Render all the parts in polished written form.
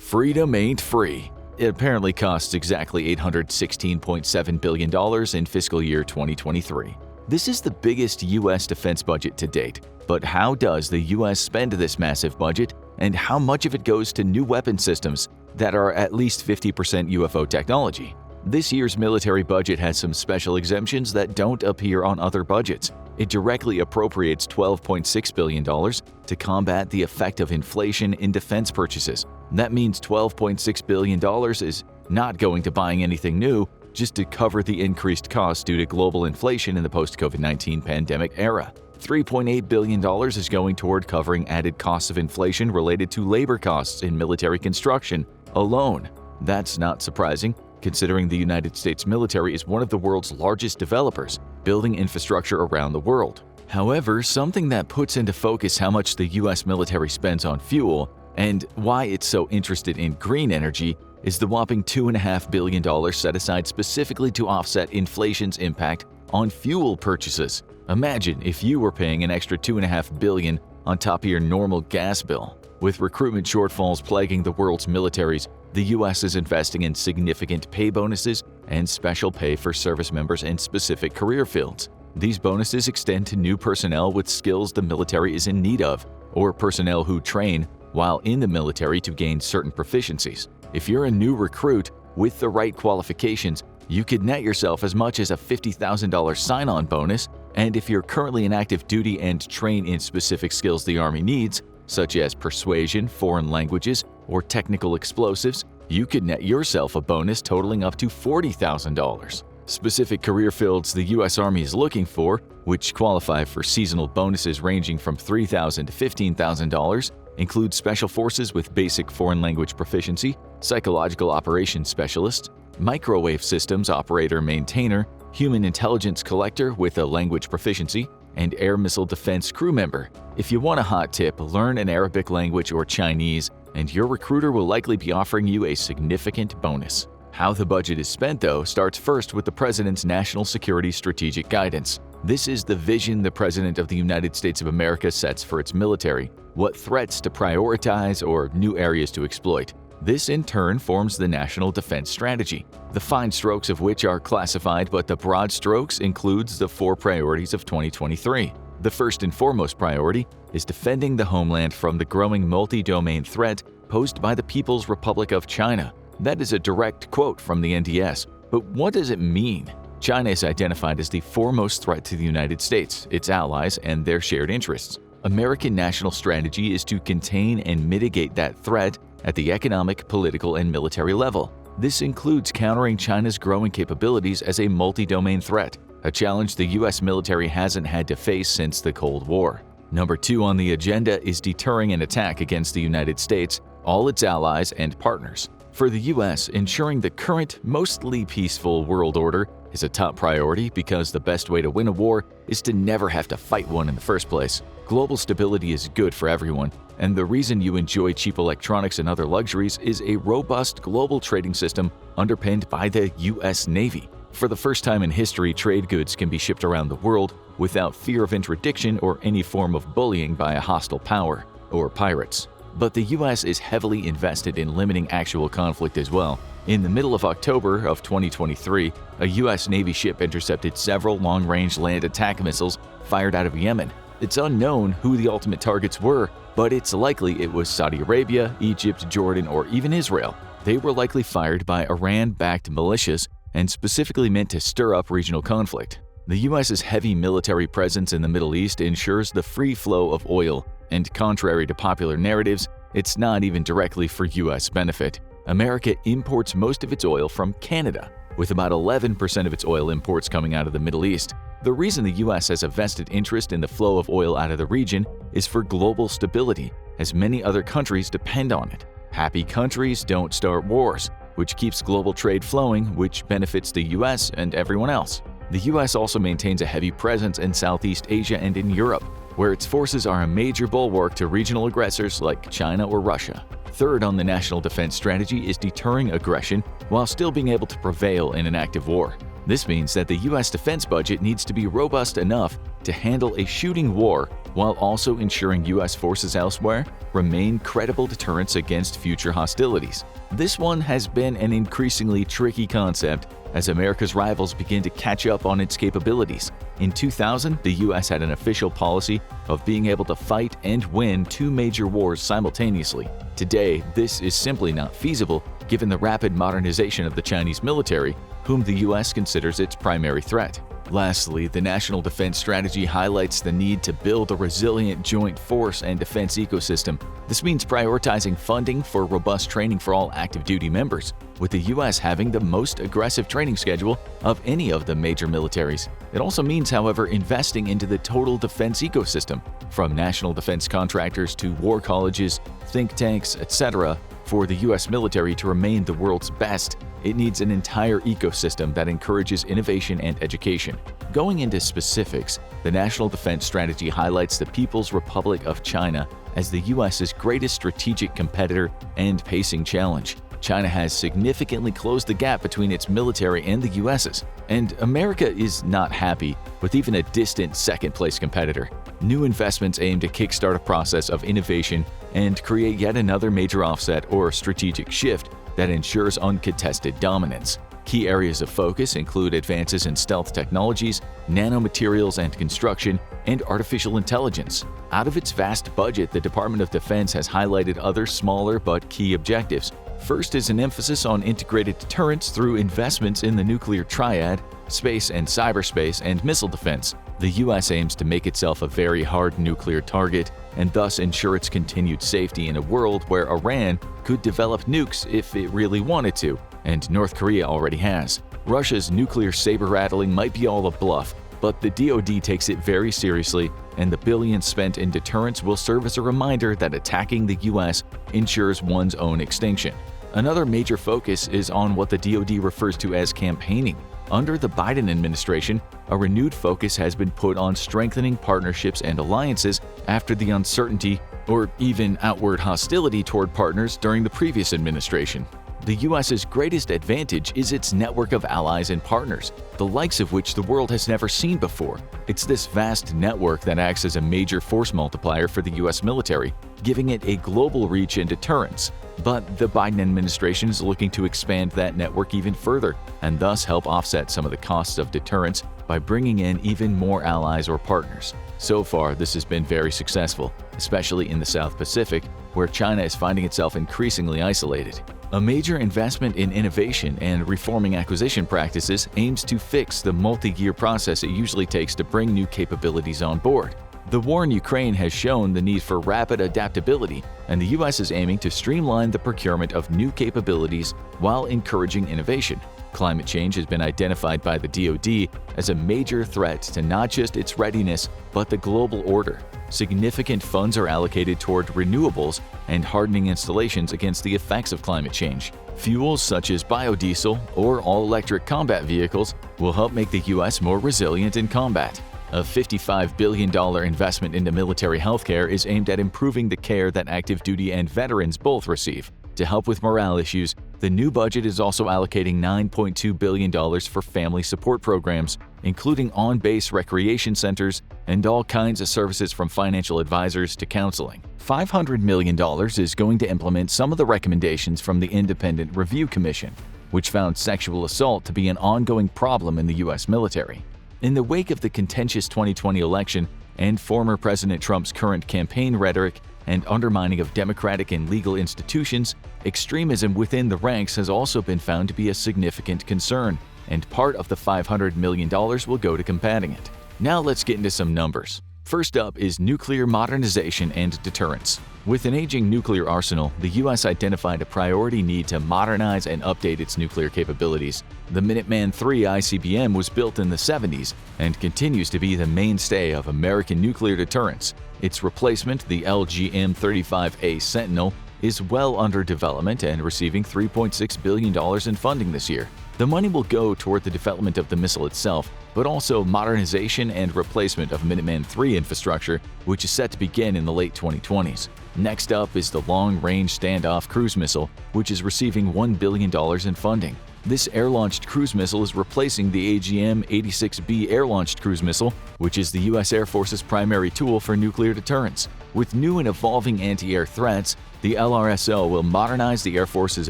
Freedom ain't free. It apparently costs exactly $816.7 billion in fiscal year 2023. This is the biggest U.S. defense budget to date. But how does the U.S. spend this massive budget, and how much of it goes to new weapon systems that are at least 50% UFO technology? This year's military budget has some special exemptions that don't appear on other budgets. It directly appropriates $12.6 billion to combat the effect of inflation in defense purchases. That means $12.6 billion is not going to buying anything new, just to cover the increased costs due to global inflation in the post-COVID-19 pandemic era. $3.8 billion is going toward covering added costs of inflation related to labor costs in military construction alone. That's not surprising, considering the United States military is one of the world's largest developers, building infrastructure around the world. However, something that puts into focus how much the U.S. military spends on fuel and why it's so interested in green energy is the whopping $2.5 billion set aside specifically to offset inflation's impact on fuel purchases. Imagine if you were paying an extra $2.5 billion on top of your normal gas bill. With recruitment shortfalls plaguing the world's militaries, the U.S. is investing in significant pay bonuses and special pay for service members in specific career fields. These bonuses extend to new personnel with skills the military is in need of, or personnel who train while in the military to gain certain proficiencies. If you're a new recruit with the right qualifications, you could net yourself as much as a $50,000 sign-on bonus, and if you're currently in active duty and train in specific skills the Army needs, such as persuasion, foreign languages, or technical explosives, you could net yourself a bonus totaling up to $40,000. Specific career fields the U.S. Army is looking for, which qualify for seasonal bonuses ranging from $3,000 to $15,000, include special forces with basic foreign language proficiency, psychological operations specialist, microwave systems operator-maintainer, human intelligence collector with a language proficiency, and air missile defense crew member. If you want a hot tip, learn an Arabic language or Chinese, and your recruiter will likely be offering you a significant bonus. How the budget is spent, though, starts first with the President's National Security Strategic Guidance. This is the vision the President of the United States of America sets for its military, what threats to prioritize or new areas to exploit. This in turn forms the National Defense Strategy, the fine strokes of which are classified, but the broad strokes includes the 4 priorities of 2023. The first and foremost priority is defending the homeland from the growing multi-domain threat posed by the People's Republic of China. That is a direct quote from the NDS. But what does it mean? China is identified as the foremost threat to the United States, its allies, and their shared interests. American national strategy is to contain and mitigate that threat at the economic, political, and military level. This includes countering China's growing capabilities as a multi-domain threat, a challenge the U.S. military hasn't had to face since the Cold War. Number 2 on the agenda is deterring an attack against the United States, all its allies, and partners. For the U.S., ensuring the current, mostly peaceful world order is a top priority because the best way to win a war is to never have to fight one in the first place. Global stability is good for everyone, and the reason you enjoy cheap electronics and other luxuries is a robust global trading system underpinned by the U.S. Navy. For the first time in history, trade goods can be shipped around the world without fear of interdiction or any form of bullying by a hostile power or pirates. But the U.S. is heavily invested in limiting actual conflict as well. In the middle of October of 2023, a U.S. Navy ship intercepted several long-range land attack missiles fired out of Yemen. It's unknown who the ultimate targets were, but it's likely it was Saudi Arabia, Egypt, Jordan, or even Israel. They were likely fired by Iran-backed militias and specifically meant to stir up regional conflict. The U.S.'s heavy military presence in the Middle East ensures the free flow of oil, and contrary to popular narratives, it's not even directly for U.S. benefit. America imports most of its oil from Canada, with about 11% of its oil imports coming out of the Middle East. The reason the U.S. has a vested interest in the flow of oil out of the region is for global stability, as many other countries depend on it. Happy countries don't start wars, which keeps global trade flowing, which benefits the U.S. and everyone else. The U.S. also maintains a heavy presence in Southeast Asia and in Europe, where its forces are a major bulwark to regional aggressors like China or Russia. Third on the national defense strategy is deterring aggression while still being able to prevail in an active war. This means that the U.S. defense budget needs to be robust enough to handle a shooting war while also ensuring U.S. forces elsewhere remain credible deterrents against future hostilities. This one has been an increasingly tricky concept as America's rivals begin to catch up on its capabilities. In 2000, the U.S. had an official policy of being able to fight and win two major wars simultaneously. Today, this is simply not feasible given the rapid modernization of the Chinese military, whom the U.S. considers its primary threat. Lastly, the National Defense Strategy highlights the need to build a resilient joint force and defense ecosystem. This means prioritizing funding for robust training for all active duty members, with the U.S. having the most aggressive training schedule of any of the major militaries. It also means, however, investing into the total defense ecosystem, from national defense contractors to war colleges, think tanks, etc. For the U.S. military to remain the world's best, it needs an entire ecosystem that encourages innovation and education. Going into specifics, the National Defense Strategy highlights the People's Republic of China as the U.S.'s greatest strategic competitor and pacing challenge. China has significantly closed the gap between its military and the U.S.'s, and America is not happy with even a distant second-place competitor. New investments aim to kickstart a process of innovation and create yet another major offset or strategic shift that ensures uncontested dominance. Key areas of focus include advances in stealth technologies, nanomaterials and construction, and artificial intelligence. Out of its vast budget, the Department of Defense has highlighted other smaller but key objectives. First is an emphasis on integrated deterrence through investments in the nuclear triad, space and cyberspace, and missile defense. The U.S. aims to make itself a very hard nuclear target and thus ensure its continued safety in a world where Iran could develop nukes if it really wanted to, and North Korea already has. Russia's nuclear saber-rattling might be all a bluff, but the DoD takes it very seriously, and the billions spent in deterrence will serve as a reminder that attacking the U.S. ensures one's own extinction. Another major focus is on what the DoD refers to as campaigning. Under the Biden administration, a renewed focus has been put on strengthening partnerships and alliances after the uncertainty or even outward hostility toward partners during the previous administration. The U.S.'s greatest advantage is its network of allies and partners, the likes of which the world has never seen before. It's this vast network that acts as a major force multiplier for the U.S. military, giving it a global reach and deterrence. But the Biden administration is looking to expand that network even further and thus help offset some of the costs of deterrence by bringing in even more allies or partners. So far, this has been very successful, especially in the South Pacific, where China is finding itself increasingly isolated. A major investment in innovation and reforming acquisition practices aims to fix the multi-year process it usually takes to bring new capabilities on board. The war in Ukraine has shown the need for rapid adaptability, and the U.S. is aiming to streamline the procurement of new capabilities while encouraging innovation. Climate change has been identified by the DoD as a major threat to not just its readiness, but the global order. Significant funds are allocated toward renewables and hardening installations against the effects of climate change. Fuels such as biodiesel or all-electric combat vehicles will help make the U.S. more resilient in combat. A $55 billion investment into military healthcare is aimed at improving the care that active duty and veterans both receive. To help with morale issues, the new budget is also allocating $9.2 billion for family support programs, including on-base recreation centers and all kinds of services from financial advisors to counseling. $500 million is going to implement some of the recommendations from the Independent Review Commission, which found sexual assault to be an ongoing problem in the U.S. military. In the wake of the contentious 2020 election and former President Trump's current campaign rhetoric and undermining of democratic and legal institutions, extremism within the ranks has also been found to be a significant concern, and part of the $500 million will go to combating it. Now let's get into some numbers. First up is nuclear modernization and deterrence. With an aging nuclear arsenal, the U.S. identified a priority need to modernize and update its nuclear capabilities. The Minuteman III ICBM was built in the 70s and continues to be the mainstay of American nuclear deterrence. Its replacement, the LGM-35A Sentinel, is well under development and receiving $3.6 billion in funding this year. The money will go toward the development of the missile itself, but also modernization and replacement of Minuteman III infrastructure, which is set to begin in the late 2020s. Next up is the Long-Range Standoff Cruise Missile, which is receiving $1 billion in funding. This air-launched cruise missile is replacing the AGM-86B air-launched cruise missile, which is the U.S. Air Force's primary tool for nuclear deterrence. With new and evolving anti-air threats, the LRSO will modernize the Air Force's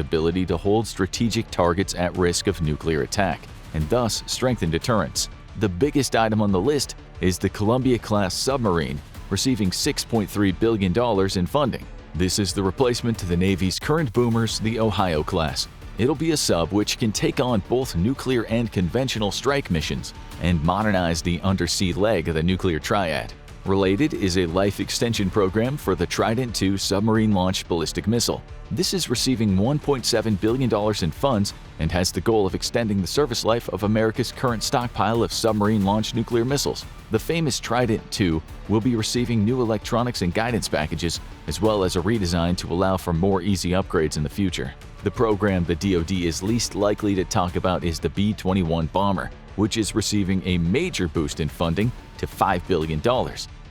ability to hold strategic targets at risk of nuclear attack, and thus strengthen deterrence. The biggest item on the list is the Columbia-class submarine, receiving $6.3 billion in funding. This is the replacement to the Navy's current boomers, the Ohio class. It'll be a sub which can take on both nuclear and conventional strike missions and modernize the undersea leg of the nuclear triad. Related is a life extension program for the Trident II submarine-launched ballistic missile. This is receiving $1.7 billion in funds and has the goal of extending the service life of America's current stockpile of submarine-launched nuclear missiles. The famous Trident II will be receiving new electronics and guidance packages, as well as a redesign to allow for more easy upgrades in the future. The program the DoD is least likely to talk about is the B-21 bomber, which is receiving a major boost in funding to $5 billion.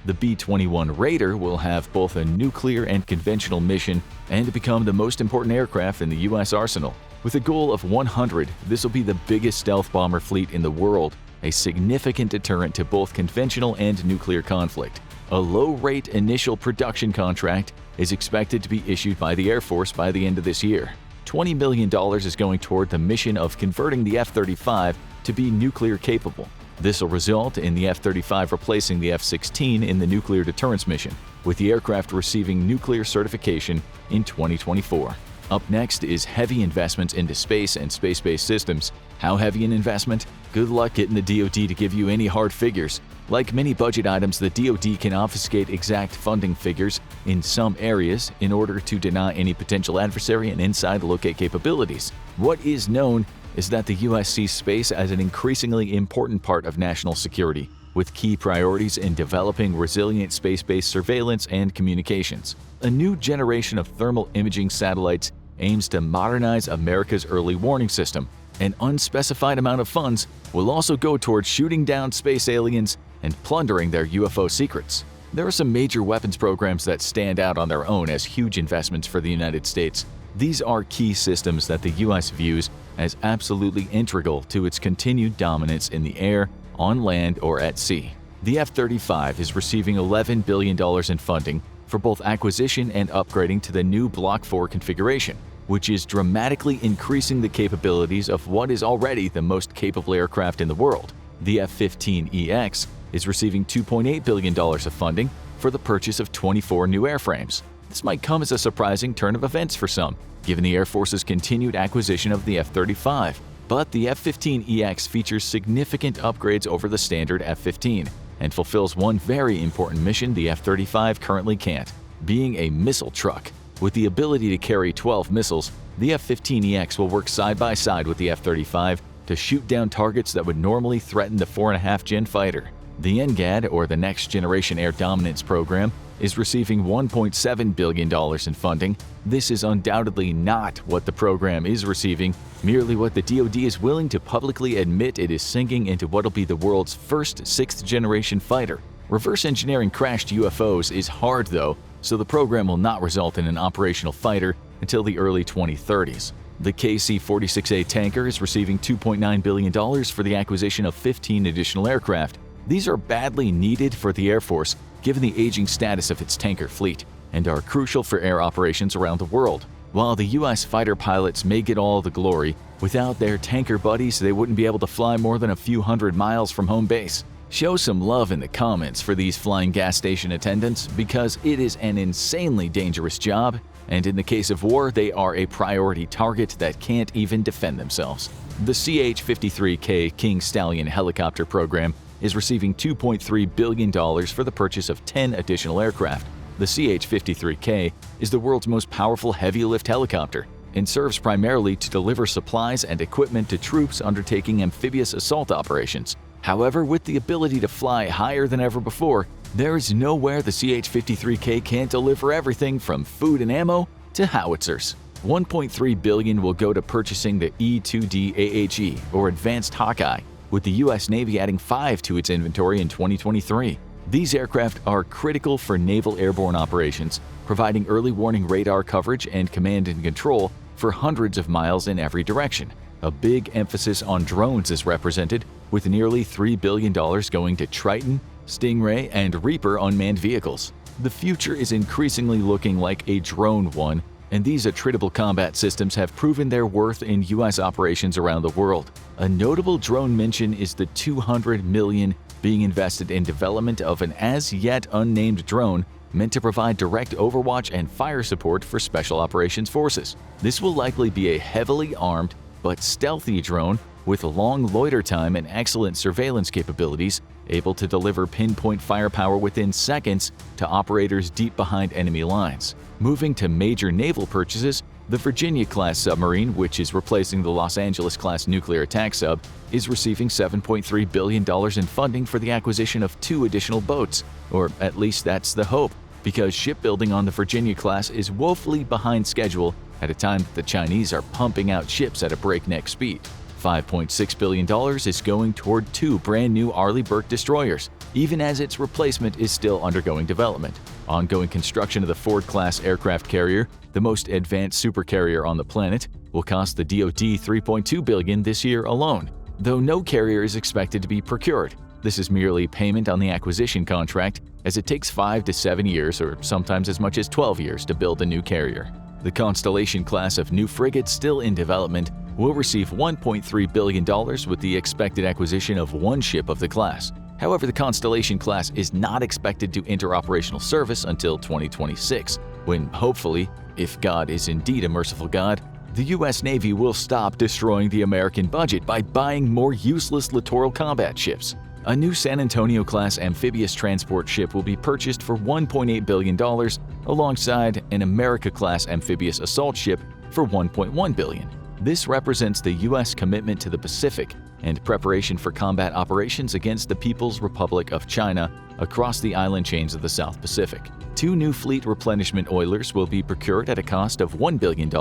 The B-21 Raider will have both a nuclear and conventional mission and become the most important aircraft in the U.S. arsenal. With a goal of 100, this will be the biggest stealth bomber fleet in the world, a significant deterrent to both conventional and nuclear conflict. A low-rate initial production contract is expected to be issued by the Air Force by the end of this year. $20 million is going toward the mission of converting the F-35 to be nuclear capable. This will result in the F-35 replacing the F-16 in the nuclear deterrence mission, with the aircraft receiving nuclear certification in 2024. Up next is heavy investments into space and space-based systems. How heavy an investment? Good luck getting the DoD to give you any hard figures. Like many budget items, the DoD can obfuscate exact funding figures in some areas in order to deny any potential adversary an inside look at capabilities. What is known is that the U.S. sees space as an increasingly important part of national security, with key priorities in developing resilient space-based surveillance and communications. A new generation of thermal imaging satellites aims to modernize America's early warning system. An unspecified amount of funds will also go towards shooting down space aliens and plundering their UFO secrets. There are some major weapons programs that stand out on their own as huge investments for the United States. These are key systems that the U.S. views as absolutely integral to its continued dominance in the air, on land, or at sea. The F-35 is receiving $11 billion in funding for both acquisition and upgrading to the new Block 4 configuration, which is dramatically increasing the capabilities of what is already the most capable aircraft in the world. The F-15EX is receiving $2.8 billion of funding for the purchase of 24 new airframes. This might come as a surprising turn of events for some, given the Air Force's continued acquisition of the F-35. But the F-15EX features significant upgrades over the standard F-15 and fulfills one very important mission the F-35 currently can't, being a missile truck. With the ability to carry 12 missiles, the F-15EX will work side by side with the F-35 to shoot down targets that would normally threaten the 4.5-gen fighter. The NGAD, or the Next Generation Air Dominance Program, is receiving $1.7 billion in funding. This is undoubtedly not what the program is receiving, merely what the DoD is willing to publicly admit it is sinking into what'll be the world's first 6th-generation fighter. Reverse engineering crashed UFOs is hard though, so the program will not result in an operational fighter until the early 2030s. The KC-46A tanker is receiving $2.9 billion for the acquisition of 15 additional aircraft. These are badly needed for the Air Force, given the aging status of its tanker fleet, and are crucial for air operations around the world. While the U.S. fighter pilots may get all the glory, without their tanker buddies they wouldn't be able to fly more than a few hundred miles from home base. Show some love in the comments for these flying gas station attendants, because it is an insanely dangerous job, and in the case of war, they are a priority target that can't even defend themselves. The CH-53K King Stallion helicopter program is receiving $2.3 billion for the purchase of 10 additional aircraft. The CH-53K is the world's most powerful heavy-lift helicopter and serves primarily to deliver supplies and equipment to troops undertaking amphibious assault operations. However, with the ability to fly higher than ever before, there is nowhere the CH-53K can't deliver everything from food and ammo to howitzers. $1.3 billion will go to purchasing the E-2D AHE, or Advanced Hawkeye, with the U.S. Navy adding 5 to its inventory in 2023. These aircraft are critical for naval airborne operations, providing early warning radar coverage and command and control for hundreds of miles in every direction. A big emphasis on drones is represented, with nearly $3 billion going to Triton, Stingray, and Reaper unmanned vehicles. The future is increasingly looking like a drone one, and these attritable combat systems have proven their worth in U.S. operations around the world. A notable drone mention is the $200 million being invested in development of an as-yet unnamed drone meant to provide direct overwatch and fire support for Special Operations Forces. This will likely be a heavily armed but stealthy drone with long loiter time and excellent surveillance capabilities, able to deliver pinpoint firepower within seconds to operators deep behind enemy lines. Moving to major naval purchases, the Virginia-class submarine, which is replacing the Los Angeles-class nuclear attack sub, is receiving $7.3 billion in funding for the acquisition of 2 additional boats, or at least that's the hope, because shipbuilding on the Virginia-class is woefully behind schedule at a time that the Chinese are pumping out ships at a breakneck speed. $5.6 billion is going toward 2 brand-new Arleigh Burke destroyers, even as its replacement is still undergoing development. Ongoing construction of the Ford-class aircraft carrier, the most advanced supercarrier on the planet, will cost the DoD $3.2 billion this year alone, though no carrier is expected to be procured. This is merely payment on the acquisition contract, as it takes 5 to 7 years, or sometimes as much as 12 years, to build a new carrier. The Constellation class of new frigates still in development will receive $1.3 billion with the expected acquisition of 1 ship of the class. However, the Constellation class is not expected to enter operational service until 2026, when hopefully, if God is indeed a merciful God, the U.S. Navy will stop destroying the American budget by buying more useless littoral combat ships. A new San Antonio-class amphibious transport ship will be purchased for $1.8 billion, alongside an America-class amphibious assault ship for $1.1 billion. This represents the U.S. commitment to the Pacific and preparation for combat operations against the People's Republic of China across the island chains of the South Pacific. 2 new fleet replenishment oilers will be procured at a cost of $1 billion,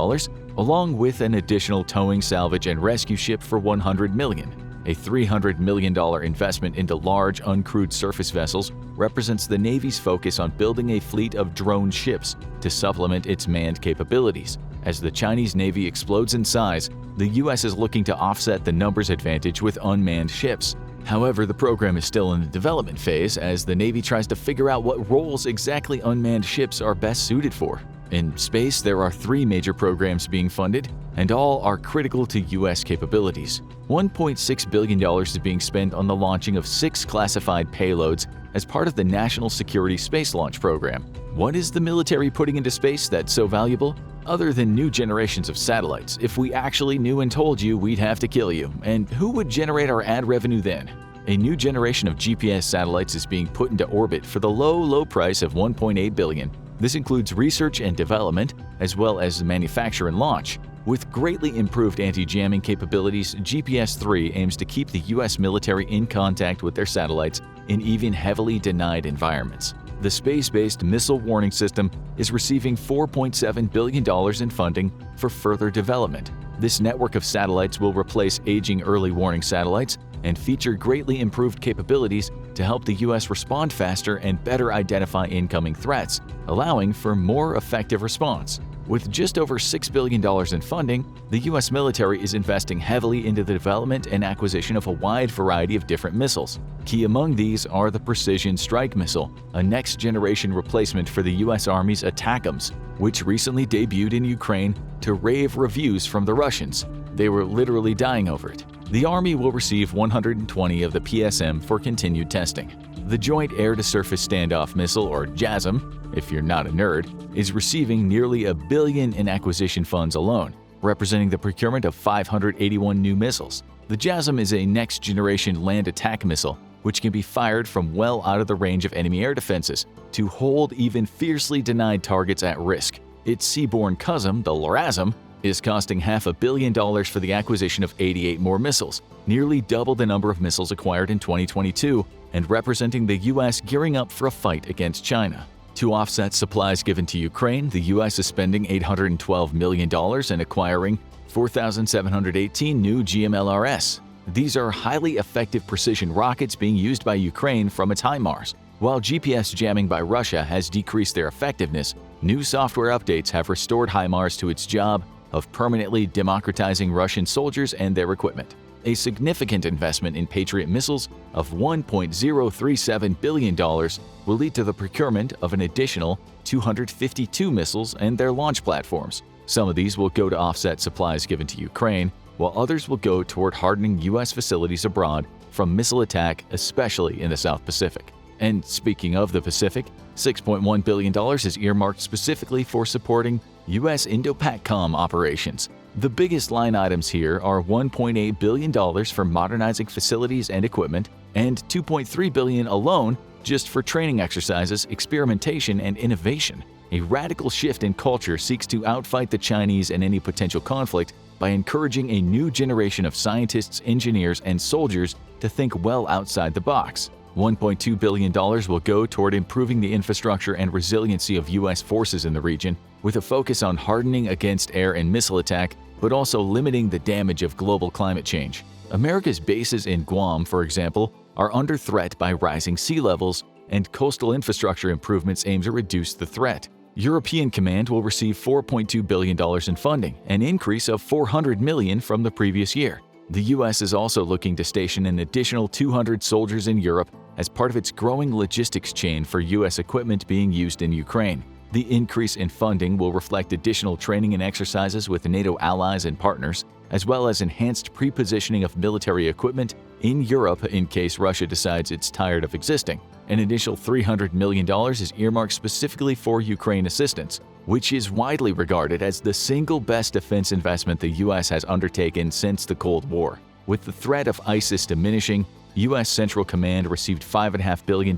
along with an additional towing, salvage, and rescue ship for $100 million. A $300 million investment into large, uncrewed surface vessels represents the Navy's focus on building a fleet of drone ships to supplement its manned capabilities. As the Chinese Navy explodes in size, the U.S. is looking to offset the numbers advantage with unmanned ships. However, the program is still in the development phase as the Navy tries to figure out what roles exactly unmanned ships are best suited for. In space, there are 3 major programs being funded, and all are critical to U.S. capabilities. $1.6 billion is being spent on the launching of 6 classified payloads as part of the National Security Space Launch Program. What is the military putting into space that's so valuable? Other than new generations of satellites, if we actually knew and told you, we'd have to kill you. And who would generate our ad revenue then? A new generation of GPS satellites is being put into orbit for the low price of $1.8 billion. This includes research and development, as well as manufacture and launch. With greatly improved anti-jamming capabilities, GPS-3 aims to keep the U.S. military in contact with their satellites in even heavily denied environments. The space-based missile warning system is receiving $4.7 billion in funding for further development. This network of satellites will replace aging early warning satellites and feature greatly improved capabilities to help the U.S. respond faster and better identify incoming threats, allowing for more effective response. With just over $6 billion in funding, the U.S. military is investing heavily into the development and acquisition of a wide variety of different missiles. Key among these are the Precision Strike Missile, a next-generation replacement for the U.S. Army's ATACMS, which recently debuted in Ukraine to rave reviews from the Russians. They were literally dying over it. The Army will receive 120 of the PSM for continued testing. The Joint Air-to-Surface Standoff Missile, or JASSM, if you're not a nerd, is receiving nearly $1 billion in acquisition funds alone, representing the procurement of 581 new missiles. The JASSM is a next-generation land attack missile, which can be fired from well out of the range of enemy air defenses to hold even fiercely denied targets at risk. Its seaborne cousin, the LRASM, is costing $500 million for the acquisition of 88 more missiles, nearly double the number of missiles acquired in 2022, and representing the U.S. gearing up for a fight against China. To offset supplies given to Ukraine, the U.S. is spending $812 million in acquiring 4,718 new GMLRS. These are highly effective precision rockets being used by Ukraine from its HIMARS. While GPS jamming by Russia has decreased their effectiveness, New software updates have restored HIMARS to its job of permanently democratizing Russian soldiers and their equipment. A significant investment in Patriot missiles of $1.037 billion will lead to the procurement of an additional 252 missiles and their launch platforms. Some of these will go to offset supplies given to Ukraine, while others will go toward hardening U.S. facilities abroad from missile attack, especially in the South Pacific. And speaking of the Pacific, $6.1 billion is earmarked specifically for supporting U.S. Indo-PACOM operations. The biggest line items here are $1.8 billion for modernizing facilities and equipment, and $2.3 billion alone just for training exercises, experimentation, and innovation. A radical shift in culture seeks to outfight the Chinese in any potential conflict by encouraging a new generation of scientists, engineers, and soldiers to think well outside the box. $1.2 billion will go toward improving the infrastructure and resiliency of U.S. forces in the region, with a focus on hardening against air and missile attack, but also limiting the damage of global climate change. America's bases in Guam, for example, are under threat by rising sea levels, and coastal infrastructure improvements aim to reduce the threat. European Command will receive $4.2 billion in funding, an increase of $400 million from the previous year. The U.S. is also looking to station an additional 200 soldiers in Europe as part of its growing logistics chain for U.S. equipment being used in Ukraine. The increase in funding will reflect additional training and exercises with NATO allies and partners, as well as enhanced pre-positioning of military equipment in Europe in case Russia decides it's tired of existing. An initial $300 million is earmarked specifically for Ukraine assistance, which is widely regarded as the single best defense investment the U.S. has undertaken since the Cold War. With the threat of ISIS diminishing, U.S. Central Command received $5.5 billion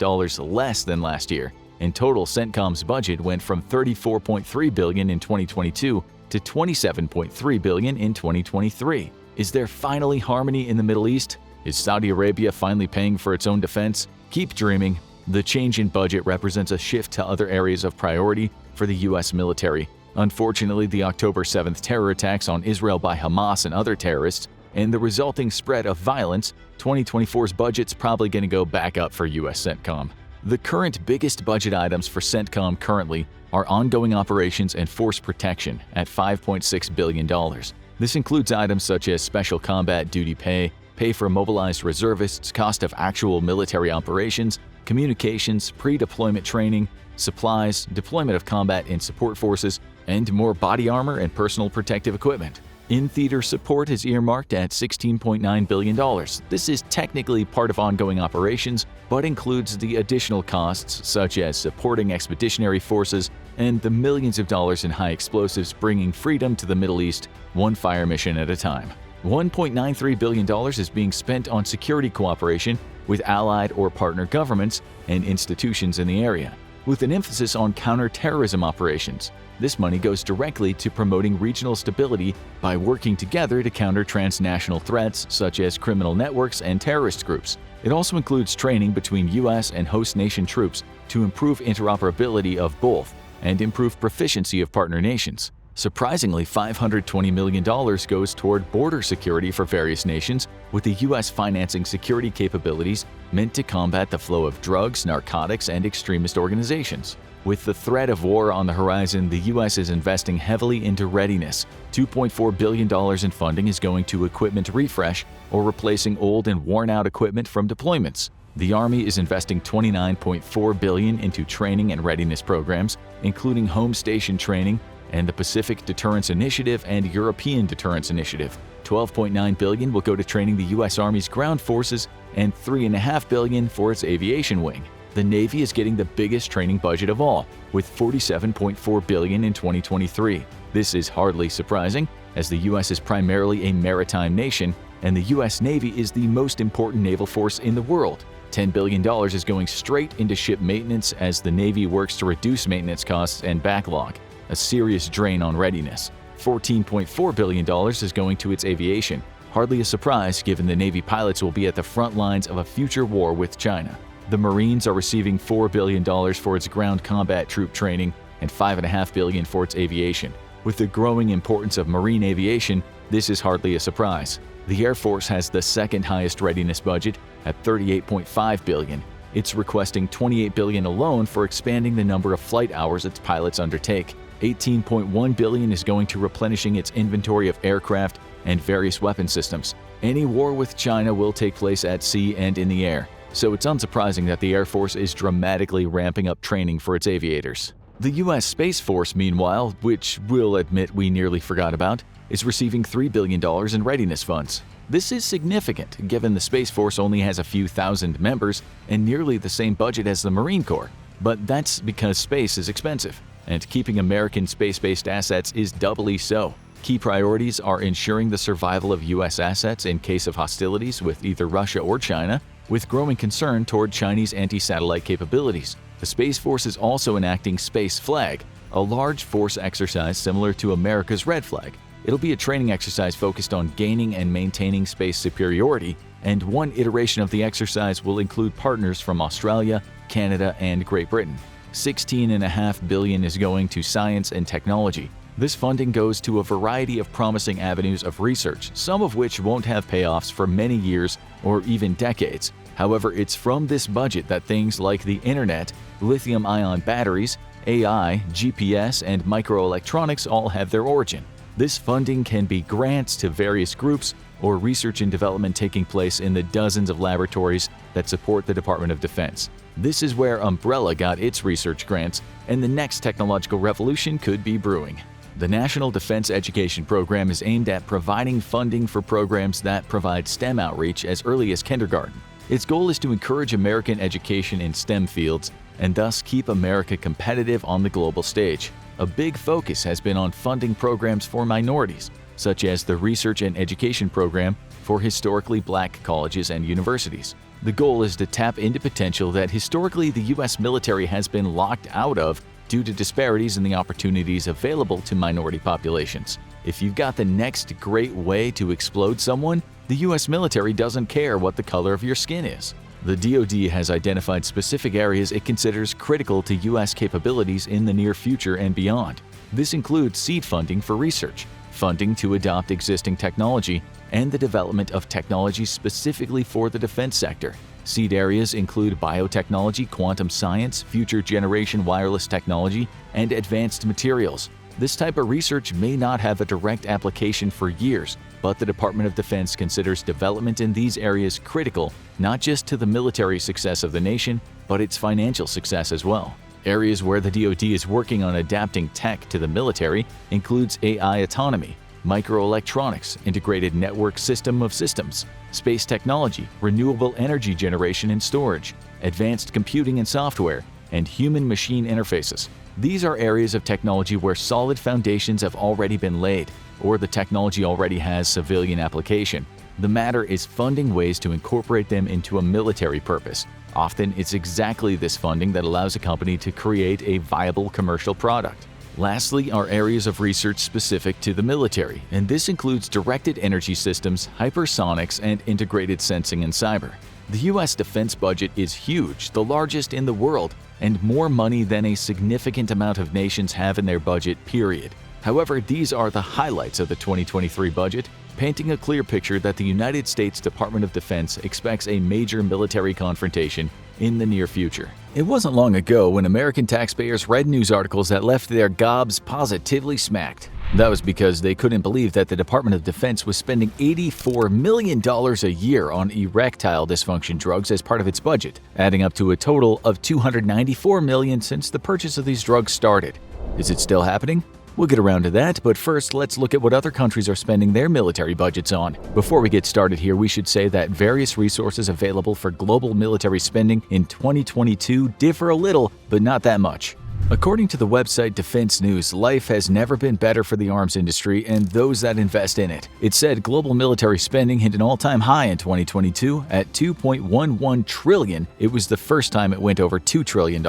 less than last year, and total CENTCOM's budget went from $34.3 billion in 2022 to $27.3 billion in 2023. Is there finally harmony in the Middle East? Is Saudi Arabia finally paying for its own defense? Keep dreaming. The change in budget represents a shift to other areas of priority for the U.S. military. Unfortunately, the October 7th terror attacks on Israel by Hamas and other terrorists, and the resulting spread of violence, 2024's budget's probably going to go back up for U.S. CENTCOM. The current biggest budget items for CENTCOM currently are ongoing operations and force protection at $5.6 billion. This includes items such as special combat duty pay, pay for mobilized reservists, cost of actual military operations, communications, pre-deployment training, supplies, deployment of combat and support forces, and more body armor and personal protective equipment. In-theater support is earmarked at $16.9 billion. This is technically part of ongoing operations, but includes the additional costs such as supporting expeditionary forces and the millions of dollars in high explosives bringing freedom to the Middle East, one fire mission at a time. $1.93 billion is being spent on security cooperation with allied or partner governments and institutions in the area, with an emphasis on counterterrorism operations. This money goes directly to promoting regional stability by working together to counter transnational threats such as criminal networks and terrorist groups. It also includes training between U.S. and host nation troops to improve interoperability of both and improve proficiency of partner nations. Surprisingly, $520 million goes toward border security for various nations, with the U.S. financing security capabilities meant to combat the flow of drugs, narcotics, and extremist organizations. With the threat of war on the horizon, the U.S. is investing heavily into readiness. $2.4 billion in funding is going to equipment refresh or replacing old and worn-out equipment from deployments. The Army is investing $29.4 billion into training and readiness programs, including home station training and the Pacific Deterrence Initiative and European Deterrence Initiative. $12.9 billion will go to training the U.S. Army's ground forces and $3.5 billion for its aviation wing. The Navy is getting the biggest training budget of all, with $47.4 billion in 2023. This is hardly surprising, as the U.S. is primarily a maritime nation, and the U.S. Navy is the most important naval force in the world. $10 billion is going straight into ship maintenance as the Navy works to reduce maintenance costs and backlog, a serious drain on readiness. $14.4 billion is going to its aviation, hardly a surprise given the Navy pilots will be at the front lines of a future war with China. The Marines are receiving $4 billion for its ground combat troop training and $5.5 billion for its aviation. With the growing importance of marine aviation, this is hardly a surprise. The Air Force has the second highest readiness budget at $38.5 billion. It's requesting $28 billion alone for expanding the number of flight hours its pilots undertake. $18.1 billion is going to replenishing its inventory of aircraft and various weapon systems. Any war with China will take place at sea and in the air, so it's unsurprising that the Air Force is dramatically ramping up training for its aviators. The U.S. Space Force, meanwhile, which we'll admit we nearly forgot about, is receiving $3 billion in readiness funds. This is significant, given the Space Force only has a few thousand members and nearly the same budget as the Marine Corps. But that's because space is expensive, and keeping American space-based assets is doubly so. Key priorities are ensuring the survival of U.S. assets in case of hostilities with either Russia or China, with growing concern toward Chinese anti-satellite capabilities. The Space Force is also enacting Space Flag, a large force exercise similar to America's Red Flag. It'll be a training exercise focused on gaining and maintaining space superiority, and one iteration of the exercise will include partners from Australia, Canada, and Great Britain. $16.5 billion is going to science and technology. This funding goes to a variety of promising avenues of research, some of which won't have payoffs for many years or even decades. However, it's from this budget that things like the internet, lithium-ion batteries, AI, GPS, and microelectronics all have their origin. This funding can be grants to various groups or research and development taking place in the dozens of laboratories that support the Department of Defense. This is where Umbrella got its research grants, and the next technological revolution could be brewing. The National Defense Education Program is aimed at providing funding for programs that provide STEM outreach as early as kindergarten. Its goal is to encourage American education in STEM fields and thus keep America competitive on the global stage. A big focus has been on funding programs for minorities, such as the Research and Education Program for historically black colleges and universities. The goal is to tap into potential that historically the U.S. military has been locked out of due to disparities in the opportunities available to minority populations. If you've got the next great way to explode someone, the U.S. military doesn't care what the color of your skin is. The DoD has identified specific areas it considers critical to U.S. capabilities in the near future and beyond. This includes seed funding for research, funding to adopt existing technology, and the development of technology specifically for the defense sector. Seed areas include biotechnology, quantum science, future generation wireless technology, and advanced materials. This type of research may not have a direct application for years, but the Department of Defense considers development in these areas critical not just to the military success of the nation, but its financial success as well. Areas where the DoD is working on adapting tech to the military includes AI autonomy, microelectronics, integrated network system of systems, space technology, renewable energy generation and storage, advanced computing and software, and human-machine interfaces. These are areas of technology where solid foundations have already been laid, or the technology already has civilian application. The matter is funding ways to incorporate them into a military purpose. Often, it's exactly this funding that allows a company to create a viable commercial product. Lastly are areas of research specific to the military, and this includes directed energy systems, hypersonics, and integrated sensing and cyber. The U.S. defense budget is huge, the largest in the world, and more money than a significant amount of nations have in their budget, period. However, these are the highlights of the 2023 budget, painting a clear picture that the United States Department of Defense expects a major military confrontation in the near future. It wasn't long ago when American taxpayers read news articles that left their gobs positively smacked. That was because they couldn't believe that the Department of Defense was spending $84 million a year on erectile dysfunction drugs as part of its budget, adding up to a total of $294 million since the purchase of these drugs started. Is it still happening? We'll get around to that, but first let's look at what other countries are spending their military budgets on. Before we get started here, we should say that various resources available for global military spending in 2022 differ a little, but not that much. According to the website Defense News, life has never been better for the arms industry and those that invest in it. It said global military spending hit an all-time high in 2022 at $2.11 trillion. It was the first time it went over $2 trillion.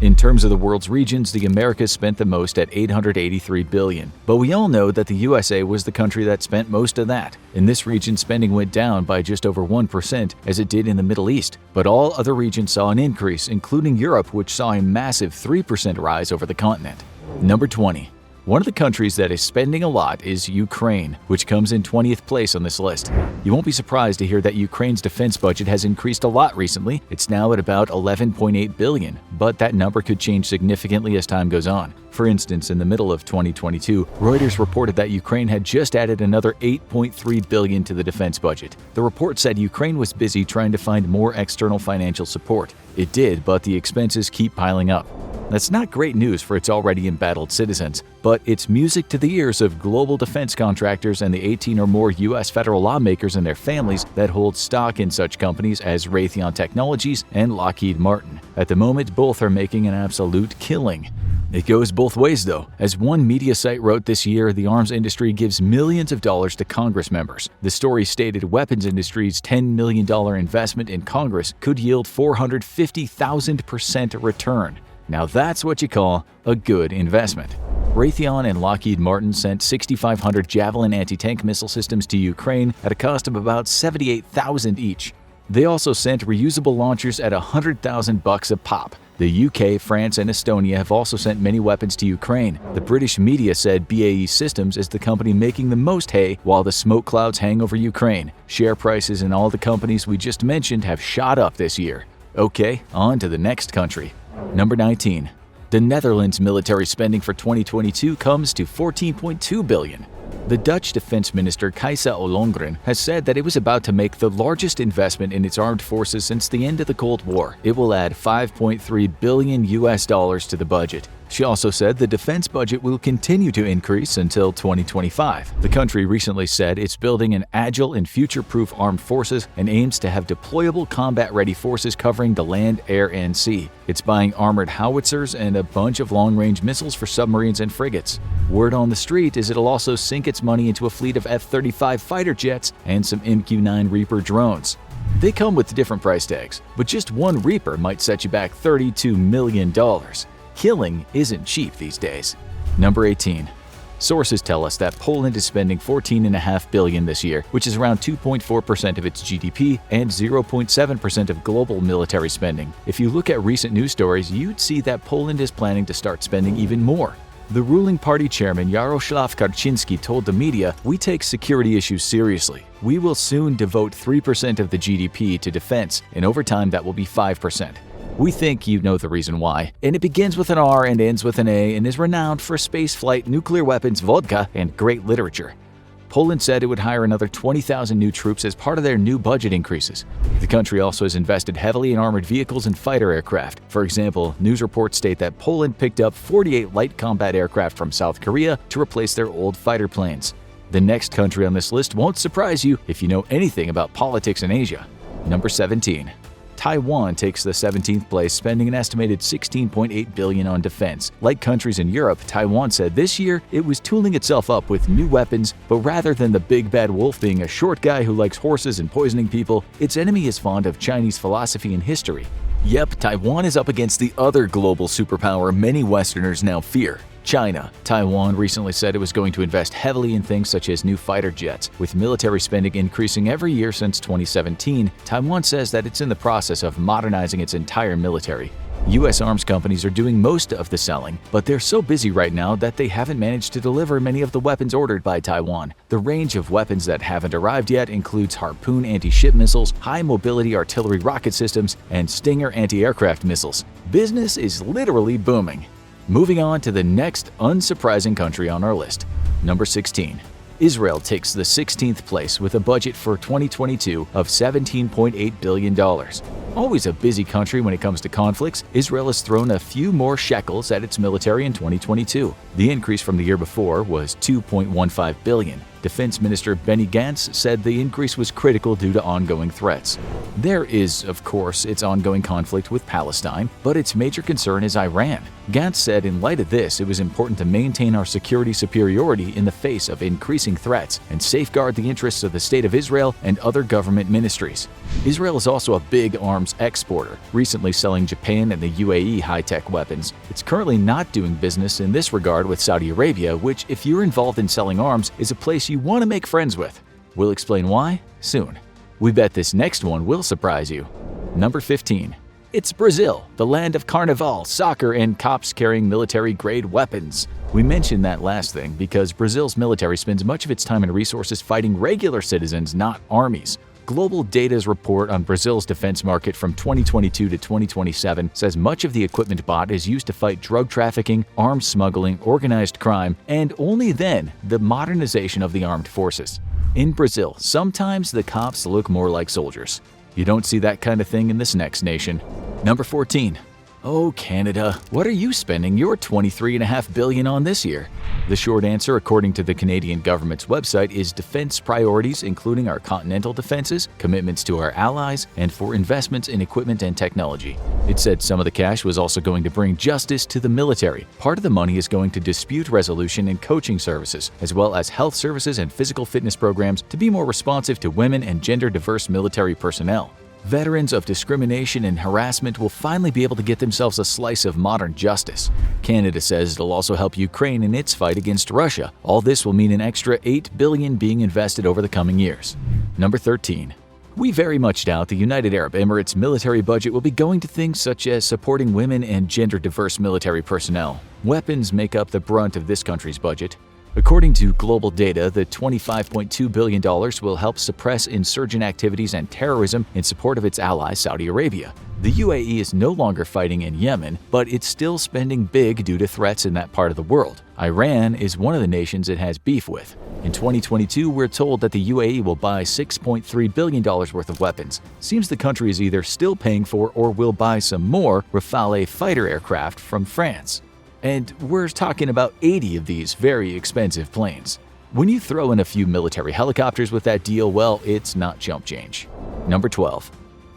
In terms of the world's regions, the Americas spent the most at $883 billion. But we all know that the USA was the country that spent most of that. In this region, spending went down by just over 1%, as it did in the Middle East. But all other regions saw an increase, including Europe, which saw a massive 3% rise over the continent. Number 20. One of the countries that is spending a lot is Ukraine, which comes in 20th place on this list. You won't be surprised to hear that Ukraine's defense budget has increased a lot recently. It's now at about $11.8 billion, but that number could change significantly as time goes on. For instance, in the middle of 2022, Reuters reported that Ukraine had just added another $8.3 billion to the defense budget. The report said Ukraine was busy trying to find more external financial support. It did, but the expenses keep piling up. That's not great news for its already embattled citizens, but it's music to the ears of global defense contractors and the 18 or more U.S. federal lawmakers and their families that hold stock in such companies as Raytheon Technologies and Lockheed Martin. At the moment, both are making an absolute killing. It goes both ways, though. As one media site wrote this year, the arms industry gives millions of dollars to Congress members. The story stated weapons industry's $10 million investment in Congress could yield 450,000% return. Now that's what you call a good investment. Raytheon and Lockheed Martin sent 6,500 Javelin anti-tank missile systems to Ukraine at a cost of about $78,000 each. They also sent reusable launchers at $100,000 a pop. The UK, France, and Estonia have also sent many weapons to Ukraine. The British media said BAE Systems is the company making the most hay while the smoke clouds hang over Ukraine. Share prices in all the companies we just mentioned have shot up this year. Okay, on to the next country. Number 19. The Netherlands' military spending for 2022 comes to $14.2 billion. The Dutch defense minister Kajsa Ollongren has said that it was about to make the largest investment in its armed forces since the end of the Cold War. It will add $5.3 billion to the budget. She also said the defense budget will continue to increase until 2025. The country recently said it's building an agile and future-proof armed forces and aims to have deployable combat-ready forces covering the land, air, and sea. It's buying armored howitzers and a bunch of long-range missiles for submarines and frigates. Word on the street is it'll also sink its money into a fleet of F-35 fighter jets and some MQ-9 Reaper drones. They come with different price tags, but just one Reaper might set you back $32 million. Killing isn't cheap these days. Number 18. Sources tell us that Poland is spending $14.5 billion this year, which is around 2.4% of its GDP and 0.7% of global military spending. If you look at recent news stories, you'd see that Poland is planning to start spending even more. The ruling party chairman Jarosław Kaczyński told the media, "We take security issues seriously. We will soon devote 3% of the GDP to defense, and over time that will be 5%. We think you know the reason why, and it begins with an R and ends with an A and is renowned for spaceflight, nuclear weapons, vodka, and great literature." Poland said it would hire another 20,000 new troops as part of their new budget increases. The country also has invested heavily in armored vehicles and fighter aircraft. For example, news reports state that Poland picked up 48 light combat aircraft from South Korea to replace their old fighter planes. The next country on this list won't surprise you if you know anything about politics in Asia. Number 17. Taiwan takes the 17th place, spending an estimated $16.8 billion on defense. Like countries in Europe, Taiwan said this year it was tooling itself up with new weapons, but rather than the big bad wolf being a short guy who likes horses and poisoning people, its enemy is fond of Chinese philosophy and history. Yep, Taiwan is up against the other global superpower many Westerners now fear: China. Taiwan recently said it was going to invest heavily in things such as new fighter jets. With military spending increasing every year since 2017, Taiwan says that it's in the process of modernizing its entire military. U.S. arms companies are doing most of the selling, but they're so busy right now that they haven't managed to deliver many of the weapons ordered by Taiwan. The range of weapons that haven't arrived yet includes Harpoon anti-ship missiles, high-mobility artillery rocket systems, and Stinger anti-aircraft missiles. Business is literally booming. Moving on to the next unsurprising country on our list. Number 16. Israel takes the 16th place with a budget for 2022 of $17.8 billion. Always a busy country when it comes to conflicts, Israel has thrown a few more shekels at its military in 2022. The increase from the year before was $2.15 billion. Defense Minister Benny Gantz said the increase was critical due to ongoing threats. There is, of course, its ongoing conflict with Palestine, but its major concern is Iran. Gantz said in light of this, it was important to maintain our security superiority in the face of increasing threats and safeguard the interests of the State of Israel and other government ministries. Israel is also a big arms exporter, recently selling Japan and the UAE high-tech weapons. It's currently not doing business in this regard with Saudi Arabia, which, if you're involved in selling arms, is a place you want to make friends with. We'll explain why soon. We bet this next one will surprise you. Number 15. It's Brazil, the land of carnival, soccer, and cops carrying military-grade weapons. We mentioned that last thing because Brazil's military spends much of its time and resources fighting regular citizens, not armies. Global Data's report on Brazil's defense market from 2022 to 2027 says much of the equipment bought is used to fight drug trafficking, arms smuggling, organized crime, and only then the modernization of the armed forces. In Brazil, sometimes the cops look more like soldiers. You don't see that kind of thing in this next nation. Number 14. Oh, Canada, what are you spending your $23.5 billion on this year? The short answer, according to the Canadian government's website, is defense priorities, including our continental defenses, commitments to our allies, and for investments in equipment and technology. It said some of the cash was also going to bring justice to the military. Part of the money is going to dispute resolution and coaching services, as well as health services and physical fitness programs to be more responsive to women and gender-diverse military personnel. Veterans of discrimination and harassment will finally be able to get themselves a slice of modern justice. Canada says it'll also help Ukraine in its fight against Russia. All this will mean an extra $8 billion being invested over the coming years. Number 13. We very much doubt the United Arab Emirates military budget will be going to things such as supporting women and gender-diverse military personnel. Weapons make up the brunt of this country's budget. According to global data, the $25.2 billion will help suppress insurgent activities and terrorism in support of its ally, Saudi Arabia. The UAE is no longer fighting in Yemen, but it's still spending big due to threats in that part of the world. Iran is one of the nations it has beef with. In 2022, we're told that the UAE will buy $6.3 billion worth of weapons. Seems the country is either still paying for or will buy some more Rafale fighter aircraft from France. And we're talking about 80 of these very expensive planes. When you throw in a few military helicopters with that deal, well, it's not chump change. Number 12.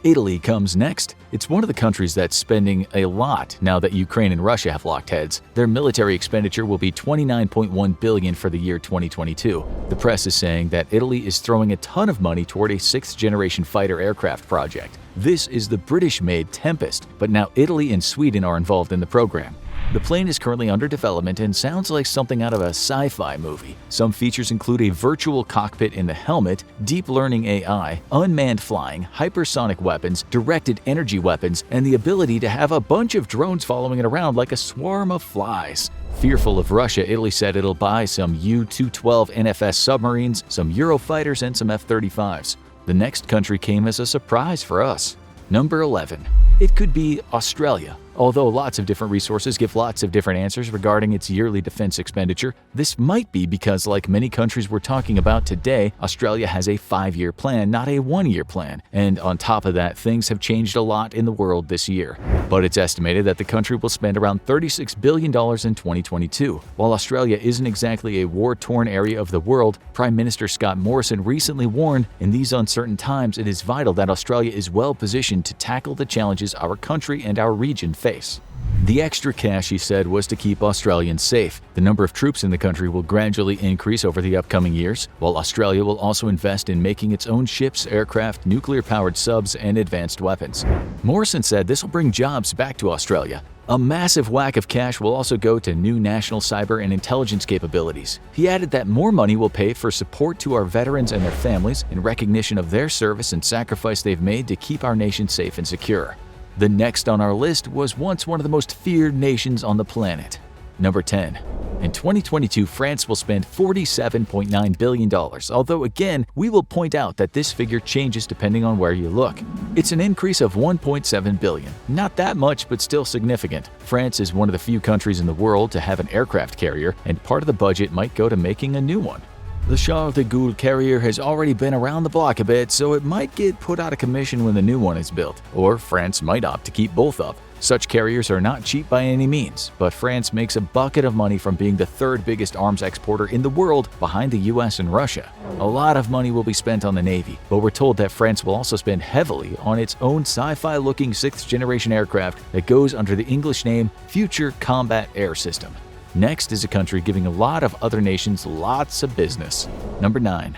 Italy comes next. It's one of the countries that's spending a lot now that Ukraine and Russia have locked heads. Their military expenditure will be $29.1 billion for the year 2022. The press is saying that Italy is throwing a ton of money toward a sixth-generation fighter aircraft project. This is the British-made Tempest, but now Italy and Sweden are involved in the program. The plane is currently under development and sounds like something out of a sci-fi movie. Some features include a virtual cockpit in the helmet, deep learning AI, unmanned flying, hypersonic weapons, directed energy weapons, and the ability to have a bunch of drones following it around like a swarm of flies. Fearful of Russia, Italy said it'll buy some U-212 NFS submarines, some Eurofighters, and some F-35s. The next country came as a surprise for us. Number 11. It could be Australia. Although lots of different resources give lots of different answers regarding its yearly defense expenditure, this might be because, like many countries we're talking about today, Australia has a 5-year plan, not a 1-year plan. And on top of that, things have changed a lot in the world this year. But it's estimated that the country will spend around $36 billion in 2022. While Australia isn't exactly a war-torn area of the world, Prime Minister Scott Morrison recently warned, in these uncertain times, it is vital that Australia is well positioned to tackle the challenges our country and our region face. The extra cash, he said, was to keep Australians safe. The number of troops in the country will gradually increase over the upcoming years, while Australia will also invest in making its own ships, aircraft, nuclear-powered subs, and advanced weapons. Morrison said this will bring jobs back to Australia. A massive whack of cash will also go to new national cyber and intelligence capabilities. He added that more money will pay for support to our veterans and their families in recognition of their service and sacrifice they've made to keep our nation safe and secure. The next on our list was once one of the most feared nations on the planet. Number 10. In 2022, France will spend $47.9 billion, although again, we will point out that this figure changes depending on where you look. It's an increase of $1.7 billion. Not that much, but still significant. France is one of the few countries in the world to have an aircraft carrier, and part of the budget might go to making a new one. The Charles de Gaulle carrier has already been around the block a bit, so it might get put out of commission when the new one is built, or France might opt to keep both up. Such carriers are not cheap by any means, but France makes a bucket of money from being the third biggest arms exporter in the world behind the US and Russia. A lot of money will be spent on the Navy, but we're told that France will also spend heavily on its own sci-fi looking 6th generation aircraft that goes under the English name Future Combat Air System. Next is a country giving a lot of other nations lots of business. Number 9.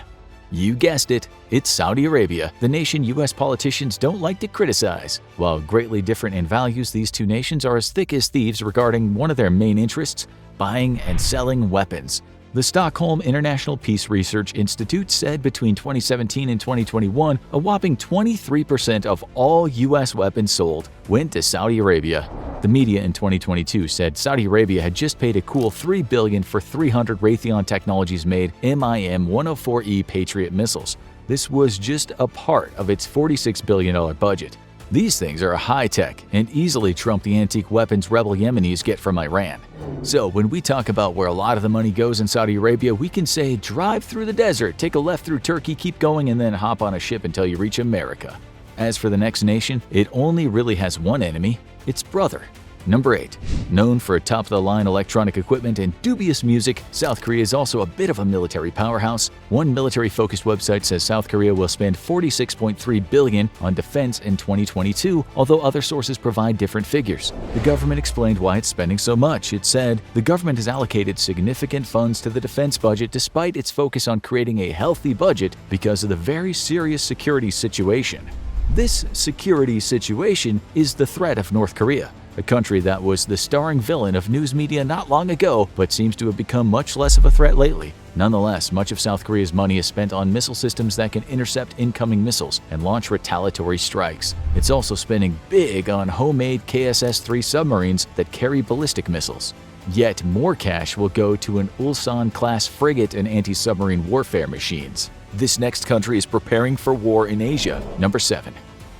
You guessed it, it's Saudi Arabia, the nation US politicians don't like to criticize. While greatly different in values, these two nations are as thick as thieves regarding one of their main interests, buying and selling weapons. The Stockholm International Peace Research Institute said between 2017 and 2021, a whopping 23% of all US weapons sold went to Saudi Arabia. The media in 2022 said Saudi Arabia had just paid a cool $3 billion for 300 Raytheon Technologies-made MIM-104E Patriot missiles. This was just a part of its $46 billion budget. These things are high-tech and easily trump the antique weapons rebel Yemenis get from Iran. So when we talk about where a lot of the money goes in Saudi Arabia, we can say drive through the desert, take a left through Turkey, keep going, and then hop on a ship until you reach America. As for the next nation, it only really has one enemy, its brother. Number 8. Known for top-of-the-line electronic equipment and dubious music, South Korea is also a bit of a military powerhouse. One military-focused website says South Korea will spend $46.3 billion on defense in 2022, although other sources provide different figures. The government explained why it's spending so much. It said, the government has allocated significant funds to the defense budget despite its focus on creating a healthy budget because of the very serious security situation. This security situation is the threat of North Korea, a country that was the starring villain of news media not long ago but seems to have become much less of a threat lately. Nonetheless, much of South Korea's money is spent on missile systems that can intercept incoming missiles and launch retaliatory strikes. It's also spending big on homemade KSS-3 submarines that carry ballistic missiles. Yet more cash will go to an Ulsan-class frigate and anti-submarine warfare machines. This next country is preparing for war in Asia. Number 7.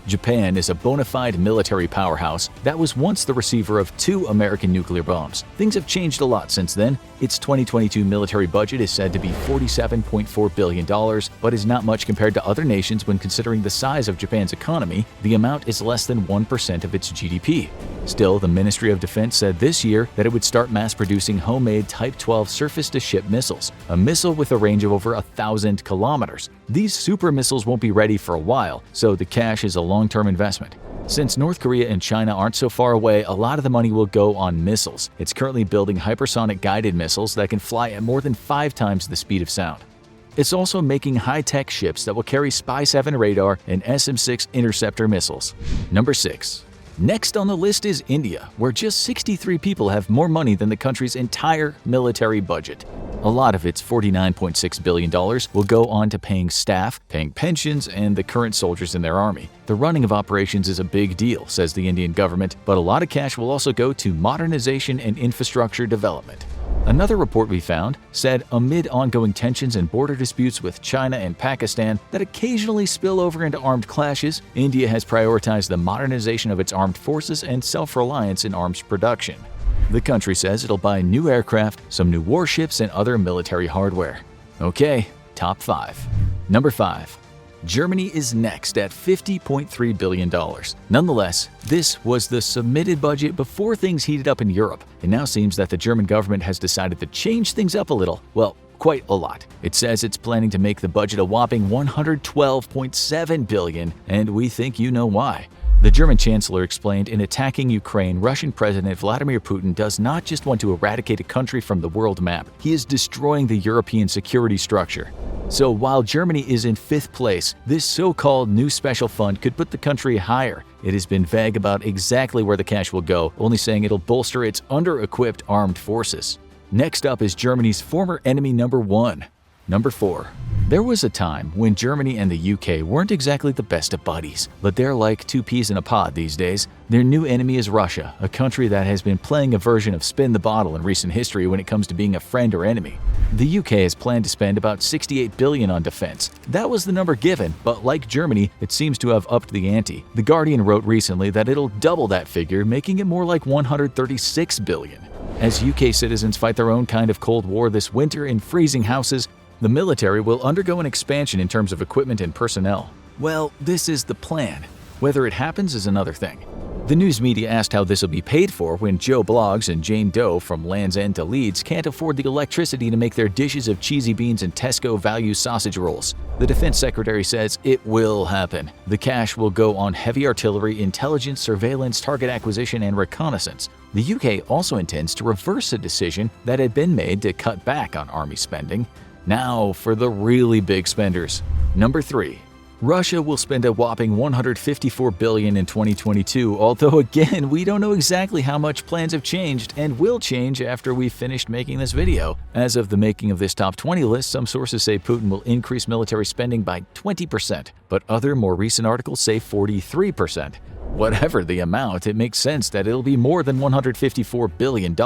Japan is a bona fide military powerhouse that was once the receiver of 2 American nuclear bombs. Things have changed a lot since then. Its 2022 military budget is said to be $47.4 billion, but is not much compared to other nations when considering the size of Japan's economy. The amount is less than 1% of its GDP. Still, the Ministry of Defense said this year that it would start mass-producing homemade Type 12 surface-to-ship missiles, a missile with a range of over 1,000 kilometers. These super missiles won't be ready for a while, so the cash is a long-term investment. Since North Korea and China aren't so far away, a lot of the money will go on missiles. It's currently building hypersonic guided missiles that can fly at more than 5 times the speed of sound. It's also making high-tech ships that will carry Spy-7 radar and SM-6 interceptor missiles. Number 6. Next on the list is India, where just 63 people have more money than the country's entire military budget. A lot of its $49.6 billion will go on to paying staff, paying pensions, and the current soldiers in their army. The running of operations is a big deal, says the Indian government, but a lot of cash will also go to modernization and infrastructure development. Another report we found said amid ongoing tensions and border disputes with China and Pakistan that occasionally spill over into armed clashes, India has prioritized the modernization of its armed forces and self-reliance in arms production. The country says it'll buy new aircraft, some new warships, and other military hardware. Okay, top 5. Number 5. Germany is next at $50.3 billion. Nonetheless, this was the submitted budget before things heated up in Europe. It now seems that the German government has decided to change things up a little. Well, quite a lot. It says it's planning to make the budget a whopping $112.7 billion, and we think you know why. The German chancellor explained in attacking Ukraine, Russian President Vladimir Putin does not just want to eradicate a country from the world map, he is destroying the European security structure. So while Germany is in 5th place, this so-called new special fund could put the country higher. It has been vague about exactly where the cash will go, only saying it'll bolster its under-equipped armed forces. Next up is Germany's former enemy number 1. Number 4. There was a time when Germany and the UK weren't exactly the best of buddies, but they're like 2 peas in a pod these days. Their new enemy is Russia, a country that has been playing a version of spin the bottle in recent history when it comes to being a friend or enemy. The UK has planned to spend about $68 billion on defense. That was the number given, but like Germany, it seems to have upped the ante. The Guardian wrote recently that it'll double that figure, making it more like $136 billion. As UK citizens fight their own kind of Cold War this winter in freezing houses, the military will undergo an expansion in terms of equipment and personnel. Well, this is the plan. Whether it happens is another thing. The news media asked how this will be paid for when Joe Bloggs and Jane Doe from Land's End to Leeds can't afford the electricity to make their dishes of cheesy beans and Tesco value sausage rolls. The defense secretary says it will happen. The cash will go on heavy artillery, intelligence, surveillance, target acquisition, and reconnaissance. The UK also intends to reverse a decision that had been made to cut back on army spending. Now for the really big spenders. Number 3. Russia will spend a whopping $154 billion in 2022, although again, we don't know exactly how much plans have changed and will change after we've finished making this video. As of the making of this top 20 list, some sources say Putin will increase military spending by 20%, but other more recent articles say 43%. Whatever the amount, it makes sense that it'll be more than $154 billion.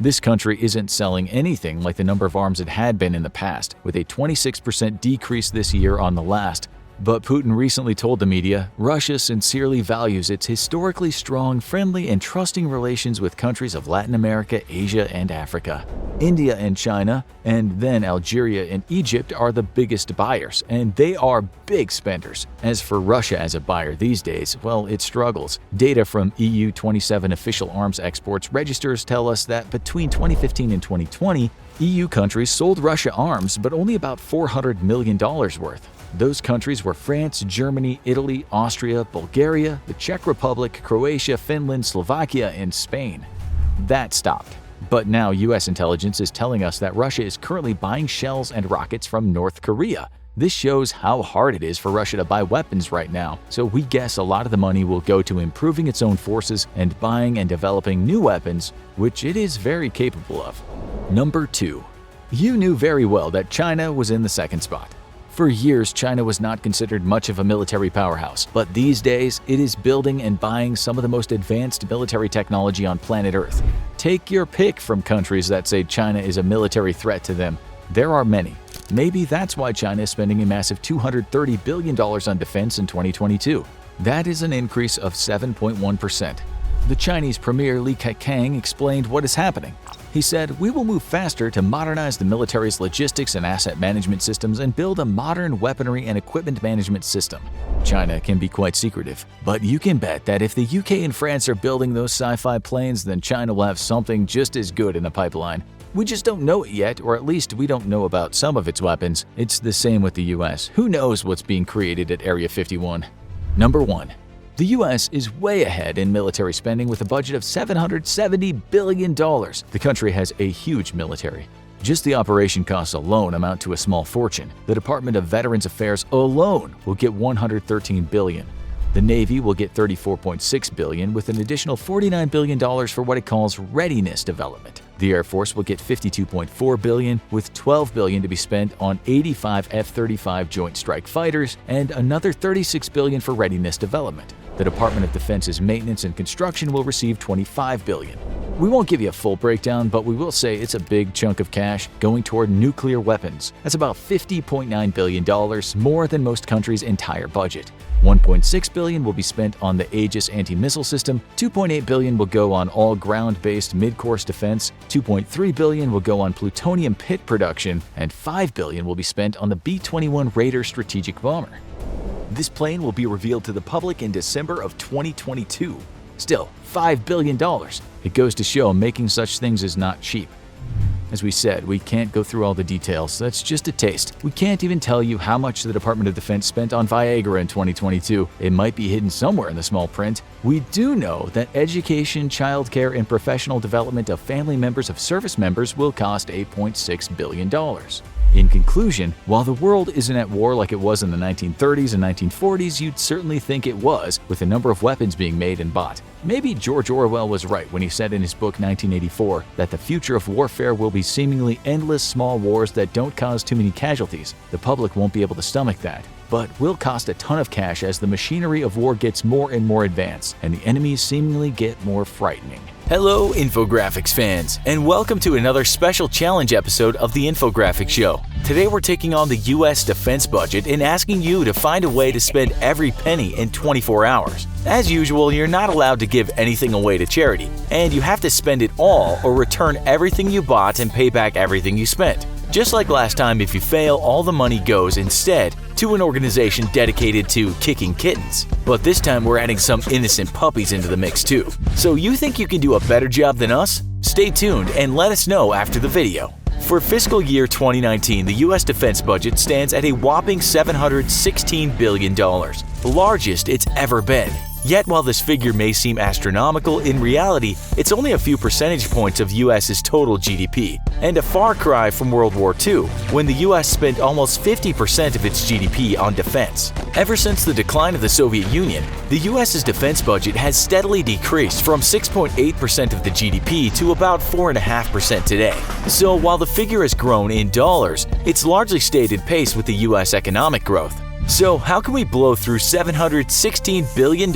This country isn't selling anything like the number of arms it had been in the past, with a 26% decrease this year on the last. But Putin recently told the media, Russia sincerely values its historically strong, friendly, and trusting relations with countries of Latin America, Asia, and Africa. India and China, and then Algeria and Egypt are the biggest buyers, and they are big spenders. As for Russia as a buyer these days, well, it struggles. Data from EU 27 official arms exports registers tell us that between 2015 and 2020, EU countries sold Russia arms, but only about $400 million worth. Those countries were France, Germany, Italy, Austria, Bulgaria, the Czech Republic, Croatia, Finland, Slovakia, and Spain. That stopped. But now US intelligence is telling us that Russia is currently buying shells and rockets from North Korea. This shows how hard it is for Russia to buy weapons right now, so we guess a lot of the money will go to improving its own forces and buying and developing new weapons, which it is very capable of. Number 2. You knew very well that China was in the second spot. For years, China was not considered much of a military powerhouse, but these days, it is building and buying some of the most advanced military technology on planet Earth. Take your pick from countries that say China is a military threat to them. There are many. Maybe that's why China is spending a massive $230 billion on defense in 2022. That is an increase of 7.1%. The Chinese Premier Li Keqiang explained what is happening. He said, "We will move faster to modernize the military's logistics and asset management systems and build a modern weaponry and equipment management system." China can be quite secretive, but you can bet that if the UK and France are building those sci-fi planes, then China will have something just as good in the pipeline. We just don't know it yet, or at least we don't know about some of its weapons. It's the same with the US. Who knows what's being created at Area 51? Number 1. The US is way ahead in military spending with a budget of $770 billion. The country has a huge military. Just the operation costs alone amount to a small fortune. The Department of Veterans Affairs alone will get $113 billion. The Navy will get $34.6 billion, with an additional $49 billion for what it calls readiness development. The Air Force will get $52.4 billion, with $12 billion to be spent on 85 F-35 Joint Strike Fighters and another $36 billion for readiness development. The Department of Defense's maintenance and construction will receive $25 billion. We won't give you a full breakdown, but we will say it's a big chunk of cash going toward nuclear weapons. That's about $50.9 billion, more than most countries' entire budget. $1.6 billion will be spent on the Aegis anti-missile system, $2.8 billion will go on all ground-based mid-course defense, $2.3 billion will go on plutonium pit production, and $5 billion will be spent on the B-21 Raider strategic bomber. This plane will be revealed to the public in December of 2022. Still, $5 billion. It goes to show making such things is not cheap. As we said, we can't go through all the details. That's just a taste. We can't even tell you how much the Department of Defense spent on Viagra in 2022. It might be hidden somewhere in the small print. We do know that education, childcare, and professional development of family members of service members will cost $8.6 billion. In conclusion, while the world isn't at war like it was in the 1930s and 1940s, you'd certainly think it was, with a number of weapons being made and bought. Maybe George Orwell was right when he said in his book 1984 that the future of warfare will be seemingly endless small wars that don't cause too many casualties. The public won't be able to stomach that, but will cost a ton of cash as the machinery of war gets more and more advanced and the enemies seemingly get more frightening. Hello, infographics fans, and welcome to another special challenge episode of the Infographics Show. Today we're taking on the US defense budget and asking you to find a way to spend every penny in 24 hours. As usual, you're not allowed to give anything away to charity, and you have to spend it all or return everything you bought and pay back everything you spent. Just like last time, if you fail, all the money goes instead to an organization dedicated to kicking kittens. But this time we're adding some innocent puppies into the mix too. So you think you can do a better job than us? Stay tuned and let us know after the video. For fiscal year 2019, the US defense budget stands at a whopping $716 billion, the largest it's ever been. Yet while this figure may seem astronomical, in reality, it's only a few percentage points of US's total GDP, and a far cry from World War II, when the US spent almost 50% of its GDP on defense. Ever since the decline of the Soviet Union, the US's defense budget has steadily decreased from 6.8% of the GDP to about 4.5% today. So while the figure has grown in dollars, it's largely stayed in pace with the US economic growth. So how can we blow through $716 billion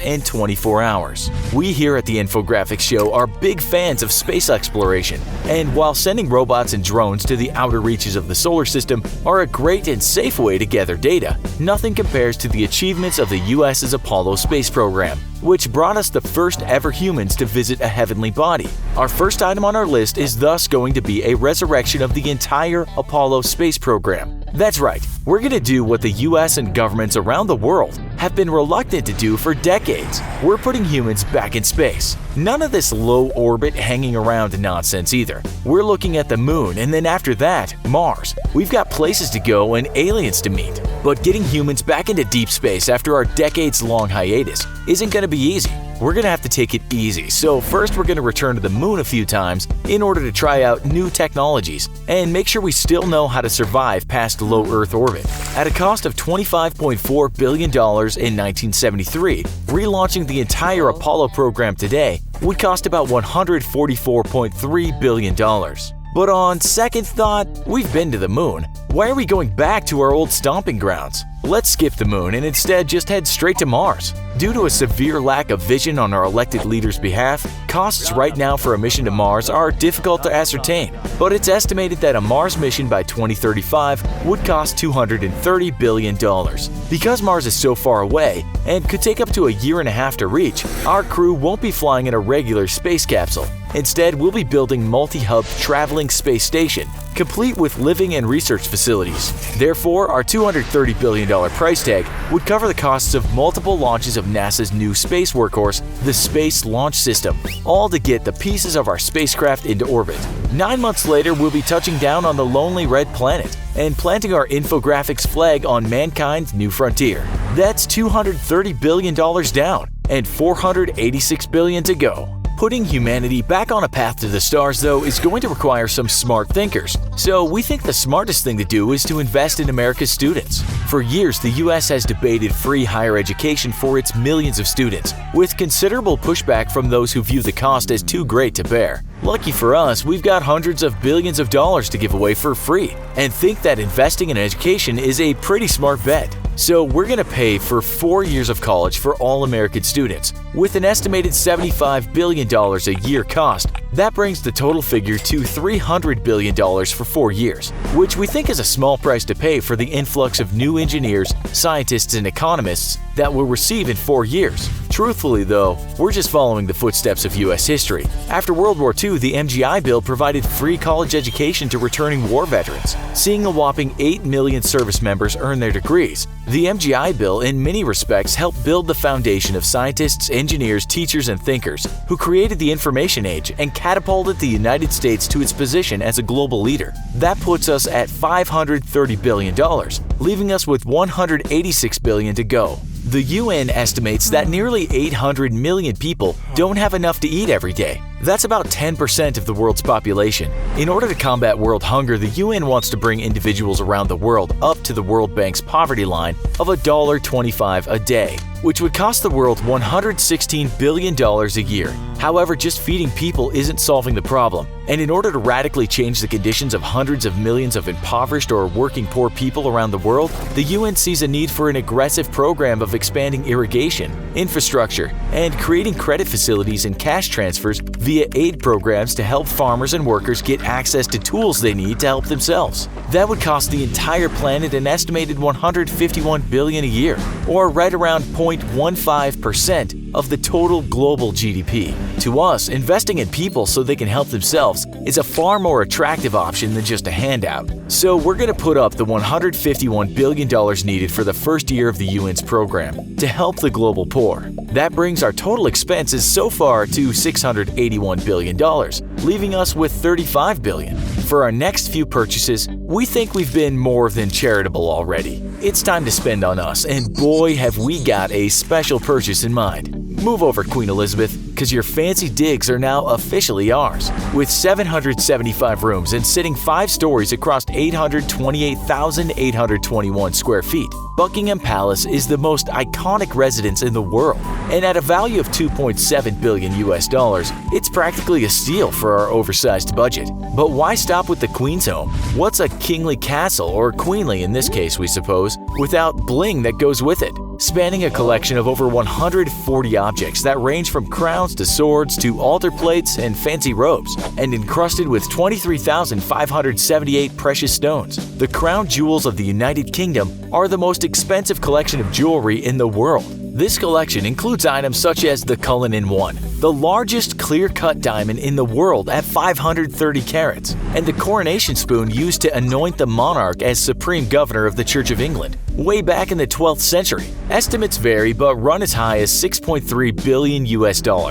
in 24 hours? We here at the Infographics Show are big fans of space exploration, and while sending robots and drones to the outer reaches of the solar system are a great and safe way to gather data, nothing compares to the achievements of the US's Apollo space program, which brought us the first ever humans to visit a heavenly body. Our first item on our list is thus going to be a resurrection of the entire Apollo space program. That's right, we're going to do what the US and governments around the world have been reluctant to do for decades. We're putting humans back in space. None of this low orbit hanging around nonsense either. We're looking at the moon, and then after that, Mars. We've got places to go and aliens to meet. But getting humans back into deep space after our decades-long hiatus isn't going to be easy. We're going to have to take it easy, so first we're going to return to the moon a few times in order to try out new technologies and make sure we still know how to survive past low Earth orbit. At a cost of $25.4 billion in 1973, relaunching the entire Apollo program today would cost about $144.3 billion. But on second thought, we've been to the moon. Why are we going back to our old stomping grounds? Let's skip the moon and instead just head straight to Mars. Due to a severe lack of vision on our elected leaders' behalf, costs right now for a mission to Mars are difficult to ascertain, but it's estimated that a Mars mission by 2035 would cost $230 billion. Because Mars is so far away and could take up to a year and a half to reach, our crew won't be flying in a regular space capsule. Instead, we'll be building multi-hub traveling space station, complete with living and research facilities. Therefore, our $230 billion price tag would cover the costs of multiple launches of NASA's new space workhorse, the Space Launch System, all to get the pieces of our spacecraft into orbit. 9 months later, we'll be touching down on the lonely red planet and planting our infographics flag on mankind's new frontier. That's $230 billion down and $486 billion to go. Putting humanity back on a path to the stars, though, is going to require some smart thinkers. So we think the smartest thing to do is to invest in America's students. For years, the US has debated free higher education for its millions of students, with considerable pushback from those who view the cost as too great to bear. Lucky for us, we've got hundreds of billions of dollars to give away for free, and think that investing in education is a pretty smart bet. So we're going to pay for 4 years of college for all American students, with an estimated $75 billion a year cost. That brings the total figure to $300 billion for 4 years, which we think is a small price to pay for the influx of new engineers, scientists, and economists that we'll receive in 4 years. Truthfully though, we're just following the footsteps of US history. After World War II, the MGI Bill provided free college education to returning war veterans, seeing a whopping 8 million service members earn their degrees. The MGI Bill in many respects helped build the foundation of scientists, engineers, teachers, and thinkers who created the information age and catapulted the United States to its position as a global leader. That puts us at $530 billion, leaving us with $186 billion to go. The UN estimates that nearly 800 million people don't have enough to eat every day. That's about 10% of the world's population. In order to combat world hunger, the UN wants to bring individuals around the world up to the World Bank's poverty line of $1.25 a day, which would cost the world $116 billion a year. However, just feeding people isn't solving the problem, and in order to radically change the conditions of hundreds of millions of impoverished or working poor people around the world, the UN sees a need for an aggressive program of expanding irrigation, infrastructure, and creating credit facilities and cash transfers via aid programs to help farmers and workers get access to tools they need to help themselves. That would cost the entire planet an estimated $151 billion a year, or right around 0.15% of the total global GDP. To us, investing in people so they can help themselves is a far more attractive option than just a handout. So we're going to put up the $151 billion needed for the first year of the UN's program to help the global poor. That brings our total expenses so far to $681 billion, leaving us with $35 billion. For our next few purchases, we think we've been more than charitable already. It's time to spend on us, and boy have we got a special purchase in mind. Move over, Queen Elizabeth, because your fancy digs are now officially ours. With 775 rooms and sitting 5 stories across 828,821 square feet, Buckingham Palace is the most iconic residence in the world. And at a value of $2.7 billion, it's practically a steal for our oversized budget. But why stop with the Queen's home? What's a kingly castle, or queenly in this case we suppose, without bling that goes with it? Spanning a collection of over 140 objects that range from crowns to swords to altar plates and fancy robes, and encrusted with 23,578 precious stones, the crown jewels of the United Kingdom are the most expensive collection of jewelry in the world. This collection includes items such as the Cullinan 1, the largest clear-cut diamond in the world at 530 carats, and the coronation spoon used to anoint the monarch as supreme governor of the Church of England way back in the 12th century. Estimates vary but run as high as $6.3 billion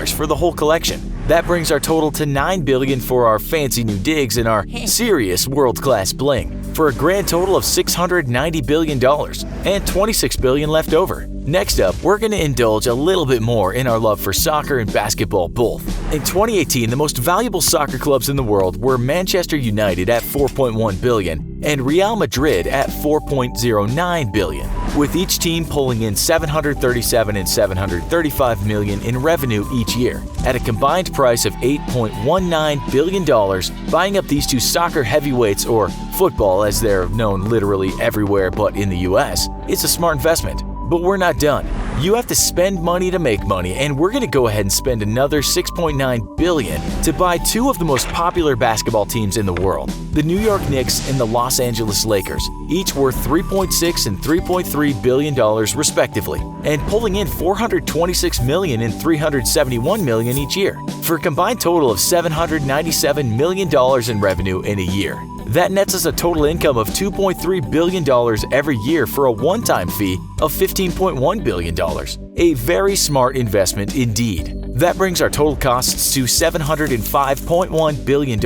for the whole collection. That brings our total to $9 billion for our fancy new digs and our serious world-class bling, for a grand total of $690 billion and $26 billion left over. Next up, we're going to indulge a little bit more in our love for soccer and basketball both. In 2018, the most valuable soccer clubs in the world were Manchester United at $4.1 billion and Real Madrid at $4.09 billion, with each team pulling in $737 and $735 million in revenue each year. At a combined price of $8.19 billion, buying up these two soccer heavyweights, or football as they're known literally everywhere but in the US, is a smart investment. But we're not done. You have to spend money to make money, and we're going to go ahead and spend another $6.9 billion to buy 2 of the most popular basketball teams in the world, the New York Knicks and the Los Angeles Lakers, each worth $3.6 and $3.3 billion respectively, and pulling in $426 million and $371 million each year, for a combined total of $797 million in revenue in a year. That nets us a total income of $2.3 billion every year for a one-time fee of $15.1 billion. A very smart investment indeed. That brings our total costs to $705.1 billion,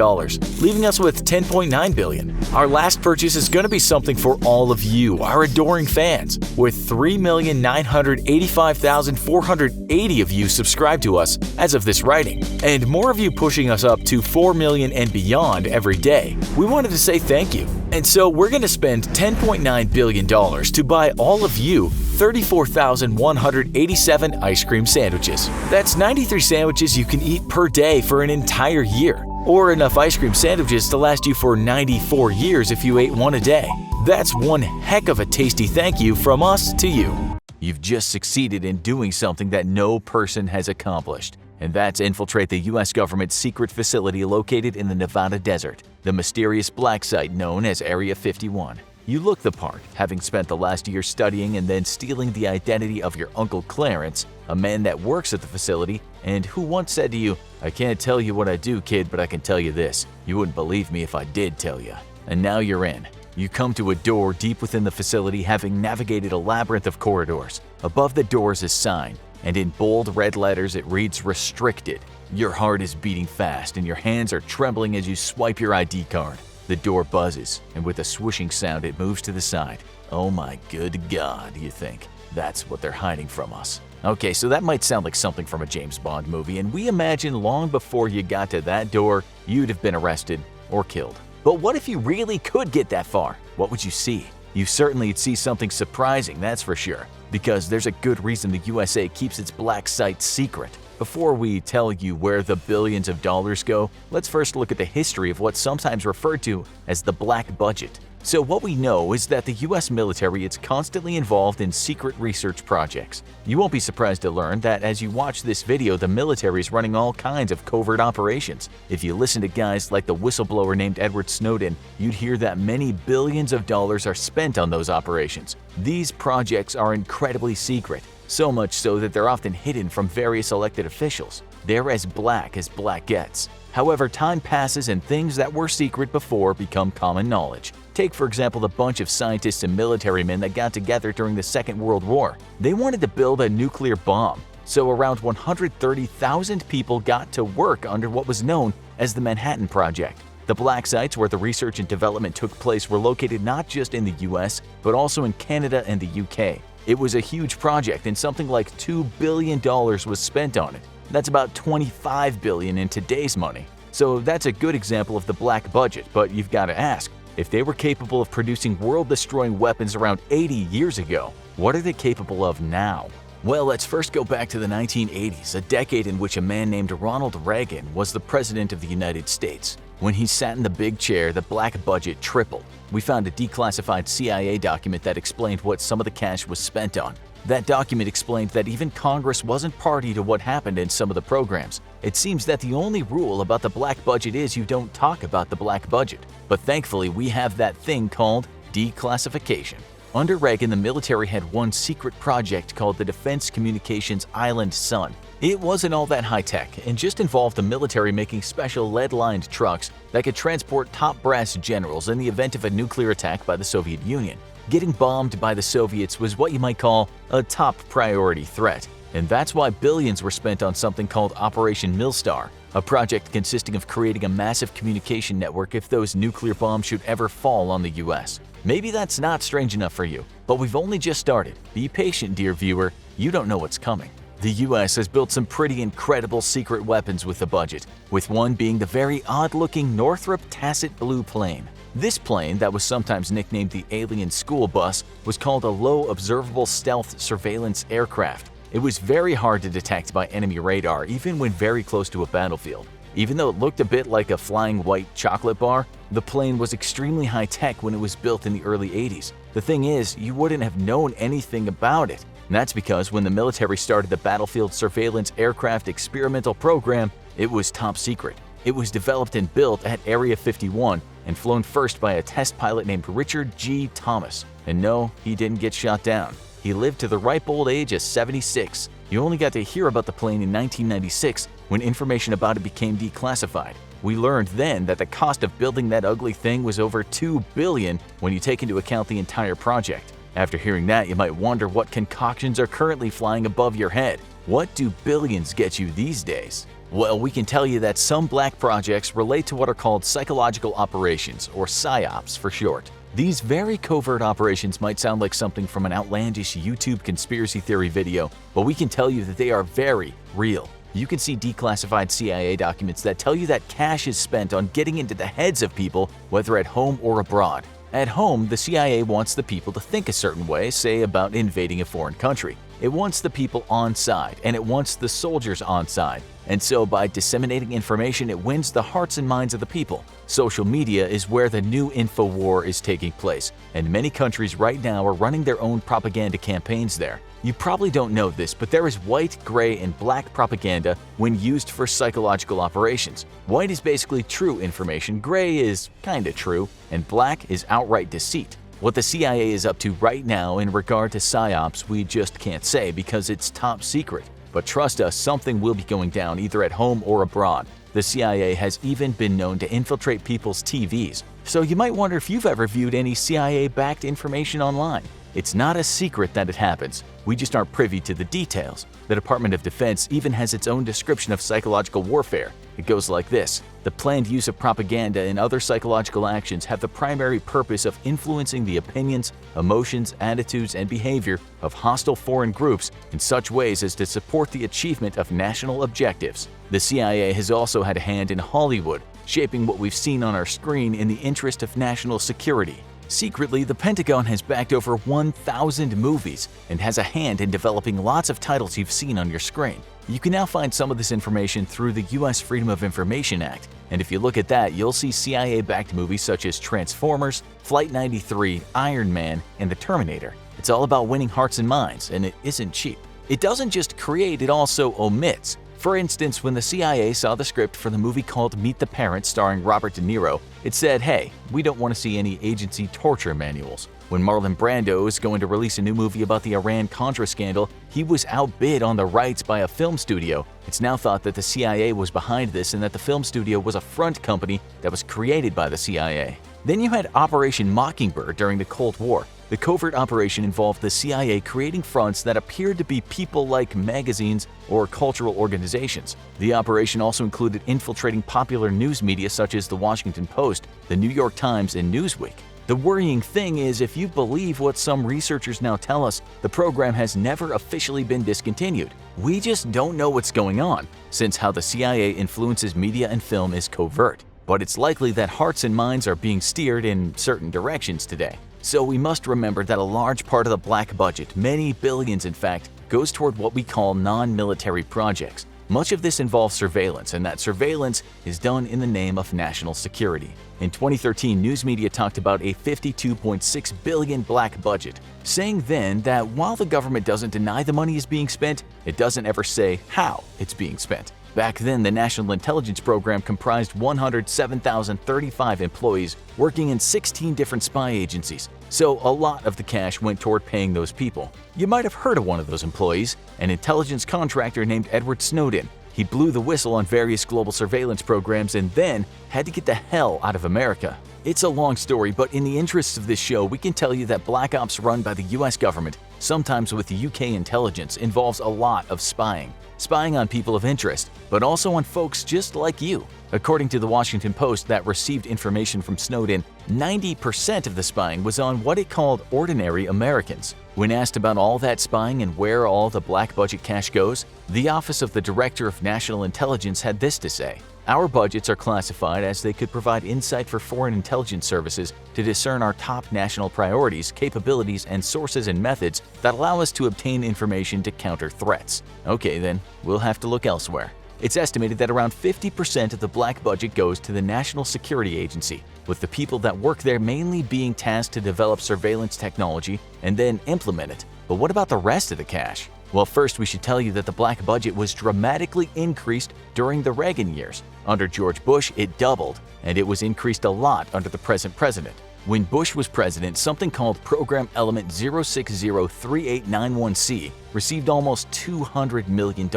leaving us with $10.9 billion. Our last purchase is going to be something for all of you, our adoring fans, with 3,985,480 of you subscribed to us as of this writing, and more of you pushing us up to 4 million and beyond every day. We wanted to say thank you. And so we're going to spend $10.9 billion to buy all of you 34,187 ice cream sandwiches. That's 93 sandwiches you can eat per day for an entire year, or enough ice cream sandwiches to last you for 94 years if you ate one a day. That's one heck of a tasty thank you from us to you. You've just succeeded in doing something that no person has accomplished, and that's infiltrate the U.S. government's secret facility located in the Nevada desert, the mysterious black site known as Area 51. You look the part, having spent the last year studying and then stealing the identity of your Uncle Clarence, a man that works at the facility and who once said to you, "I can't tell you what I do, kid, but I can tell you this. You wouldn't believe me if I did tell you." And now you're in. You come to a door deep within the facility, having navigated a labyrinth of corridors. Above the door is a sign, and in bold red letters it reads "Restricted." Your heart is beating fast and your hands are trembling as you swipe your ID card. The door buzzes, and with a swooshing sound it moves to the side. Oh my good God, you think. That's what they're hiding from us. Okay, so that might sound like something from a James Bond movie, and we imagine long before you got to that door, you'd have been arrested or killed. But what if you really could get that far? What would you see? You certainly'd see something surprising, that's for sure, because there's a good reason the USA keeps its black site secret. Before we tell you where the billions of dollars go, let's first look at the history of what's sometimes referred to as the black budget. So what we know is that the US military is constantly involved in secret research projects. You won't be surprised to learn that as you watch this video, the military is running all kinds of covert operations. If you listen to guys like the whistleblower named Edward Snowden, you'd hear that many billions of dollars are spent on those operations. These projects are incredibly secret, so much so that they're often hidden from various elected officials. They're as black gets. However, time passes and things that were secret before become common knowledge. Take, for example, the bunch of scientists and military men that got together during the Second World War. They wanted to build a nuclear bomb, so around 130,000 people got to work under what was known as the Manhattan Project. The black sites where the research and development took place were located not just in the US, but also in Canada and the UK. It was a huge project and something like $2 billion was spent on it. That's about $25 billion in today's money. So that's a good example of the black budget, but you've got to ask, if they were capable of producing world-destroying weapons around 80 years ago, what are they capable of now? Well, let's first go back to the 1980s, a decade in which a man named Ronald Reagan was the President of the United States. When he sat in the big chair, the black budget tripled. We found a declassified CIA document that explained what some of the cash was spent on. That document explained that even Congress wasn't party to what happened in some of the programs. It seems that the only rule about the black budget is you don't talk about the black budget. But thankfully, we have that thing called declassification. Under Reagan, the military had one secret project called the Defense Communications Island Sun. It wasn't all that high-tech and just involved the military making special lead-lined trucks that could transport top brass generals in the event of a nuclear attack by the Soviet Union. Getting bombed by the Soviets was what you might call a top priority threat, and that's why billions were spent on something called Operation Millstar, a project consisting of creating a massive communication network if those nuclear bombs should ever fall on the US. Maybe that's not strange enough for you, but we've only just started. Be patient, dear viewer, you don't know what's coming. The US has built some pretty incredible secret weapons with the budget, with one being the very odd-looking Northrop Tacit Blue plane. This plane, that was sometimes nicknamed the Alien School Bus, was called a Low Observable Stealth Surveillance Aircraft. It was very hard to detect by enemy radar, even when very close to a battlefield. Even though it looked a bit like a flying white chocolate bar, the plane was extremely high-tech when it was built in the early 80s. The thing is, you wouldn't have known anything about it. And that's because when the military started the Battlefield Surveillance Aircraft Experimental Program, it was top secret. It was developed and built at Area 51 and flown first by a test pilot named Richard G. Thomas. And no, he didn't get shot down. He lived to the ripe old age of 76. You only got to hear about the plane in 1996 when information about it became declassified. We learned then that the cost of building that ugly thing was over $2 billion when you take into account the entire project. After hearing that, you might wonder what concoctions are currently flying above your head. What do billions get you these days? Well, we can tell you that some black projects relate to what are called psychological operations, or PSYOPs for short. These very covert operations might sound like something from an outlandish YouTube conspiracy theory video, but we can tell you that they are very real. You can see declassified CIA documents that tell you that cash is spent on getting into the heads of people, whether at home or abroad. At home, the CIA wants the people to think a certain way, say about invading a foreign country. It wants the people on side, and it wants the soldiers on side. And so by disseminating information, it wins the hearts and minds of the people. Social media is where the new info war is taking place, and many countries right now are running their own propaganda campaigns there. You probably don't know this, but there is white, gray, and black propaganda when used for psychological operations. White is basically true information, gray is kinda true, and black is outright deceit. What the CIA is up to right now in regard to PSYOPs, we just can't say because it's top secret. But trust us, something will be going down either at home or abroad. The CIA has even been known to infiltrate people's TVs. So you might wonder if you've ever viewed any CIA-backed information online. It's not a secret that it happens. We just aren't privy to the details. The Department of Defense even has its own description of psychological warfare. It goes like this: the planned use of propaganda and other psychological actions have the primary purpose of influencing the opinions, emotions, attitudes, and behavior of hostile foreign groups in such ways as to support the achievement of national objectives. The CIA has also had a hand in Hollywood, shaping what we've seen on our screen in the interest of national security. Secretly, the Pentagon has backed over 1,000 movies and has a hand in developing lots of titles you've seen on your screen. You can now find some of this information through the U.S. Freedom of Information Act, and if you look at that, you'll see CIA-backed movies such as Transformers, Flight 93, Iron Man, and The Terminator. It's all about winning hearts and minds, and it isn't cheap. It doesn't just create, it also omits. For instance, when the CIA saw the script for the movie called Meet the Parents starring Robert De Niro, it said, hey, we don't want to see any agency torture manuals. When Marlon Brando is going to release a new movie about the Iran-Contra scandal, he was outbid on the rights by a film studio. It's now thought that the CIA was behind this and that the film studio was a front company that was created by the CIA. Then you had Operation Mockingbird during the Cold War. The The covert operation involved the CIA creating fronts that appeared to be people like magazines or cultural organizations. The operation also included infiltrating popular news media such as the Washington Post, the New York Times, and Newsweek. The worrying thing is, if you believe what some researchers now tell us, the program has never officially been discontinued. We just don't know what's going on, since how the CIA influences media and film is covert. But it's likely that hearts and minds are being steered in certain directions today. So we must remember that a large part of the black budget, many billions in fact, goes toward what we call non-military projects. Much of this involves surveillance, and that surveillance is done in the name of national security. In 2013, news media talked about a $52.6 billion black budget, saying then that while the government doesn't deny the money is being spent, it doesn't ever say how it's being spent. Back then, the National Intelligence Program comprised 107,035 employees working in 16 different spy agencies, so a lot of the cash went toward paying those people. You might have heard of one of those employees, an intelligence contractor named Edward Snowden. He blew the whistle on various global surveillance programs and then had to get the hell out of America. It's a long story, but in the interests of this show, we can tell you that black ops run by the US government, sometimes with the UK intelligence, involves a lot of spying. Spying on people of interest, but also on folks just like you. According to the Washington Post that received information from Snowden, 90% of the spying was on what it called ordinary Americans. When asked about all that spying and where all the black budget cash goes, the Office of the Director of National Intelligence had this to say: "Our budgets are classified as they could provide insight for foreign intelligence services to discern our top national priorities, capabilities, and sources and methods that allow us to obtain information to counter threats." Okay then, we'll have to look elsewhere. It's estimated that around 50% of the black budget goes to the National Security Agency, with the people that work there mainly being tasked to develop surveillance technology and then implement it. But what about the rest of the cash? Well, first we should tell you that the black budget was dramatically increased during the Reagan years. Under George Bush, it doubled, and it was increased a lot under the present president. When Bush was president, something called Program Element 0603891C received almost $200 million,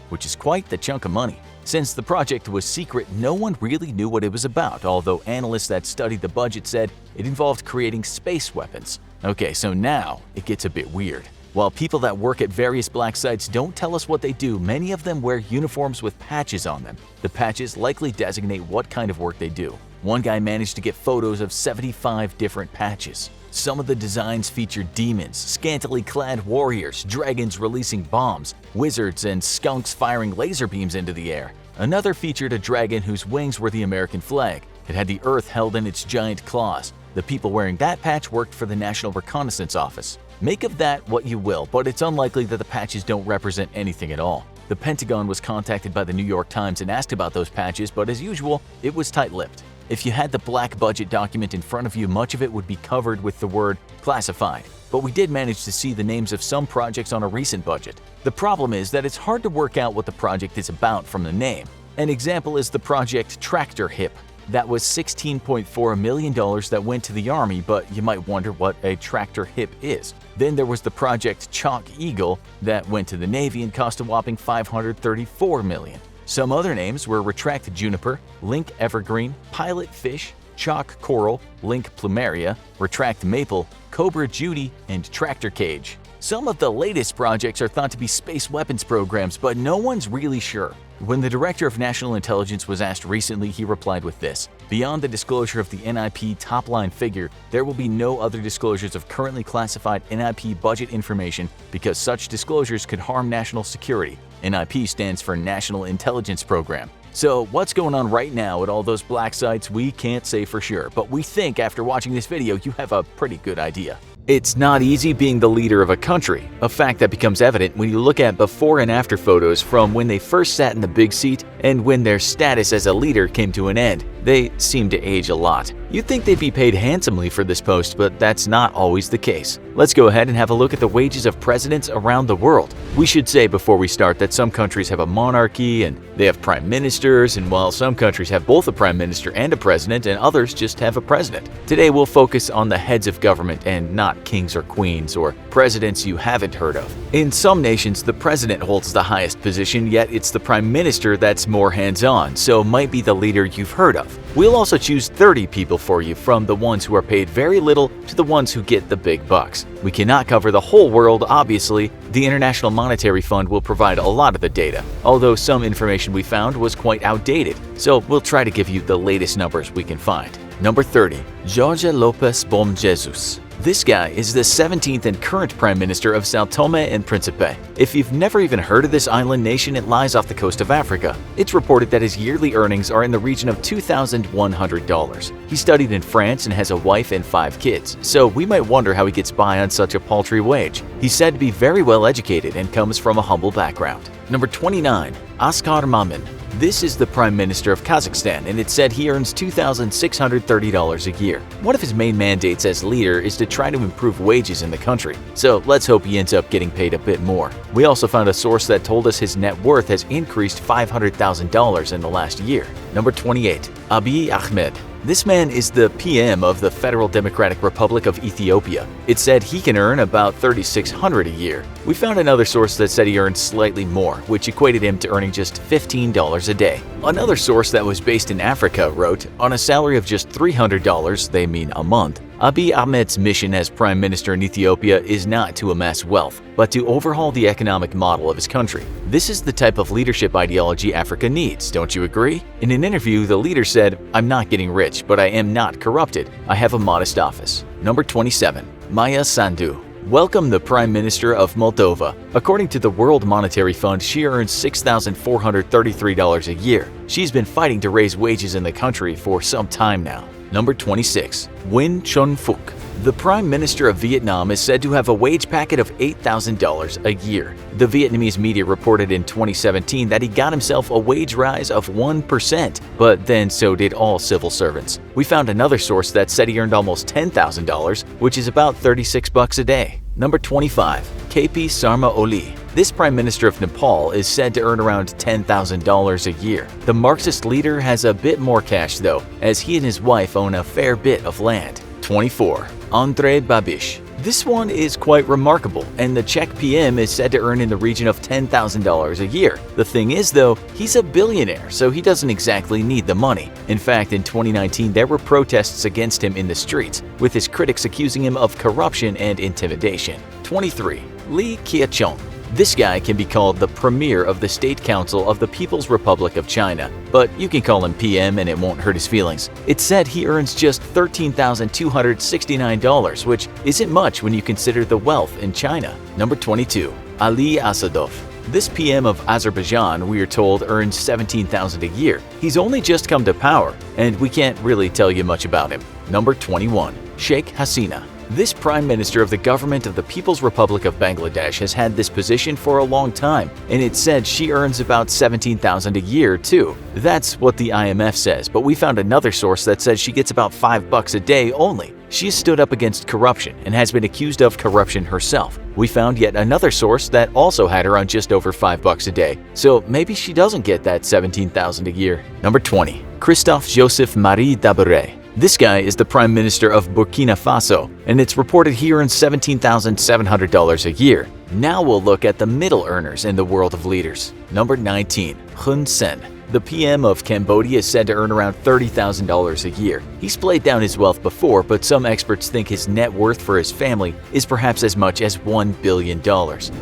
which is quite the chunk of money. Since the project was secret, no one really knew what it was about, although analysts that studied the budget said it involved creating space weapons. Okay, so now it gets a bit weird. While people that work at various black sites don't tell us what they do, many of them wear uniforms with patches on them. The patches likely designate what kind of work they do. One guy managed to get photos of 75 different patches. Some of the designs feature demons, scantily clad warriors, dragons releasing bombs, wizards, and skunks firing laser beams into the air. Another featured a dragon whose wings were the American flag. It had the earth held in its giant claws. The people wearing that patch worked for the National Reconnaissance Office. Make of that what you will, but it's unlikely that the patches don't represent anything at all. The Pentagon was contacted by the New York Times and asked about those patches, but as usual, it was tight-lipped. If you had the black budget document in front of you, much of it would be covered with the word classified. But we did manage to see the names of some projects on a recent budget. The problem is that it's hard to work out what the project is about from the name. An example is the project Tractor Hip. That was $16.4 million that went to the Army, but you might wonder what a tractor hip is. Then there was the project Chalk Eagle that went to the Navy and cost a whopping $534 million. Some other names were Retract Juniper, Link Evergreen, Pilot Fish, Chalk Coral, Link Plumeria, Retract Maple, Cobra Judy, and Tractor Cage. Some of the latest projects are thought to be space weapons programs, but no one's really sure. When the Director of National Intelligence was asked recently, he replied with this: "Beyond the disclosure of the NIP top-line figure, there will be no other disclosures of currently classified NIP budget information because such disclosures could harm national security." NIP stands for National Intelligence Program. So what's going on right now at all those black sites, we can't say for sure, but we think after watching this video you have a pretty good idea. It's not easy being the leader of a country, a fact that becomes evident when you look at before and after photos from when they first sat in the big seat and when their status as a leader came to an end. They seem to age a lot. You'd think they'd be paid handsomely for this post, but that's not always the case. Let's go ahead and have a look at the wages of presidents around the world. We should say before we start that some countries have a monarchy and they have prime ministers, and while some countries have both a prime minister and a president, and others just have a president. Today we'll focus on the heads of government and not kings or queens or presidents you haven't heard of. In some nations, the president holds the highest position, yet it's the prime minister that's more hands-on, so might be the leader you've heard of. wealth. We'll also choose 30 people for you, from the ones who are paid very little to the ones who get the big bucks. We cannot cover the whole world, obviously. The International Monetary Fund will provide a lot of the data, although some information we found was quite outdated, so we'll try to give you the latest numbers we can find. Number 30. Jorge Lopez Bom Jesus. This guy is the 17th and current Prime Minister of São Tomé and Príncipe. If you've never even heard of this island nation, it lies off the coast of Africa. It's reported that his yearly earnings are in the region of $2,100. He studied in France and has a wife and 5 kids, so we might wonder how he gets by on such a paltry wage. He's said to be very well educated and comes from a humble background. Number 29. Askar Mamin. This is the Prime Minister of Kazakhstan, and it's said he earns $2,630 a year. One of his main mandates as leader is to try to improve wages in the country, so let's hope he ends up getting paid a bit more. We also found a source that told us his net worth has increased $500,000 in the last year. Number 28. Abiy Ahmed. This man is the PM of the Federal Democratic Republic of Ethiopia. It said he can earn about $3,600 a year. We found another source that said he earned slightly more, which equated him to earning just $15 a day. Another source that was based in Africa wrote, on a salary of just $300, they mean a month, Abiy Ahmed's mission as Prime Minister in Ethiopia is not to amass wealth, but to overhaul the economic model of his country. This is the type of leadership ideology Africa needs, don't you agree? In an interview, the leader said, "I'm not getting rich, but I am not corrupted. I have a modest office." Number 27. Maya Sandu. Welcome the Prime Minister of Moldova. According to the World Monetary Fund, she earns $6,433 a year. She's been fighting to raise wages in the country for some time now. Number 26. Nguyen Xuan Phuc. The Prime Minister of Vietnam is said to have a wage packet of $8,000 a year. The Vietnamese media reported in 2017 that he got himself a wage rise of 1%, but then so did all civil servants. We found another source that said he earned almost $10,000, which is about $36 a day. Number 25. KP Sharma Oli. This Prime Minister of Nepal is said to earn around $10,000 a year. The Marxist leader has a bit more cash though, as he and his wife own a fair bit of land. 24. Andrej Babiš. This one is quite remarkable, and the Czech PM is said to earn in the region of $10,000 a year. The thing is though, he's a billionaire, so he doesn't exactly need the money. In fact, in 2019 there were protests against him in the streets, with his critics accusing him of corruption and intimidation. 23. Li Keqiang. This guy can be called the premier of the State Council of the People's Republic of China, but you can call him PM and it won't hurt his feelings. It's said he earns just $13,269, which isn't much when you consider the wealth in China. Number 22. Ali Asadov. This PM of Azerbaijan, we are told, earns $17,000 a year. He's only just come to power, and we can't really tell you much about him. Number 21. Sheikh Hasina. This Prime Minister of the government of the People's Republic of Bangladesh has had this position for a long time, and it's said she earns about $17,000 a year too. That's what the IMF says, but we found another source that says she gets about $5 a day only. She stood up against corruption and has been accused of corruption herself. We found yet another source that also had her on just over $5 a day, so maybe she doesn't get that $17,000 a year. Number 20. Christophe Joseph Marie Dabere. This guy is the Prime Minister of Burkina Faso, and it's reported he earns $17,700 a year. Now we'll look at the middle earners in the world of leaders. Number 19. Hun Sen. The PM of Cambodia is said to earn around $30,000 a year. He's played down his wealth before, but some experts think his net worth for his family is perhaps as much as $1 billion.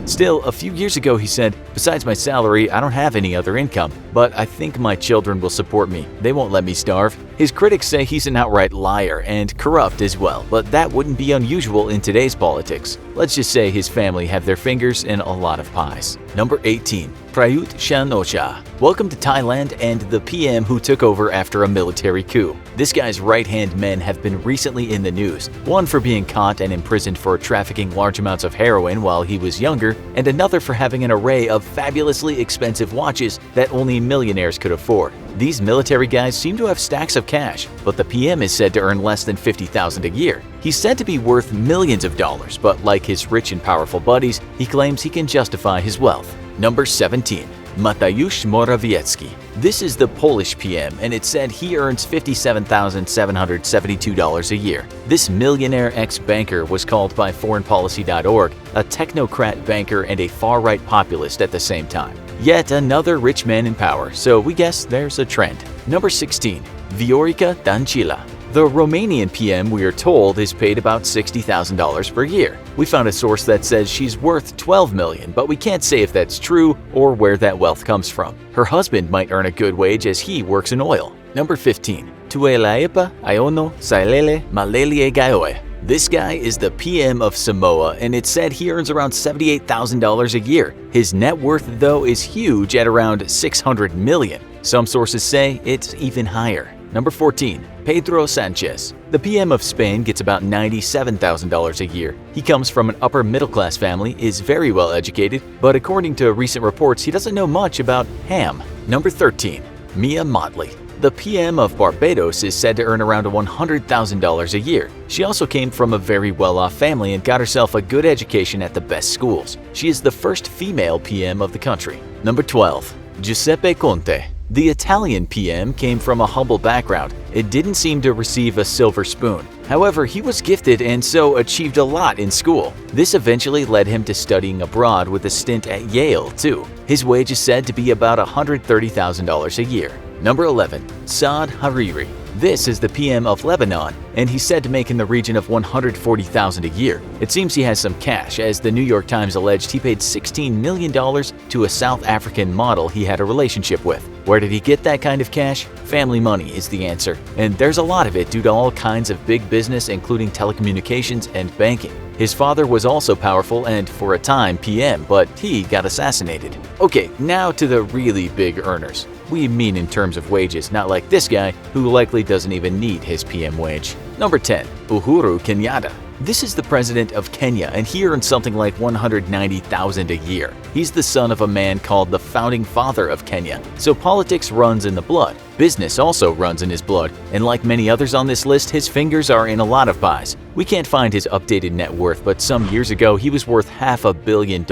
Still, a few years ago he said, "Besides my salary, I don't have any other income, but I think my children will support me. They won't let me starve." His critics say he's an outright liar and corrupt as well, but that wouldn't be unusual in today's politics. Let's just say his family have their fingers in a lot of pies. Number 18. Prayut Chan-o-cha. Welcome to Thailand and the PM who took over after a military coup. This guy's right-hand men have been recently in the news, one for being caught and imprisoned for trafficking large amounts of heroin while he was younger, and another for having an array of fabulously expensive watches that only millionaires could afford. These military guys seem to have stacks of cash, but the PM is said to earn less than $50,000 a year. He's said to be worth millions of dollars, but like his rich and powerful buddies, he claims he can justify his wealth. Number 17. Mateusz Morawiecki. This is the Polish PM, and it's said he earns $57,772 a year. This millionaire ex-banker was called by foreignpolicy.org a technocrat banker and a far-right populist at the same time. Yet another rich man in power, so we guess there's a trend. Number 16. Viorica Dancila. The Romanian PM, we are told, is paid about $60,000 per year. We found a source that says she's worth $12 million, but we can't say if that's true or where that wealth comes from. Her husband might earn a good wage as he works in oil. Number 15. Tuelaipa Iono Sailele Malelie Gaoe. This guy is the PM of Samoa, and it's said he earns around $78,000 a year. His net worth, though, is huge at around $600 million. Some sources say it's even higher. Number 14. Pedro Sanchez. The PM of Spain gets about $97,000 a year. He comes from an upper middle-class family, is very well educated, but according to recent reports, he doesn't know much about ham. Number 13. Mia Motley. The PM of Barbados is said to earn around $100,000 a year. She also came from a very well-off family and got herself a good education at the best schools. She is the first female PM of the country. Number 12. Giuseppe Conte. The Italian PM came from a humble background. It didn't seem to receive a silver spoon. However, he was gifted and so achieved a lot in school. This eventually led him to studying abroad with a stint at Yale, too. His wage is said to be about $130,000 a year. Number 11. Saad Hariri. This is the PM of Lebanon, and he's said to make in the region of $140,000 a year. It seems he has some cash, as the New York Times alleged he paid $16 million to a South African model he had a relationship with. Where did he get that kind of cash? Family money is the answer, and there's a lot of it due to all kinds of big business, including telecommunications and banking. His father was also powerful and, for a time, PM, but he got assassinated. Okay, now to the really big earners. We mean in terms of wages, not like this guy, who likely doesn't even need his PM wage. Number 10. Uhuru Kenyatta. This is the president of Kenya, and he earns something like $190,000 a year. He's the son of a man called the founding father of Kenya, so politics runs in the blood. Business also runs in his blood, and like many others on this list, his fingers are in a lot of pies. We can't find his updated net worth, but some years ago he was worth $500 million.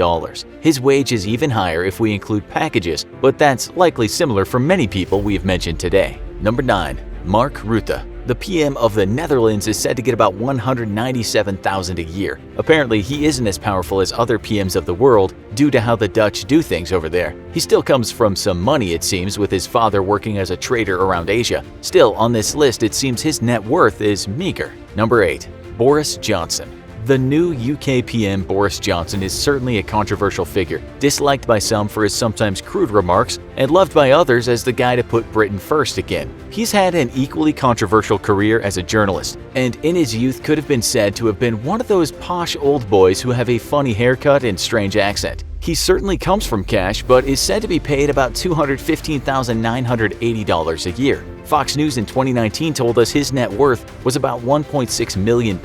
His wage is even higher if we include packages, but that's likely similar for many people we have mentioned today. Number 9. Mark Rutte. The PM of the Netherlands is said to get about $197,000 a year. Apparently, he isn't as powerful as other PMs of the world due to how the Dutch do things over there. He still comes from some money, it seems, with his father working as a trader around Asia. Still, on this list, it seems his net worth is meager. Number 8. Boris Johnson. The new UK PM Boris Johnson is certainly a controversial figure, disliked by some for his sometimes crude remarks, and loved by others as the guy to put Britain first again. He's had an equally controversial career as a journalist, and in his youth could have been said to have been one of those posh old boys who have a funny haircut and strange accent. He certainly comes from cash, but is said to be paid about $215,980 a year. Fox News in 2019 told us his net worth was about £1.6 million,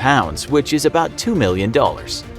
which is about $2 million.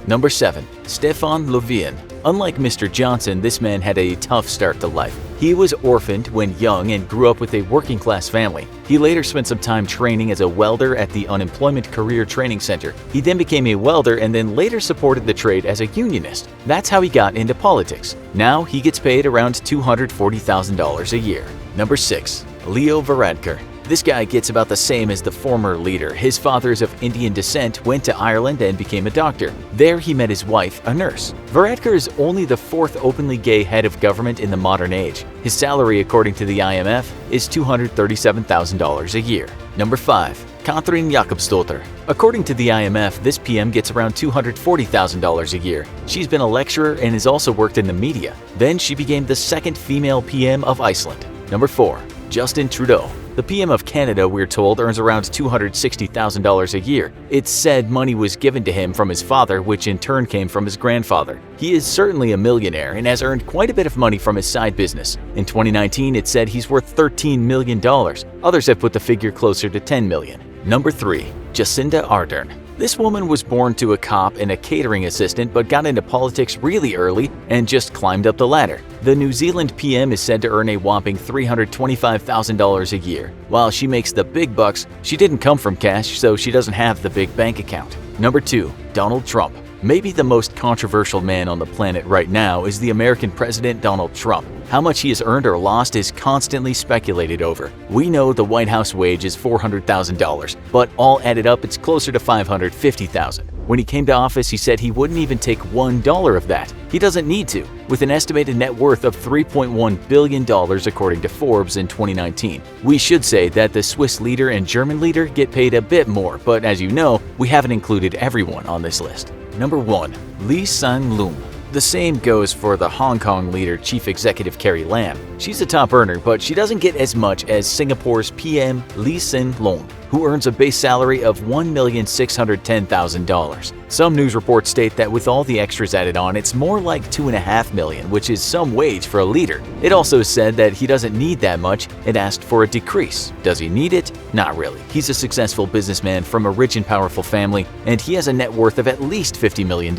Number 7. Stefan Löfven. Unlike Mr. Johnson, this man had a tough start to life. He was orphaned when young and grew up with a working-class family. He later spent some time training as a welder at the Unemployment Career Training Center. He then became a welder and then later supported the trade as a unionist. That's how he got into politics. Now he gets paid around $240,000 a year. Number 6. Leo Varadkar. This guy gets about the same as the former leader. His father is of Indian descent, went to Ireland and became a doctor. There he met his wife, a nurse. Varadkar is only the 4th openly gay head of government in the modern age. His salary, according to the IMF, is $237,000 a year. Number 5. Katrin Jakobsdotter. According to the IMF, this PM gets around $240,000 a year. She's been a lecturer and has also worked in the media. Then she became the 2nd female PM of Iceland. Number 4. Justin Trudeau. The PM of Canada, we're told, earns around $260,000 a year. It's said money was given to him from his father, which in turn came from his grandfather. He is certainly a millionaire and has earned quite a bit of money from his side business. In 2019, it said he's worth $13 million. Others have put the figure closer to $10 million. Number 3. Jacinda Ardern. This woman was born to a cop and a catering assistant but got into politics really early and just climbed up the ladder. The New Zealand PM is said to earn a whopping $325,000 a year. While she makes the big bucks, she didn't come from cash, so she doesn't have the big bank account. Number 2. Donald Trump. Maybe the most controversial man on the planet right now is the American President Donald Trump. How much he has earned or lost is constantly speculated over. We know the White House wage is $400,000, but all added up it's closer to $550,000. When he came to office, he said he wouldn't even take $1 of that. He doesn't need to, with an estimated net worth of $3.1 billion according to Forbes in 2019. We should say that the Swiss leader and German leader get paid a bit more, but as you know, we haven't included everyone on this list. Number 1. Lee Hsien-loong. The same goes for the Hong Kong leader, Chief Executive Carrie Lam. She's a top earner, but she doesn't get as much as Singapore's PM Lee Hsien-loong, who earns a base salary of $1,610,000. Some news reports state that with all the extras added on, it's more like $2.5 million, which is some wage for a leader. It also said that he doesn't need that much and asked for a decrease. Does he need it? Not really. He's a successful businessman from a rich and powerful family, and he has a net worth of at least $50 million.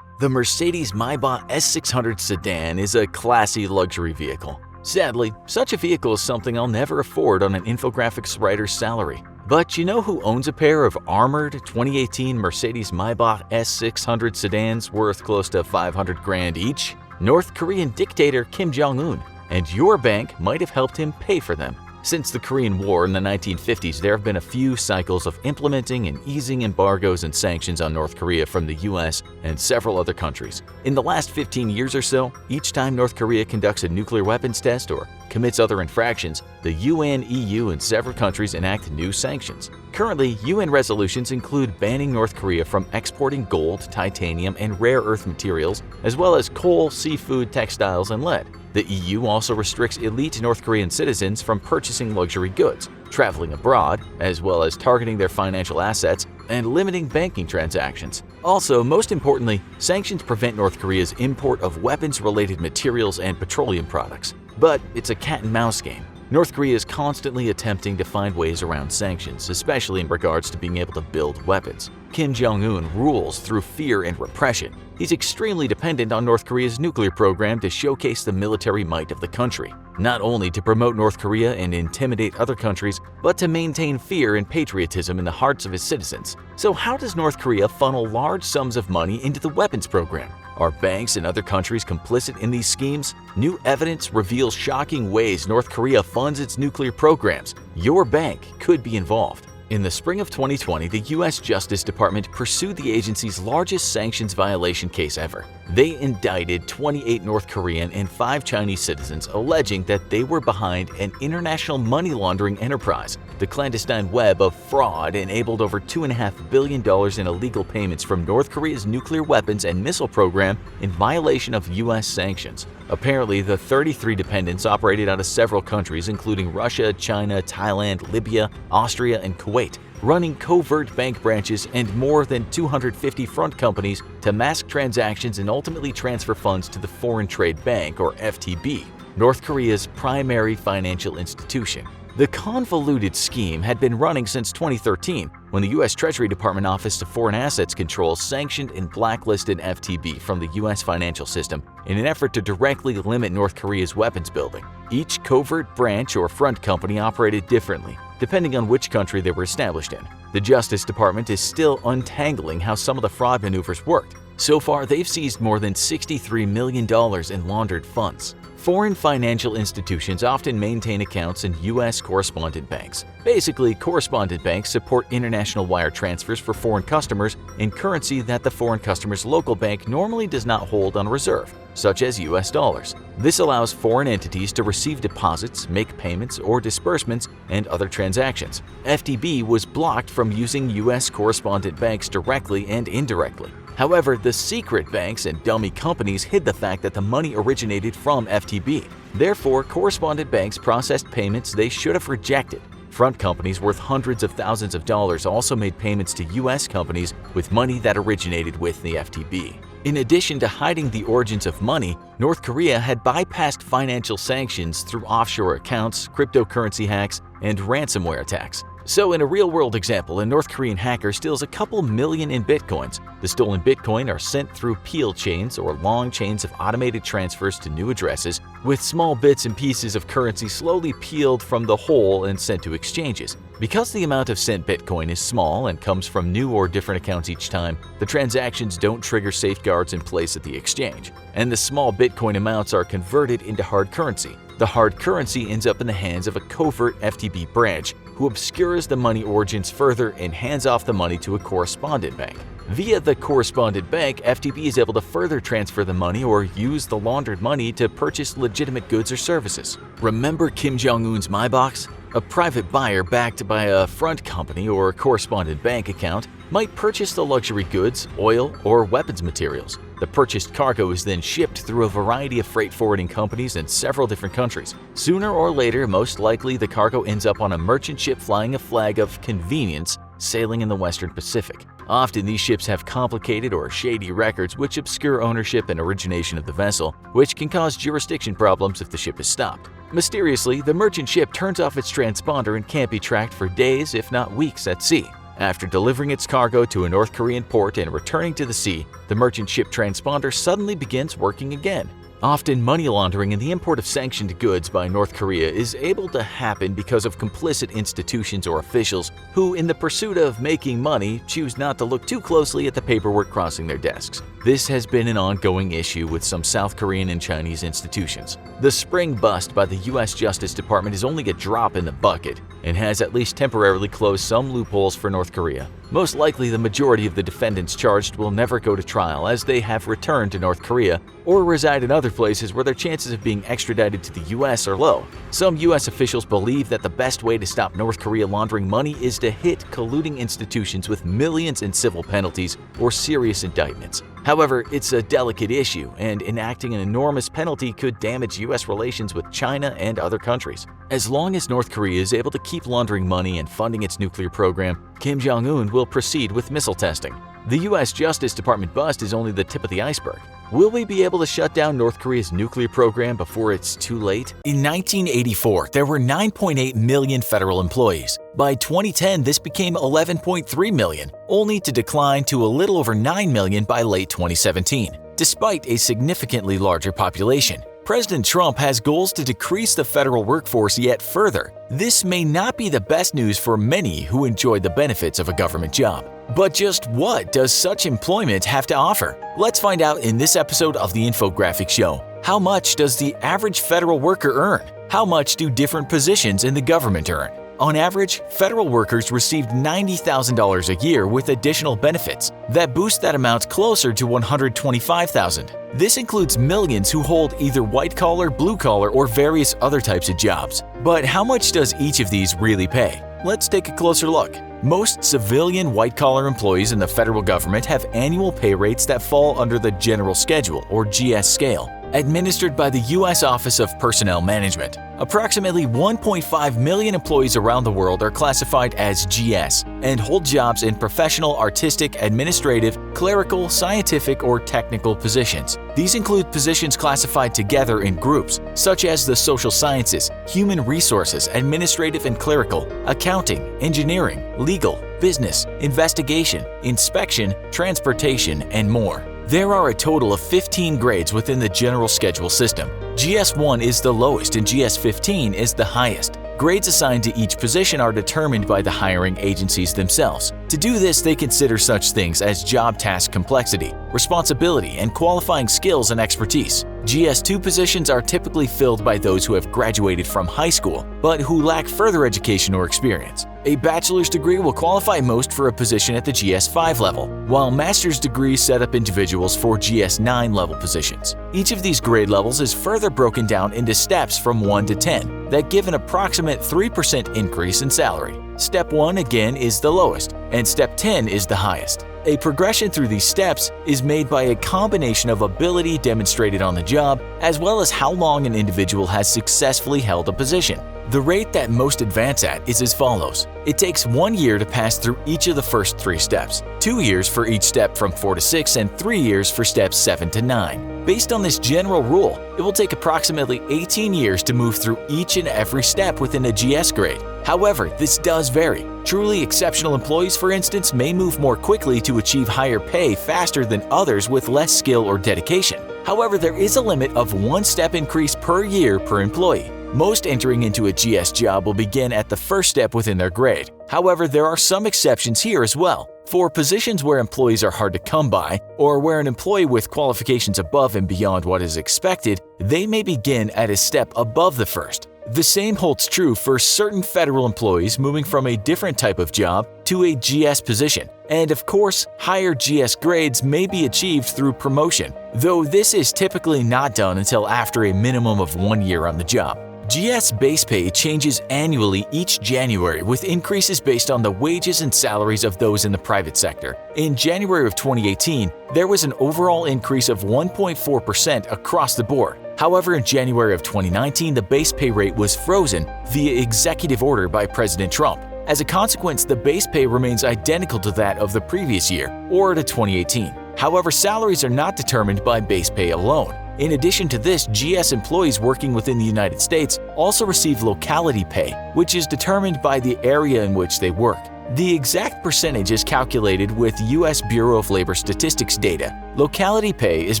The Mercedes-Maybach S600 sedan is a classy luxury vehicle. Sadly, such a vehicle is something I'll never afford on an infographics writer's salary. But you know who owns a pair of armored 2018 Mercedes-Maybach S600 sedans worth close to $500,000 each? North Korean dictator Kim Jong-un, and your bank might have helped him pay for them. Since the Korean War in the 1950s, there have been a few cycles of implementing and easing embargoes and sanctions on North Korea from the US and several other countries. In the last 15 years or so, each time North Korea conducts a nuclear weapons test or commits other infractions, the UN, EU, and several countries enact new sanctions. Currently, UN resolutions include banning North Korea from exporting gold, titanium, and rare earth materials, as well as coal, seafood, textiles, and lead. The EU also restricts elite North Korean citizens from purchasing luxury goods, traveling abroad, as well as targeting their financial assets and limiting banking transactions. Also, most importantly, sanctions prevent North Korea's import of weapons-related materials and petroleum products. But it's a cat-and-mouse game. North Korea is constantly attempting to find ways around sanctions, especially in regards to being able to build weapons. Kim Jong-un rules through fear and repression. He's extremely dependent on North Korea's nuclear program to showcase the military might of the country, not only to promote North Korea and intimidate other countries, but to maintain fear and patriotism in the hearts of his citizens. So how does North Korea funnel large sums of money into the weapons program? Are banks and other countries complicit in these schemes? New evidence reveals shocking ways North Korea funds its nuclear programs. Your bank could be involved. In the spring of 2020, the U.S. Justice Department pursued the agency's largest sanctions violation case ever. They indicted 28 North Korean and 5 Chinese citizens, alleging that they were behind an international money laundering enterprise. The clandestine web of fraud enabled over $2.5 billion in illegal payments from North Korea's nuclear weapons and missile program in violation of U.S. sanctions. Apparently, the 33 dependents operated out of several countries including Russia, China, Thailand, Libya, Austria, and Kuwait, running covert bank branches and more than 250 front companies to mask transactions and ultimately transfer funds to the Foreign Trade Bank, or FTB, North Korea's primary financial institution. The convoluted scheme had been running since 2013, when the U.S. Treasury Department Office of Foreign Assets Control sanctioned and blacklisted FTB from the U.S. financial system in an effort to directly limit North Korea's weapons building. Each covert branch or front company operated differently, depending on which country they were established in. The Justice Department is still untangling how some of the fraud maneuvers worked. So far, they've seized more than $63 million in laundered funds. Foreign financial institutions often maintain accounts in U.S. correspondent banks. Basically, correspondent banks support international wire transfers for foreign customers in currency that the foreign customer's local bank normally does not hold on reserve, such as U.S. dollars. This allows foreign entities to receive deposits, make payments or disbursements, and other transactions. FTB was blocked from using U.S. correspondent banks directly and indirectly. However, the secret banks and dummy companies hid the fact that the money originated from FTB. Therefore, correspondent banks processed payments they should have rejected. Front companies worth hundreds of thousands of dollars also made payments to U.S. companies with money that originated with the FTB. In addition to hiding the origins of money, North Korea had bypassed financial sanctions through offshore accounts, cryptocurrency hacks, and ransomware attacks. So in a real-world example, a North Korean hacker steals a couple million in bitcoins. The stolen bitcoin are sent through peel chains, or long chains of automated transfers to new addresses, with small bits and pieces of currency slowly peeled from the whole and sent to exchanges. Because the amount of sent bitcoin is small and comes from new or different accounts each time, the transactions don't trigger safeguards in place at the exchange, and the small bitcoin amounts are converted into hard currency. The hard currency ends up in the hands of a covert FTB branch who obscures the money origins further and hands off the money to a correspondent bank. Via the correspondent bank, FTB is able to further transfer the money or use the laundered money to purchase legitimate goods or services. Remember Kim Jong-un's My Box? A private buyer backed by a front company or correspondent bank account might purchase the luxury goods, oil, or weapons materials. The purchased cargo is then shipped through a variety of freight forwarding companies in several different countries. Sooner or later, most likely, the cargo ends up on a merchant ship flying a flag of convenience, sailing in the Western Pacific. Often these ships have complicated or shady records which obscure ownership and origination of the vessel, which can cause jurisdiction problems if the ship is stopped. Mysteriously, the merchant ship turns off its transponder and can't be tracked for days, if not weeks, at sea. After delivering its cargo to a North Korean port and returning to the sea, the merchant ship transponder suddenly begins working again. Often, money laundering and the import of sanctioned goods by North Korea is able to happen because of complicit institutions or officials who, in the pursuit of making money, choose not to look too closely at the paperwork crossing their desks. This has been an ongoing issue with some South Korean and Chinese institutions. The spring bust by the U.S. Justice Department is only a drop in the bucket and has at least temporarily closed some loopholes for North Korea. Most likely, the majority of the defendants charged will never go to trial as they have returned to North Korea or reside in other places where their chances of being extradited to the U.S. are low. Some U.S. officials believe that the best way to stop North Korea laundering money is to hit colluding institutions with millions in civil penalties or serious indictments. However, it's a delicate issue, and enacting an enormous penalty could damage U.S. relations with China and other countries. As long as North Korea is able to keep laundering money and funding its nuclear program, Kim Jong-un will proceed with missile testing. The U.S. Justice Department bust is only the tip of the iceberg. Will we be able to shut down North Korea's nuclear program before it's too late? In 1984, there were 9.8 million federal employees. By 2010, this became 11.3 million, only to decline to a little over 9 million by late 2017. Despite a significantly larger population, President Trump has goals to decrease the federal workforce yet further. This may not be the best news for many who enjoy the benefits of a government job. But just what does such employment have to offer? Let's find out in this episode of the Infographic Show. How much does the average federal worker earn? How much do different positions in the government earn? On average, federal workers received $90,000 a year with additional benefits that boost that amount closer to $125,000. This includes millions who hold either white-collar, blue-collar, or various other types of jobs. But how much does each of these really pay? Let's take a closer look. Most civilian white-collar employees in the federal government have annual pay rates that fall under the General Schedule, or GS scale, administered by the U.S. Office of Personnel Management. Approximately 1.5 million employees around the world are classified as GS and hold jobs in professional, artistic, administrative, clerical, scientific, or technical positions. These include positions classified together in groups, such as the social sciences, human resources, administrative and clerical, accounting, engineering, legal, business, investigation, inspection, transportation, and more. There are a total of 15 grades within the General Schedule system. GS1 is the lowest and GS15 is the highest. Grades assigned to each position are determined by the hiring agencies themselves. To do this, they consider such things as job task complexity, responsibility, and qualifying skills and expertise. GS2 positions are typically filled by those who have graduated from high school, but who lack further education or experience. A bachelor's degree will qualify most for a position at the GS5 level, while master's degrees set up individuals for GS9 level positions. Each of these grade levels is further broken down into steps from 1 to 10 that give an approximate 3% increase in salary. Step 1 again is the lowest, and Step 10 is the highest. A progression through these steps is made by a combination of ability demonstrated on the job as well as how long an individual has successfully held a position. The rate that most advance at is as follows. It takes 1 year to pass through each of the first 3 steps, 2 years for each step from 4 to 6, and 3 years for steps 7 to 9. Based on this general rule, it will take approximately 18 years to move through each and every step within a GS grade. However, this does vary. Truly exceptional employees, for instance, may move more quickly to achieve higher pay faster than others with less skill or dedication. However, there is a limit of 1 step increase per year per employee. Most entering into a GS job will begin at the first step within their grade. However, there are some exceptions here as well. For positions where employees are hard to come by, or where an employee with qualifications above and beyond what is expected, they may begin at a step above the first. The same holds true for certain federal employees moving from a different type of job to a GS position. And of course, higher GS grades may be achieved through promotion, though this is typically not done until after a minimum of 1 year on the job. GS base pay changes annually each January with increases based on the wages and salaries of those in the private sector. In January of 2018, there was an overall increase of 1.4% across the board. However, in January of 2019, the base pay rate was frozen via executive order by President Trump. As a consequence, the base pay remains identical to that of the previous year, or to 2018. However, salaries are not determined by base pay alone. In addition to this, GS employees working within the United States also receive locality pay, which is determined by the area in which they work. The exact percentage is calculated with U.S. Bureau of Labor Statistics data. Locality pay is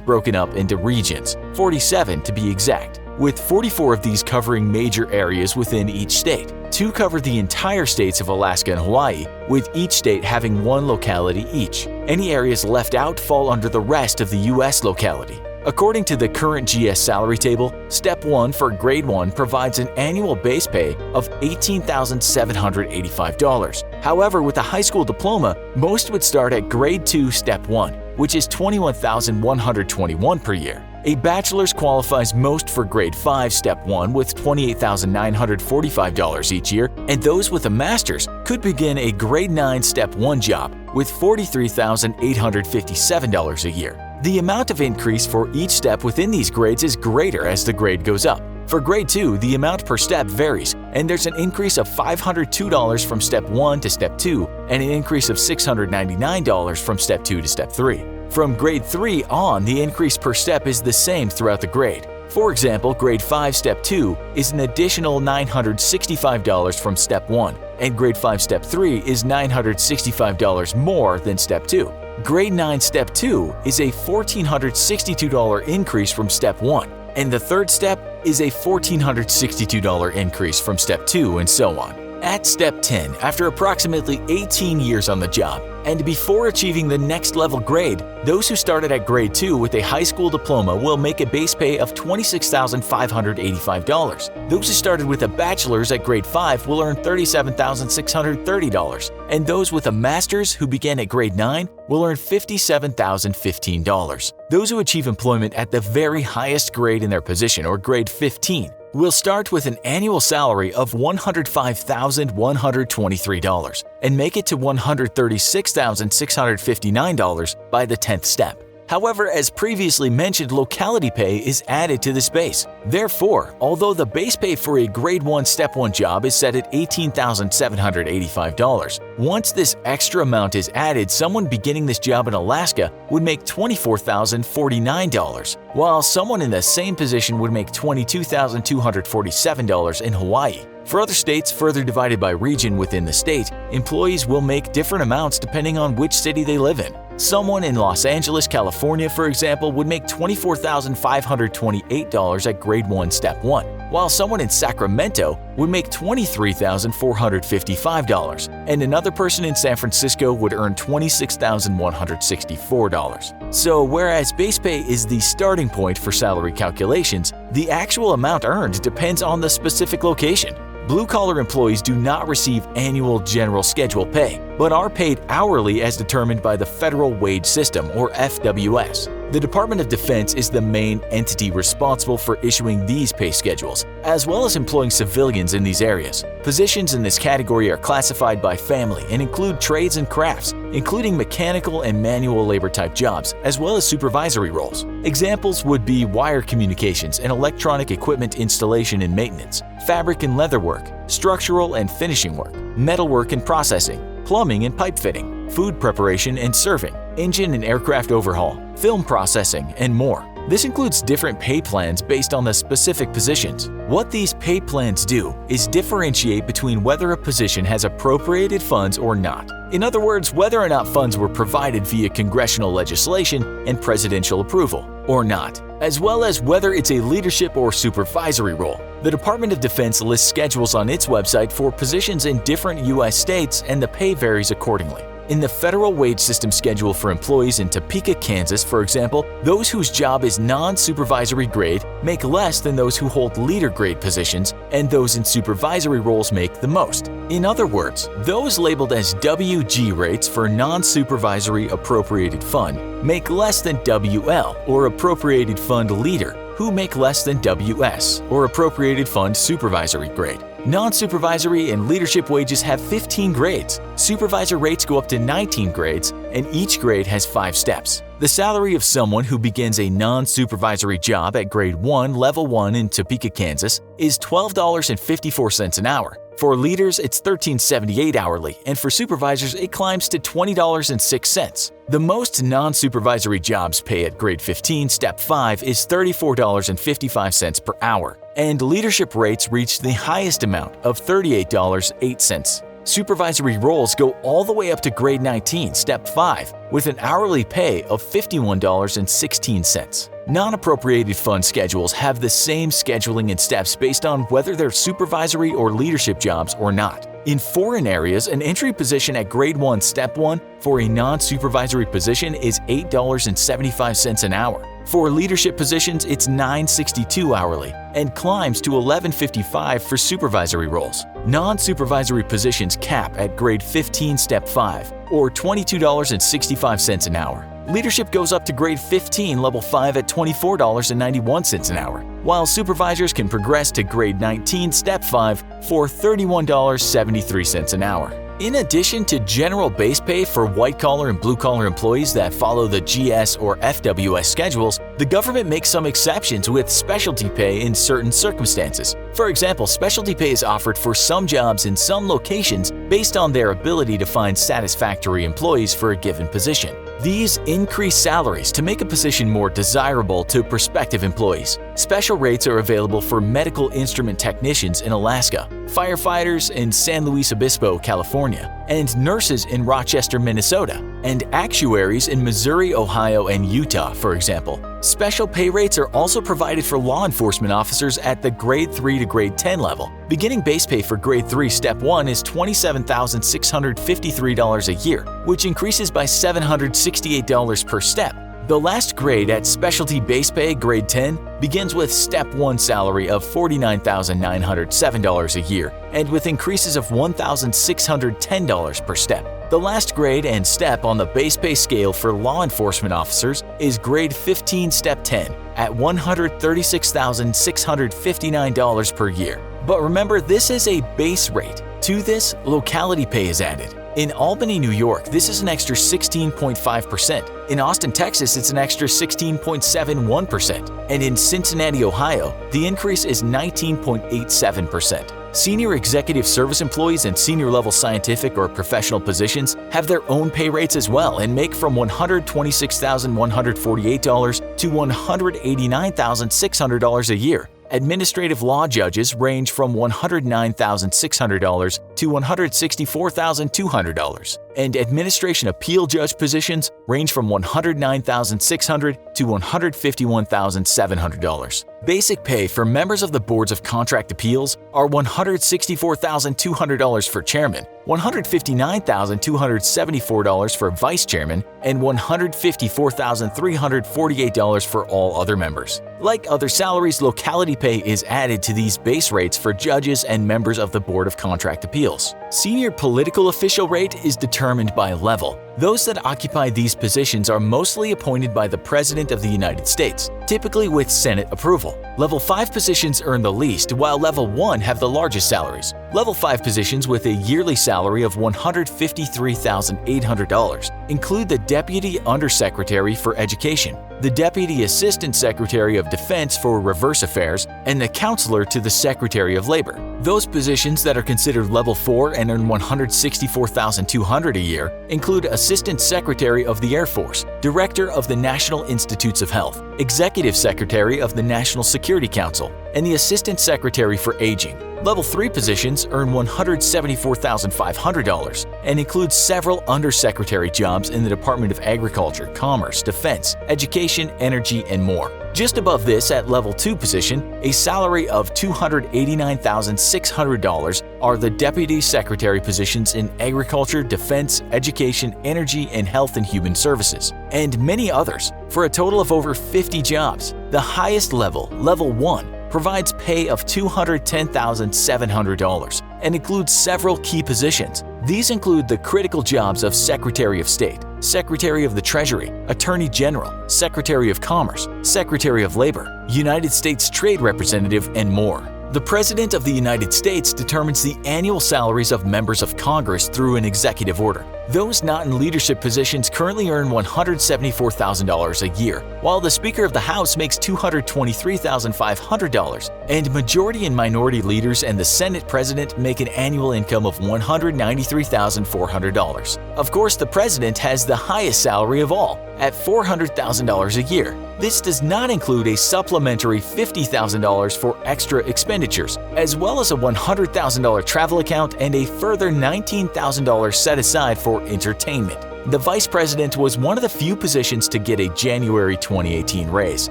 broken up into regions, 47 to be exact, with 44 of these covering major areas within each state. 2 cover the entire states of Alaska and Hawaii, with each state having 1 locality each. Any areas left out fall under the rest of the U.S. locality. According to the current GS salary table, Step 1 for Grade 1 provides an annual base pay of $18,785. However, with a high school diploma, most would start at Grade 2 Step 1, which is $21,121 per year. A bachelor's qualifies most for Grade 5 Step 1 with $28,945 each year, and those with a master's could begin a Grade 9 Step 1 job with $43,857 a year. The amount of increase for each step within these grades is greater as the grade goes up. For Grade 2, the amount per step varies, and there's an increase of $502 from Step 1 to Step 2 and an increase of $699 from Step 2 to Step 3. From Grade 3 on, the increase per step is the same throughout the grade. For example, Grade 5 Step 2 is an additional $965 from Step 1, and Grade 5 Step 3 is $965 more than Step 2. Grade 9 Step 2 is a $1,462 increase from Step 1, and the third step is a $1,462 increase from Step 2, and so on. At Step 10, after approximately 18 years on the job, and before achieving the next level grade, those who started at Grade 2 with a high school diploma will make a base pay of $26,585. Those who started with a bachelor's at Grade 5 will earn $37,630, and those with a master's who began at Grade 9 will earn $57,015. Those who achieve employment at the very highest grade in their position, or Grade 15, will start with an annual salary of $105,123 and make it to $136,659 by the 10th step. However, as previously mentioned, locality pay is added to this base. Therefore, although the base pay for a Grade 1 Step 1 job is set at $18,785, once this extra amount is added, someone beginning this job in Alaska would make $24,049, while someone in the same position would make $22,247 in Hawaii. For other states further divided by region within the state, employees will make different amounts depending on which city they live in. Someone in Los Angeles, California, for example, would make $24,528 at Grade 1 Step 1, while someone in Sacramento would make $23,455, and another person in San Francisco would earn $26,164. So, whereas base pay is the starting point for salary calculations, the actual amount earned depends on the specific location. Blue-collar employees do not receive annual general schedule pay, but are paid hourly as determined by the Federal Wage System, or FWS. The Department of Defense is the main entity responsible for issuing these pay schedules, as well as employing civilians in these areas. Positions in this category are classified by family and include trades and crafts, including mechanical and manual labor type jobs, as well as supervisory roles. Examples would be wire communications and electronic equipment installation and maintenance, fabric and leather work, structural and finishing work, metal work and processing, plumbing and pipe fitting, food preparation and serving, engine and aircraft overhaul, film processing, and more. This includes different pay plans based on the specific positions. What these pay plans do is differentiate between whether a position has appropriated funds or not. In other words, whether or not funds were provided via congressional legislation and presidential approval or not, as well as whether it's a leadership or supervisory role. The Department of Defense lists schedules on its website for positions in different U.S. states, and the pay varies accordingly. In the federal wage system schedule for employees in Topeka, Kansas, for example, those whose job is non-supervisory grade make less than those who hold leader grade positions, and those in supervisory roles make the most. In other words, those labeled as WG rates for non-supervisory appropriated fund make less than WL, or appropriated fund leader, who make less than WS, or appropriated fund supervisory grade. Non-supervisory and leadership wages have 15 grades. Supervisor rates go up to 19 grades, and each grade has 5 steps. The salary of someone who begins a non-supervisory job at grade 1, level 1 in Topeka, Kansas is $12.54 an hour. For leaders, it's $13.78 hourly, and for supervisors, it climbs to $20.06. The most non-supervisory jobs pay at grade 15, step 5 is $34.55 per hour, and leadership rates reach the highest amount of $38.08. Supervisory roles go all the way up to grade 19, step 5, with an hourly pay of $51.16. Non-appropriated fund schedules have the same scheduling and steps based on whether they're supervisory or leadership jobs or not. In foreign areas, an entry position at grade 1, step 1 for a non-supervisory position is $8.75 an hour. For leadership positions, it's $9.62 hourly and climbs to $11.55 for supervisory roles. Non-supervisory positions cap at grade 15, step 5, or $22.65 an hour. Leadership goes up to grade 15, level 5 at $24.91 an hour, while supervisors can progress to grade 19, step 5 for $31.73 an hour. In addition to general base pay for white-collar and blue-collar employees that follow the GS or FWS schedules, the government makes some exceptions with specialty pay in certain circumstances. For example, specialty pay is offered for some jobs in some locations based on their ability to find satisfactory employees for a given position. These increase salaries to make a position more desirable to prospective employees. Special rates are available for medical instrument technicians in Alaska, firefighters in San Luis Obispo, California, and nurses in Rochester, Minnesota, and actuaries in Missouri, Ohio, and Utah, for example. Special pay rates are also provided for law enforcement officers at the grade 3 to grade 10 level. Beginning base pay for grade 3 step 1 is $27,653 a year, which increases by $768 per step. The last grade at specialty base pay, grade 10, begins with step 1 salary of $49,907 a year and with increases of $1,610 per step. The last grade and step on the base pay scale for law enforcement officers is grade 15, step 10 at $136,659 per year. But remember, this is a base rate. To this, locality pay is added. In Albany, New York, this is an extra 16.5%. In Austin, Texas, it's an extra 16.71%. And in Cincinnati, Ohio, the increase is 19.87%. Senior executive service employees and senior-level scientific or professional positions have their own pay rates as well and make from $126,148 to $189,600 a year. Administrative law judges range from $109,600 to $164,200, and administration appeal judge positions range from $109,600 to $151,700. Basic pay for members of the boards of contract appeals are $164,200 for chairman, $159,274 for vice chairman, and $154,348 for all other members. Like other salaries, locality pay is added to these base rates for judges and members of the Board of Contract Appeals. Senior political official rate is determined by level. Those that occupy these positions are mostly appointed by the President of the United States, typically with Senate approval. Level 5 positions earn the least, while Level 1 have the largest salaries. Level 5 positions with a yearly salary of $153,800 include the Deputy Undersecretary for Education, the Deputy Assistant Secretary of Defense for Reverse Affairs, and the Counselor to the Secretary of Labor. Those positions that are considered Level 4 and earn $164,200 a year include Assistant Secretary of the Air Force, Director of the National Institutes of Health, Executive Secretary of the National Security Council, and the Assistant Secretary for Aging. Level 3 positions earn $174,500 and includes several undersecretary jobs in the Department of Agriculture, Commerce, Defense, Education, Energy, and more. Just above this, at Level 2 position, a salary of $289,600 are the Deputy Secretary positions in Agriculture, Defense, Education, Energy, and Health and Human Services, and many others, for a total of over 50 jobs. The highest level, Level 1, provides pay of $210,700 and includes several key positions. These include the critical jobs of Secretary of State, Secretary of the Treasury, Attorney General, Secretary of Commerce, Secretary of Labor, United States Trade Representative, and more. The President of the United States determines the annual salaries of members of Congress through an executive order. Those not in leadership positions currently earn $174,000 a year, while the Speaker of the House makes $223,500, and majority and minority leaders and the Senate President make an annual income of $193,400. Of course, the President has the highest salary of all, at $400,000 a year. This does not include a supplementary $50,000 for extra expenditures, as well as a $100,000 travel account and a further $19,000 set aside for entertainment. The Vice President was one of the few positions to get a January 2018 raise.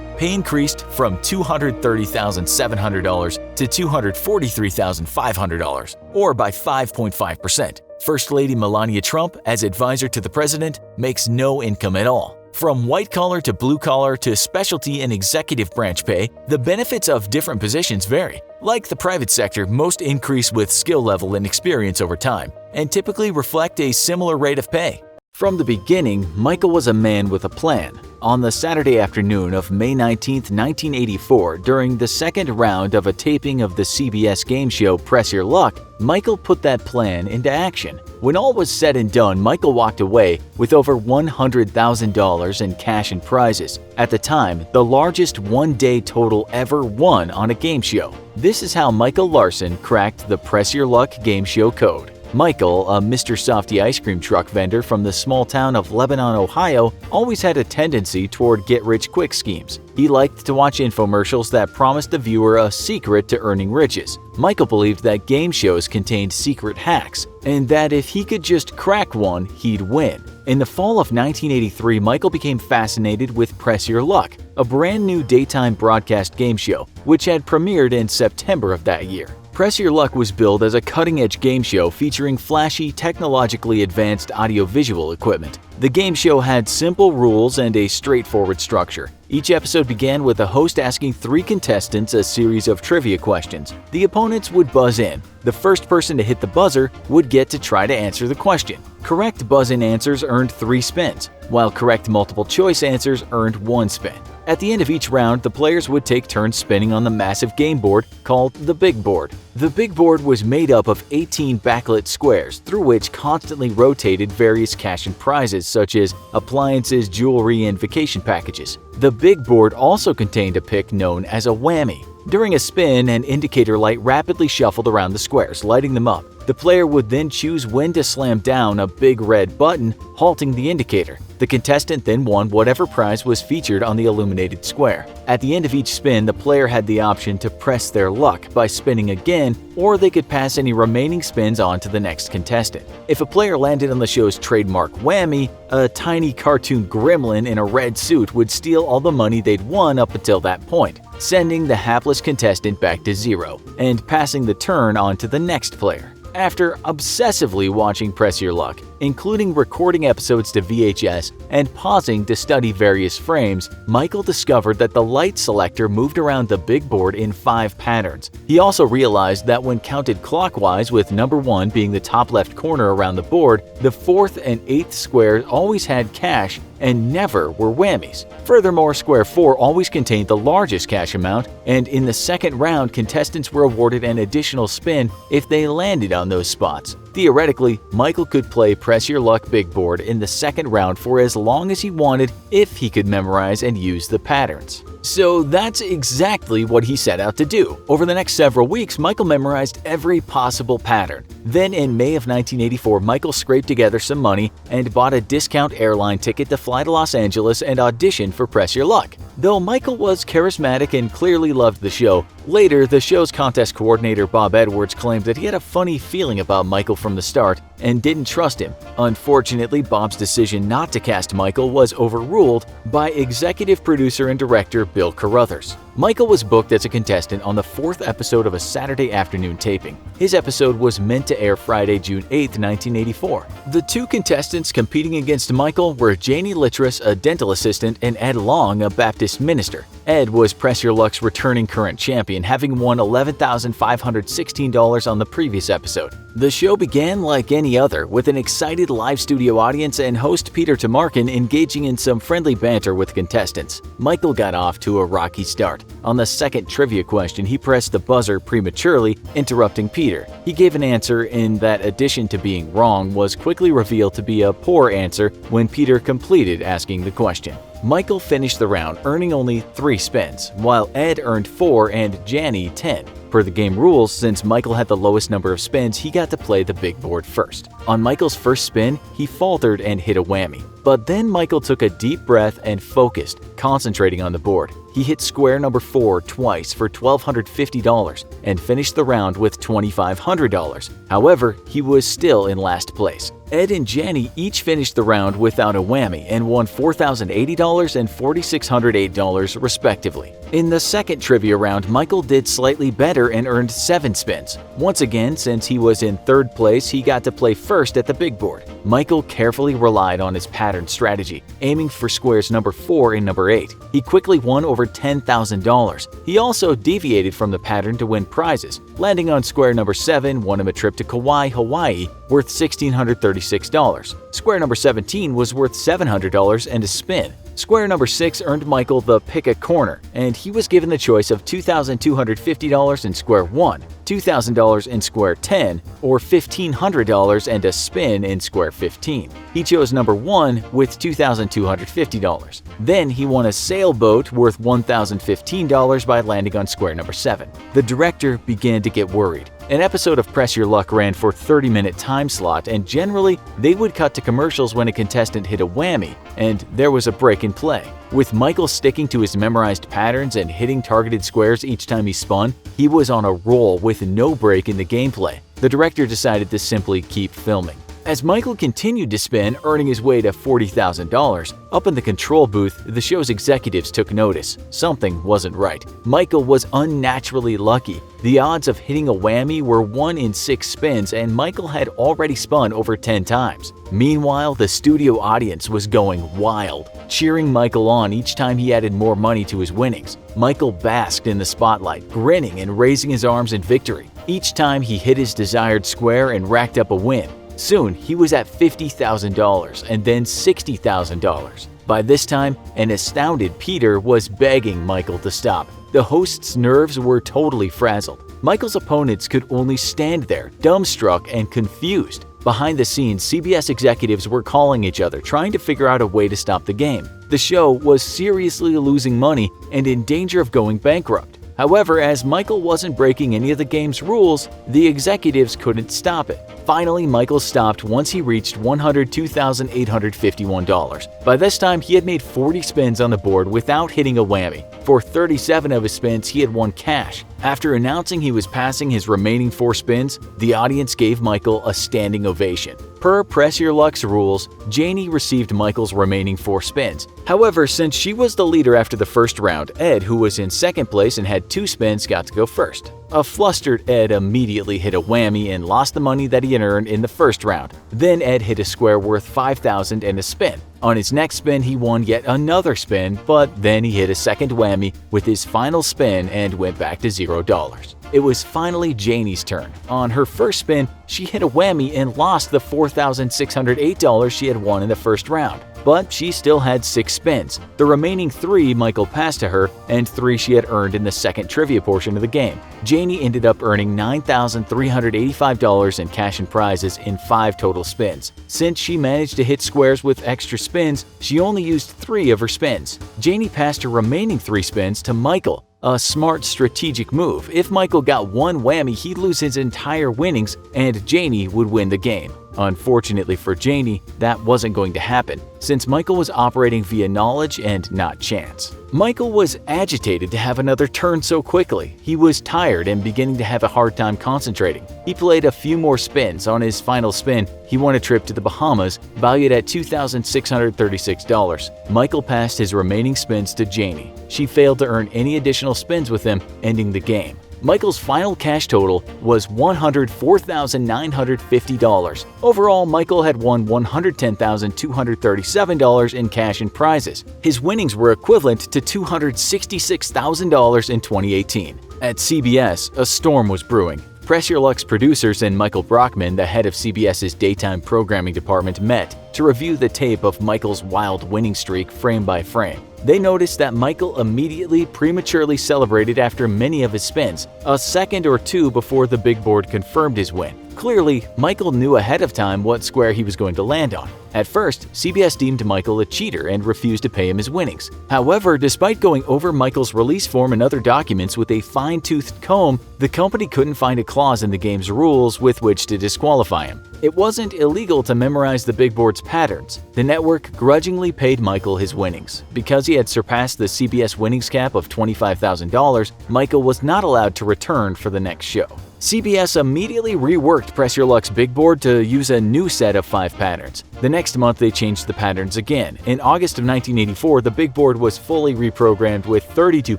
Pay increased from $230,700 to $243,500, or by 5.5%. First Lady Melania Trump, as advisor to the President, makes no income at all. From white-collar to blue-collar to specialty and executive branch pay, the benefits of different positions vary. Like the private sector, most increase with skill level and experience over time, and typically reflect a similar rate of pay. From the beginning, Michael was a man with a plan. On the Saturday afternoon of May 19, 1984, during the second round of a taping of the CBS game show Press Your Luck, Michael put that plan into action. When all was said and done, Michael walked away with over $100,000 in cash and prizes. At the time, the largest one-day total ever won on a game show. This is how Michael Larson cracked the Press Your Luck game show code. Michael, a Mr. Softy ice cream truck vendor from the small town of Lebanon, Ohio, always had a tendency toward get-rich-quick schemes. He liked to watch infomercials that promised the viewer a secret to earning riches. Michael believed that game shows contained secret hacks, and that if he could just crack one, he'd win. In the fall of 1983, Michael became fascinated with Press Your Luck, a brand new daytime broadcast game show, which had premiered in September of that year. Press Your Luck was billed as a cutting-edge game show featuring flashy, technologically advanced audiovisual equipment. The game show had simple rules and a straightforward structure. Each episode began with the host asking 3 contestants a series of trivia questions. The opponents would buzz in. The first person to hit the buzzer would get to try to answer the question. Correct buzz-in answers earned 3 spins, while correct multiple-choice answers earned 1 spin. At the end of each round, the players would take turns spinning on the massive game board called the Big Board. The Big Board was made up of 18 backlit squares through which constantly rotated various cash and prizes such as appliances, jewelry, and vacation packages. The Big Board also contained a pick known as a whammy. During a spin, an indicator light rapidly shuffled around the squares, lighting them up. The player would then choose when to slam down a big red button, halting the indicator. The contestant then won whatever prize was featured on the illuminated square. At the end of each spin, the player had the option to press their luck by spinning again, or they could pass any remaining spins on to the next contestant. If a player landed on the show's trademark whammy, a tiny cartoon gremlin in a red suit would steal all the money they'd won up until that point, sending the hapless contestant back to zero and passing the turn on to the next player. After obsessively watching Press Your Luck, including recording episodes to VHS and pausing to study various frames, Michael discovered that the light selector moved around the big board in 5 patterns. He also realized that when counted clockwise, with number 1 being the top left corner around the board, the 4th and 8th squares always had cash and never were whammies. Furthermore, square 4 always contained the largest cash amount, and in the second round, contestants were awarded an additional spin if they landed on those spots. Theoretically, Michael could play Press Your Luck Big Board in the second round for as long as he wanted if he could memorize and use the patterns. So that's exactly what he set out to do. Over the next several weeks, Michael memorized every possible pattern. Then in May of 1984, Michael scraped together some money and bought a discount airline ticket to fly to Los Angeles and audition for Press Your Luck. Though Michael was charismatic and clearly loved the show, later the show's contest coordinator Bob Edwards claimed that he had a funny feeling about Michael from the start and didn't trust him. Unfortunately, Bob's decision not to cast Michael was overruled by executive producer and director Bill Carruthers. Michael was booked as a contestant on the 4th episode of a Saturday afternoon taping. His episode was meant to air Friday, June 8, 1984. The two contestants competing against Michael were Janie Littress, a dental assistant, and Ed Long, a Baptist minister. Ed was Press Your Luck's returning current champion, having won $11,516 on the previous episode. The show began like any other, with an excited live studio audience and host Peter Tamarkin engaging in some friendly banter with contestants. Michael got off to a rocky start. On the second trivia question, he pressed the buzzer prematurely, interrupting Peter. He gave an answer in that addition to being wrong was quickly revealed to be a poor answer when Peter completed asking the question. Michael finished the round earning only 3 spins, while Ed earned 4 and Janie 10. Per the game rules, since Michael had the lowest number of spins, he got to play the big board first. On Michael's first spin, he faltered and hit a whammy. But then Michael took a deep breath and focused, concentrating on the board. He hit square number 4 twice for $1,250 and finished the round with $2,500. However, he was still in last place. Ed and Janie each finished the round without a whammy and won $4,080 and $4,608 respectively. In the second trivia round, Michael did slightly better and earned 7 spins. Once again, since he was in 3rd place, he got to play first at the big board. Michael carefully relied on his pattern strategy, aiming for squares number 4 and number 8. He quickly won over $10,000. He also deviated from the pattern to win prizes. Landing on square number 7 won him a trip to Kauai, Hawaii, worth $1,636. Square number 17 was worth $700 and a spin. Square number 6 earned Michael the pick a corner, and he was given the choice of $2,250 in square 1, $2,000 in square 10, or $1,500 and a spin in square 15. He chose number 1 with $2,250. Then he won a sailboat worth $1,015 by landing on square number 7. The director began to get worried. An episode of Press Your Luck ran for a 30-minute time slot, and generally, they would cut to commercials when a contestant hit a whammy, and there was a break in play. With Michael sticking to his memorized patterns and hitting targeted squares each time he spun, he was on a roll with no break in the gameplay. The director decided to simply keep filming. As Michael continued to spin, earning his way to $40,000, up in the control booth, the show's executives took notice. Something wasn't right. Michael was unnaturally lucky. The odds of hitting a whammy were 1 in 6 spins, and Michael had already spun over 10 times. Meanwhile, the studio audience was going wild, cheering Michael on each time he added more money to his winnings. Michael basked in the spotlight, grinning and raising his arms in victory. Each time he hit his desired square and racked up a win. Soon, he was at $50,000 and then $60,000. By this time, an astounded Peter was begging Michael to stop. The host's nerves were totally frazzled. Michael's opponents could only stand there, dumbstruck and confused. Behind the scenes, CBS executives were calling each other, trying to figure out a way to stop the game. The show was seriously losing money and in danger of going bankrupt. However, as Michael wasn't breaking any of the game's rules, the executives couldn't stop it. Finally, Michael stopped once he reached $102,851. By this time, he had made 40 spins on the board without hitting a whammy. For 37 of his spins, he had won cash. After announcing he was passing his remaining 4 spins, the audience gave Michael a standing ovation. Per Press Your Luck's rules, Janie received Michael's remaining 4 spins. However, since she was the leader after the first round, Ed, who was in second place and had 2 spins, got to go first. A flustered Ed immediately hit a whammy and lost the money that he had earned in the first round. Then Ed hit a square worth $5,000 and a spin. On his next spin, he won yet another spin, but then he hit a second whammy with his final spin and went back to $0. It was finally Janie's turn. On her first spin, she hit a whammy and lost the $4,608 she had won in the first round. but she still had 6 spins. The remaining 3 Michael passed to her, and 3 she had earned in the second trivia portion of the game. Janie ended up earning $9,385 in cash and prizes in 5 total spins. Since she managed to hit squares with extra spins, she only used 3 of her spins. Janie passed her remaining 3 spins to Michael. A smart strategic move. If Michael got one whammy, he'd lose his entire winnings and Janie would win the game. Unfortunately for Janie, that wasn't going to happen, since Michael was operating via knowledge and not chance. Michael was agitated to have another turn so quickly. He was tired and beginning to have a hard time concentrating. He played a few more spins. On his final spin, he won a trip to the Bahamas, valued at $2,636. Michael passed his remaining spins to Janie. She failed to earn any additional spins with him, ending the game. Michael's final cash total was $104,950. Overall, Michael had won $110,237 in cash and prizes. His winnings were equivalent to $266,000 in 2018. At CBS, a storm was brewing. Press Your Luck's producers and Michael Brockman, the head of CBS's daytime programming department, met to review the tape of Michael's wild winning streak frame by frame. They noticed that Michael immediately prematurely celebrated after many of his spins, a second or two before the big board confirmed his win. Clearly, Michael knew ahead of time what square he was going to land on. At first, CBS deemed Michael a cheater and refused to pay him his winnings. However, despite going over Michael's release form and other documents with a fine-toothed comb, the company couldn't find a clause in the game's rules with which to disqualify him. It wasn't illegal to memorize the big board's patterns. The network grudgingly paid Michael his winnings. Because he had surpassed the CBS winnings cap of $25,000, Michael was not allowed to return for the next show. CBS immediately reworked Press Your Luck's big board to use a new set of 5 patterns. The next month they changed the patterns again. In August of 1984, the big board was fully reprogrammed with 32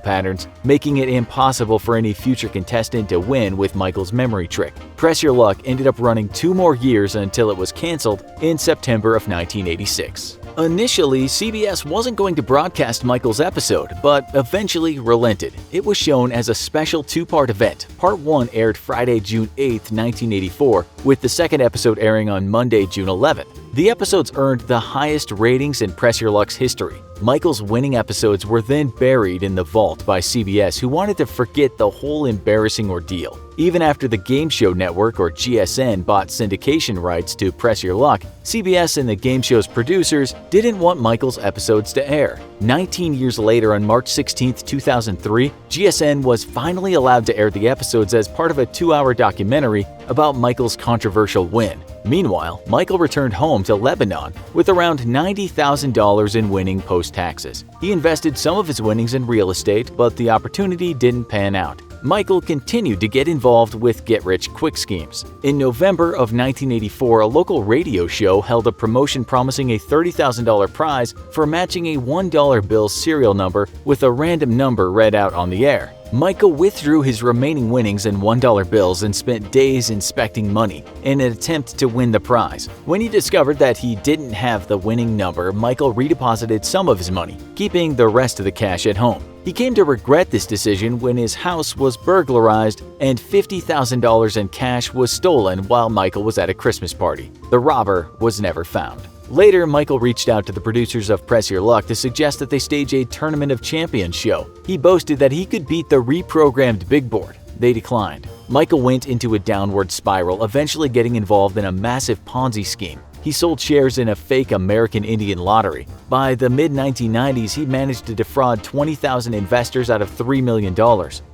patterns, making it impossible for any future contestant to win with Michael's memory trick. Press Your Luck ended up running 2 more years until it was canceled in September of 1986. Initially, CBS wasn't going to broadcast Michael's episode, but eventually relented. It was shown as a special 2-part event. Part 1 aired Friday, June 8, 1984, with the second episode airing on Monday, June 11th. The episodes earned the highest ratings in Press Your Luck's history. Michael's winning episodes were then buried in the vault by CBS, who wanted to forget the whole embarrassing ordeal. Even after the Game Show Network, or GSN, bought syndication rights to Press Your Luck, CBS and the game show's producers didn't want Michael's episodes to air. 19 years later, on March 16, 2003, GSN was finally allowed to air the episodes as part of a 2-hour documentary about Michael's controversial win. Meanwhile, Michael returned home to Lebanon with around $90,000 in winning post-taxes. He invested some of his winnings in real estate, but the opportunity didn't pan out. Michael continued to get involved with get-rich-quick schemes. In November of 1984, a local radio show held a promotion promising a $30,000 prize for matching a $1 bill serial number with a random number read out on the air. Michael withdrew his remaining winnings in $1 bills and spent days inspecting money in an attempt to win the prize. When he discovered that he didn't have the winning number, Michael redeposited some of his money, keeping the rest of the cash at home. He came to regret this decision when his house was burglarized and $50,000 in cash was stolen while Michael was at a Christmas party. The robber was never found. Later, Michael reached out to the producers of Press Your Luck to suggest that they stage a Tournament of Champions show. He boasted that he could beat the reprogrammed big board. They declined. Michael went into a downward spiral, eventually getting involved in a massive Ponzi scheme. He sold shares in a fake American Indian lottery. By the mid-1990s, he managed to defraud 20,000 investors out of $3 million.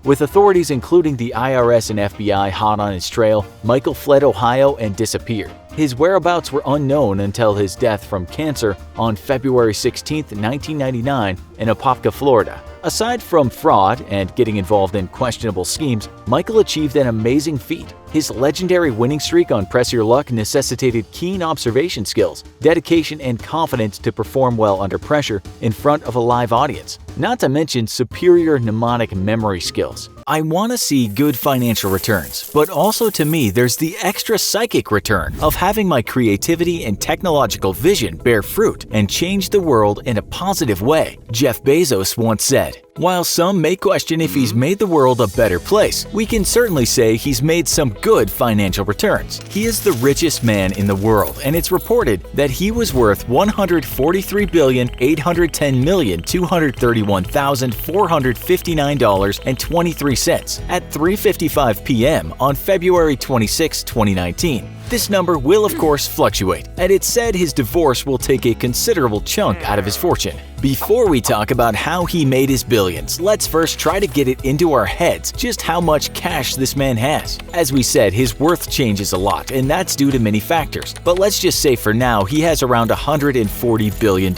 With authorities including the IRS and FBI hot on his trail, Michael fled Ohio and disappeared. His whereabouts were unknown until his death from cancer on February 16, 1999, in Apopka, Florida. Aside from fraud and getting involved in questionable schemes, Michael achieved an amazing feat. His legendary winning streak on Press Your Luck necessitated keen observation skills, dedication, and confidence to perform well under pressure in front of a live audience, not to mention superior mnemonic memory skills. I want to see good financial returns, but also to me there's the extra psychic return of having my creativity and technological vision bear fruit and change the world in a positive way, Jeff Bezos once said. While some may question if he's made the world a better place, we can certainly say he's made some good financial returns. He is the richest man in the world, and it's reported that he was worth $143,810,231,459.23 at 3:55 p.m. on February 26, 2019. This number will of course fluctuate, and it's said his divorce will take a considerable chunk out of his fortune. Before we talk about how he made his billions, let's first try to get it into our heads just how much cash this man has. As we said, his worth changes a lot, and that's due to many factors, but let's just say for now he has around $140 billion.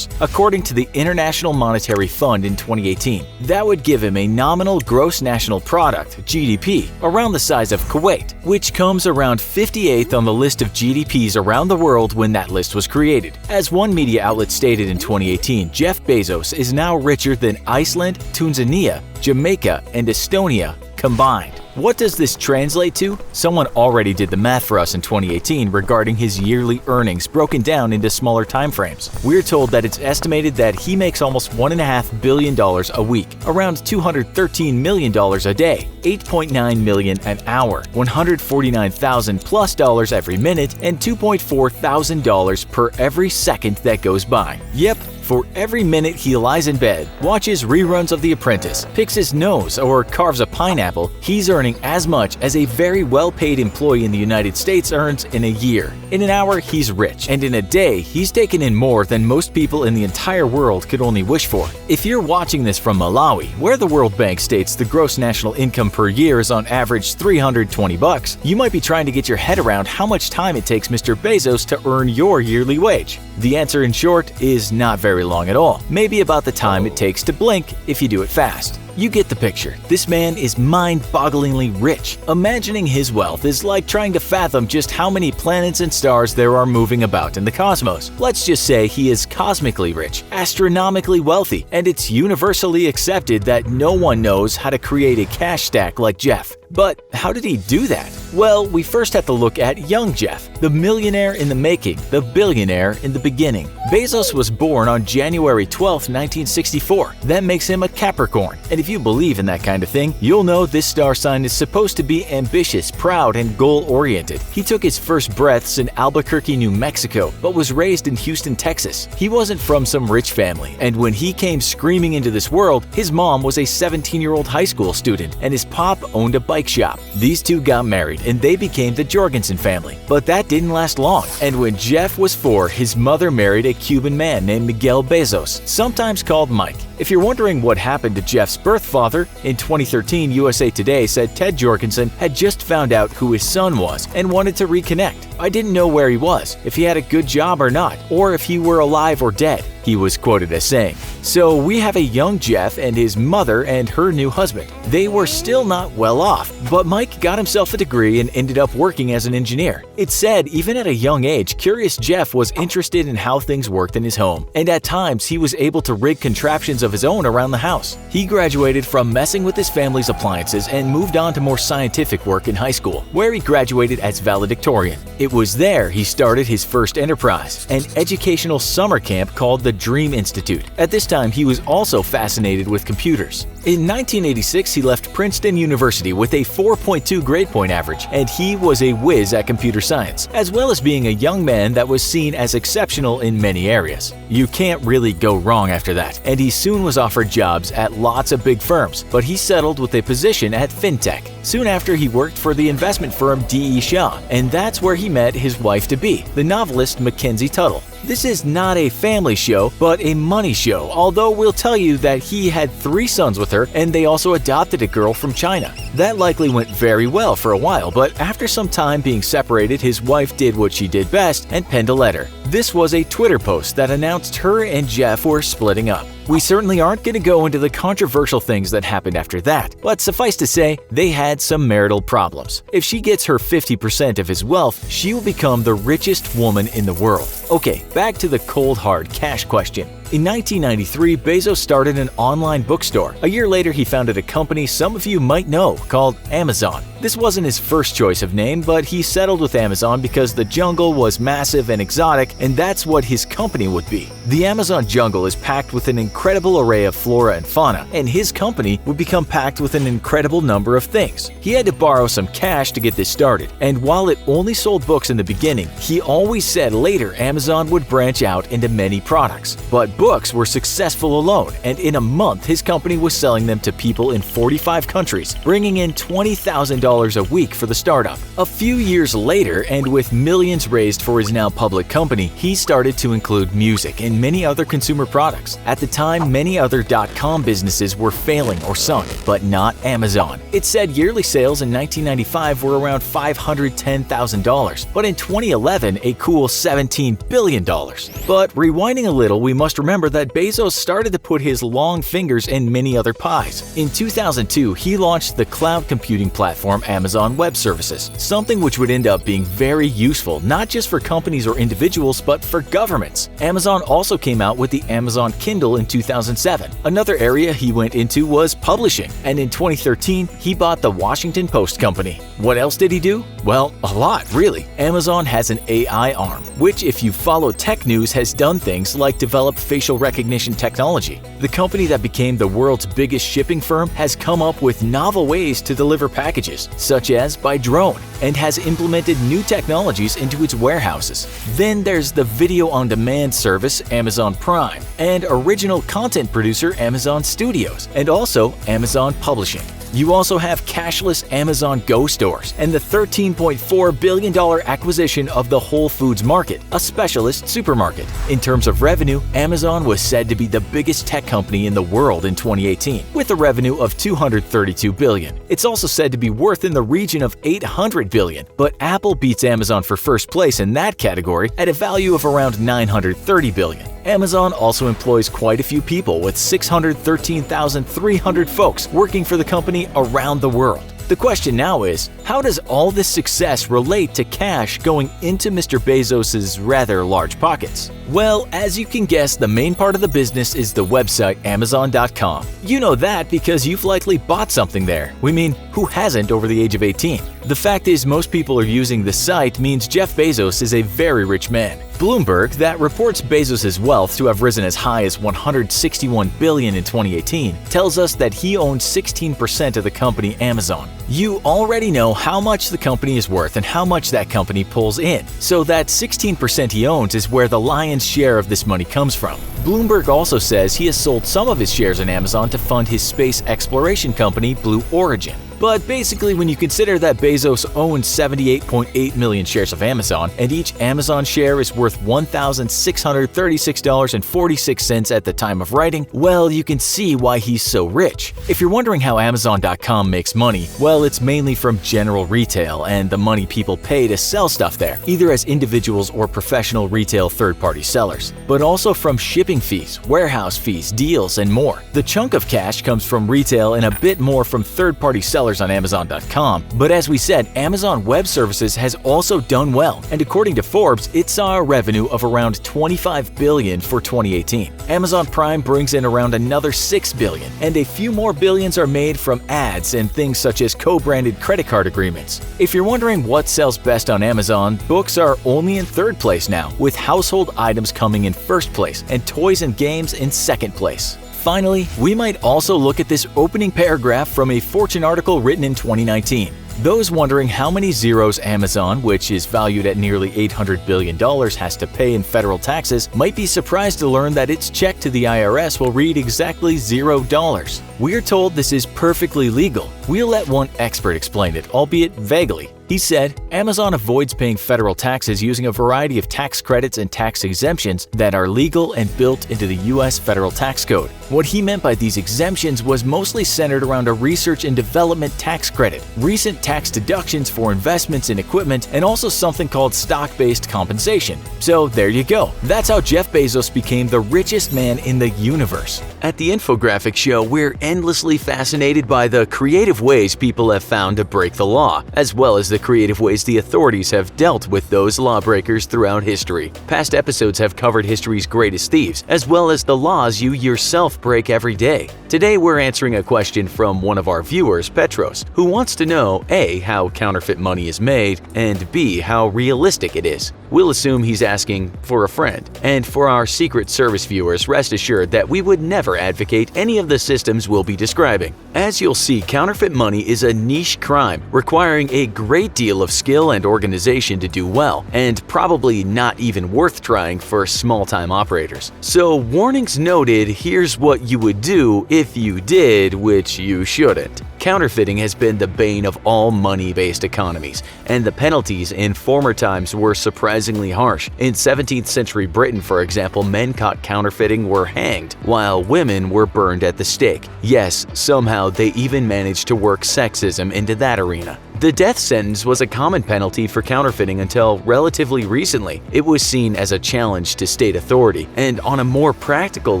According to the International Monetary Fund in 2018, that would give him a nominal gross national product, GDP, around the size of Kuwait, which comes around 58th on the list of GDPs around the world when that list was created. As one media outlet stated in 2018, Jeff Bezos is now richer than Iceland, Tanzania, Jamaica, and Estonia combined. What does this translate to? Someone already did the math for us in 2018 regarding his yearly earnings broken down into smaller time frames. We're told that it's estimated that he makes almost $1.5 billion a week, around $213 million a day, $8.9 million an hour, $149,000 plus every minute, and $2.4 thousand per every second that goes by. Yep. For every minute he lies in bed, watches reruns of The Apprentice, picks his nose, or carves a pineapple, he's earning as much as a very well-paid employee in the United States earns in a year. In an hour, he's rich, and in a day, he's taken in more than most people in the entire world could only wish for. If you're watching this from Malawi, where the World Bank states the gross national income per year is on average $320, you might be trying to get your head around how much time it takes Mr. Bezos to earn your yearly wage. The answer, in short, is not very long at all. Maybe about the time it takes to blink if you do it fast. You get the picture. This man is mind-bogglingly rich. Imagining his wealth is like trying to fathom just how many planets and stars there are moving about in the cosmos. Let's just say he is cosmically rich, astronomically wealthy, and it's universally accepted that no one knows how to create a cash stack like Jeff. But how did he do that? Well, we first have to look at young Jeff, the millionaire in the making, the billionaire in the beginning. Bezos was born on January 12, 1964. That makes him a Capricorn. And if you believe in that kind of thing, you'll know this star sign is supposed to be ambitious, proud, and goal-oriented. He took his first breaths in Albuquerque, New Mexico, but was raised in Houston, Texas. He wasn't from some rich family, and when he came screaming into this world, his mom was a 17-year-old high school student, and his pop owned a bike shop. These two got married, and they became the Jorgensen family. But that didn't last long, and when Jeff was 4, his mother married a Cuban man named Miguel Bezos, sometimes called Mike. If you're wondering what happened to Jeff's birth father, in 2013, USA Today said Ted Jorgensen had just found out who his son was and wanted to reconnect. I didn't know where he was, if he had a good job or not, or if he were alive or dead, he was quoted as saying. So we have a young Jeff and his mother and her new husband. They were still not well off, but Mike got himself a degree and ended up working as an engineer. It's said even at a young age, curious Jeff was interested in how things worked in his home, and at times he was able to rig contraptions of his own around the house. He graduated from messing with his family's appliances and moved on to more scientific work in high school, where he graduated as valedictorian. It was there he started his first enterprise, an educational summer camp called the Dream Institute. At this time, he was also fascinated with computers. In 1986, he left Princeton University with a 4.2 grade point average, and he was a whiz at computer science, as well as being a young man that was seen as exceptional in many areas. You can't really go wrong after that, and he soon was offered jobs at lots of big firms, but he settled with a position at FinTech. Soon after, he worked for the investment firm D.E. Shaw, and that's where he met his wife-to-be, the novelist Mackenzie Tuttle. This is not a family show, but a money show, although we'll tell you that he had 3 sons with her and they also adopted a girl from China. That likely went very well for a while, but after some time being separated, his wife did what she did best and penned a letter. This was a Twitter post that announced her and Jeff were splitting up. We certainly aren't going to go into the controversial things that happened after that, but suffice to say, they had some marital problems. If she gets her 50% of his wealth, she will become the richest woman in the world. Okay, back to the cold hard cash question. In 1993, Bezos started an online bookstore. A year later, he founded a company some of you might know called Amazon. This wasn't his first choice of name, but he settled with Amazon because the jungle was massive and exotic, and that's what his company would be. The Amazon jungle is packed with an incredible array of flora and fauna, and his company would become packed with an incredible number of things. He had to borrow some cash to get this started, and while it only sold books in the beginning, he always said later Amazon would branch out into many products. But books were successful alone, and in a month his company was selling them to people in 45 countries, bringing in $20,000 a week for the startup. A few years later, and with millions raised for his now public company, he started to include music and many other consumer products. At the time, many other .com businesses were failing or sunk, but not Amazon. It said yearly sales in 1995 were around $510,000, but in 2011, a cool $17 billion. But rewinding a little, we must remember that Bezos started to put his long fingers in many other pies. In 2002, he launched the cloud computing platform Amazon Web Services, something which would end up being very useful not just for companies or individuals but for governments. Amazon also came out with the Amazon Kindle in 2007. Another area he went into was publishing, and in 2013 he bought the Washington Post company. What else did he do? Well, a lot, really. Amazon has an AI arm, which if you follow tech news has done things like develop facial recognition technology. The company that became the world's biggest shipping firm has come up with novel ways to deliver packages, such as by drone, and has implemented new technologies into its warehouses. Then there's the video-on-demand service Amazon Prime, and original content producer Amazon Studios, and also Amazon Publishing. You also have cashless Amazon Go stores and the $13.4 billion acquisition of the Whole Foods Market, a specialist supermarket. In terms of revenue, Amazon was said to be the biggest tech company in the world in 2018, with a revenue of $232 billion. It's also said to be worth in the region of $800 billion, but Apple beats Amazon for first place in that category at a value of around $930 billion. Amazon also employs quite a few people, with 613,300 folks working for the company around the world. The question now is, how does all this success relate to cash going into Mr. Bezos' rather large pockets? Well, as you can guess, the main part of the business is the website Amazon.com. You know that because you've likely bought something there. We mean, who hasn't over the age of 18? The fact is, most people are using the site means Jeff Bezos is a very rich man. Bloomberg, that reports Bezos' wealth to have risen as high as $161 billion in 2018, tells us that he owns 16% of the company Amazon. You already know how much the company is worth and how much that company pulls in, so that 16% he owns is where the lion's share of this money comes from. Bloomberg also says he has sold some of his shares in Amazon to fund his space exploration company Blue Origin. But basically, when you consider that Bezos owns 78.8 million shares of Amazon, and each Amazon share is worth $1,636.46 at the time of writing, well, you can see why he's so rich. If you're wondering how Amazon.com makes money, well, it's mainly from general retail and the money people pay to sell stuff there, either as individuals or professional retail third-party sellers, but also from shipping fees, warehouse fees, deals, and more. The chunk of cash comes from retail and a bit more from third-party sellers on Amazon.com, but as we said, Amazon Web Services has also done well, and according to Forbes, it saw a revenue of around $25 billion for 2018. Amazon Prime brings in around another $6 billion, and a few more billions are made from ads and things such as co-branded credit card agreements. If you're wondering what sells best on Amazon, books are only in third place now, with household items coming in first place and toys and games in second place. Finally, we might also look at this opening paragraph from a Fortune article written in 2019. Those wondering how many zeros Amazon, which is valued at nearly $800 billion, has to pay in federal taxes, might be surprised to learn that its check to the IRS will read exactly $0. We're told this is perfectly legal. We'll let one expert explain it, albeit vaguely. He said, Amazon avoids paying federal taxes using a variety of tax credits and tax exemptions that are legal and built into the U.S. federal tax code. What he meant by these exemptions was mostly centered around a research and development tax credit, recent tax deductions for investments in equipment, and also something called stock-based compensation. So there you go. That's how Jeff Bezos became the richest man in the universe. At the infographic show, we're endlessly fascinated by the creative ways people have found to break the law, as well as the the creative ways the authorities have dealt with those lawbreakers throughout history. Past episodes have covered history's greatest thieves, as well as the laws you yourself break every day. Today we're answering a question from one of our viewers, Petros, who wants to know A. how counterfeit money is made, and B. how realistic it is. We'll assume he's asking for a friend. And for our Secret Service viewers, rest assured that we would never advocate any of the systems we'll be describing. As you'll see, counterfeit money is a niche crime requiring a great deal of skill and organization to do well, and probably not even worth trying for small-time operators. So warnings noted, here's what you would do if you did, which you shouldn't. Counterfeiting has been the bane of all money-based economies, and the penalties in former times were surprisingly harsh. In 17th century Britain, for example, men caught counterfeiting were hanged, while women were burned at the stake. Yes, somehow they even managed to work sexism into that arena. The death sentence was a common penalty for counterfeiting until relatively recently. It was seen as a challenge to state authority, and on a more practical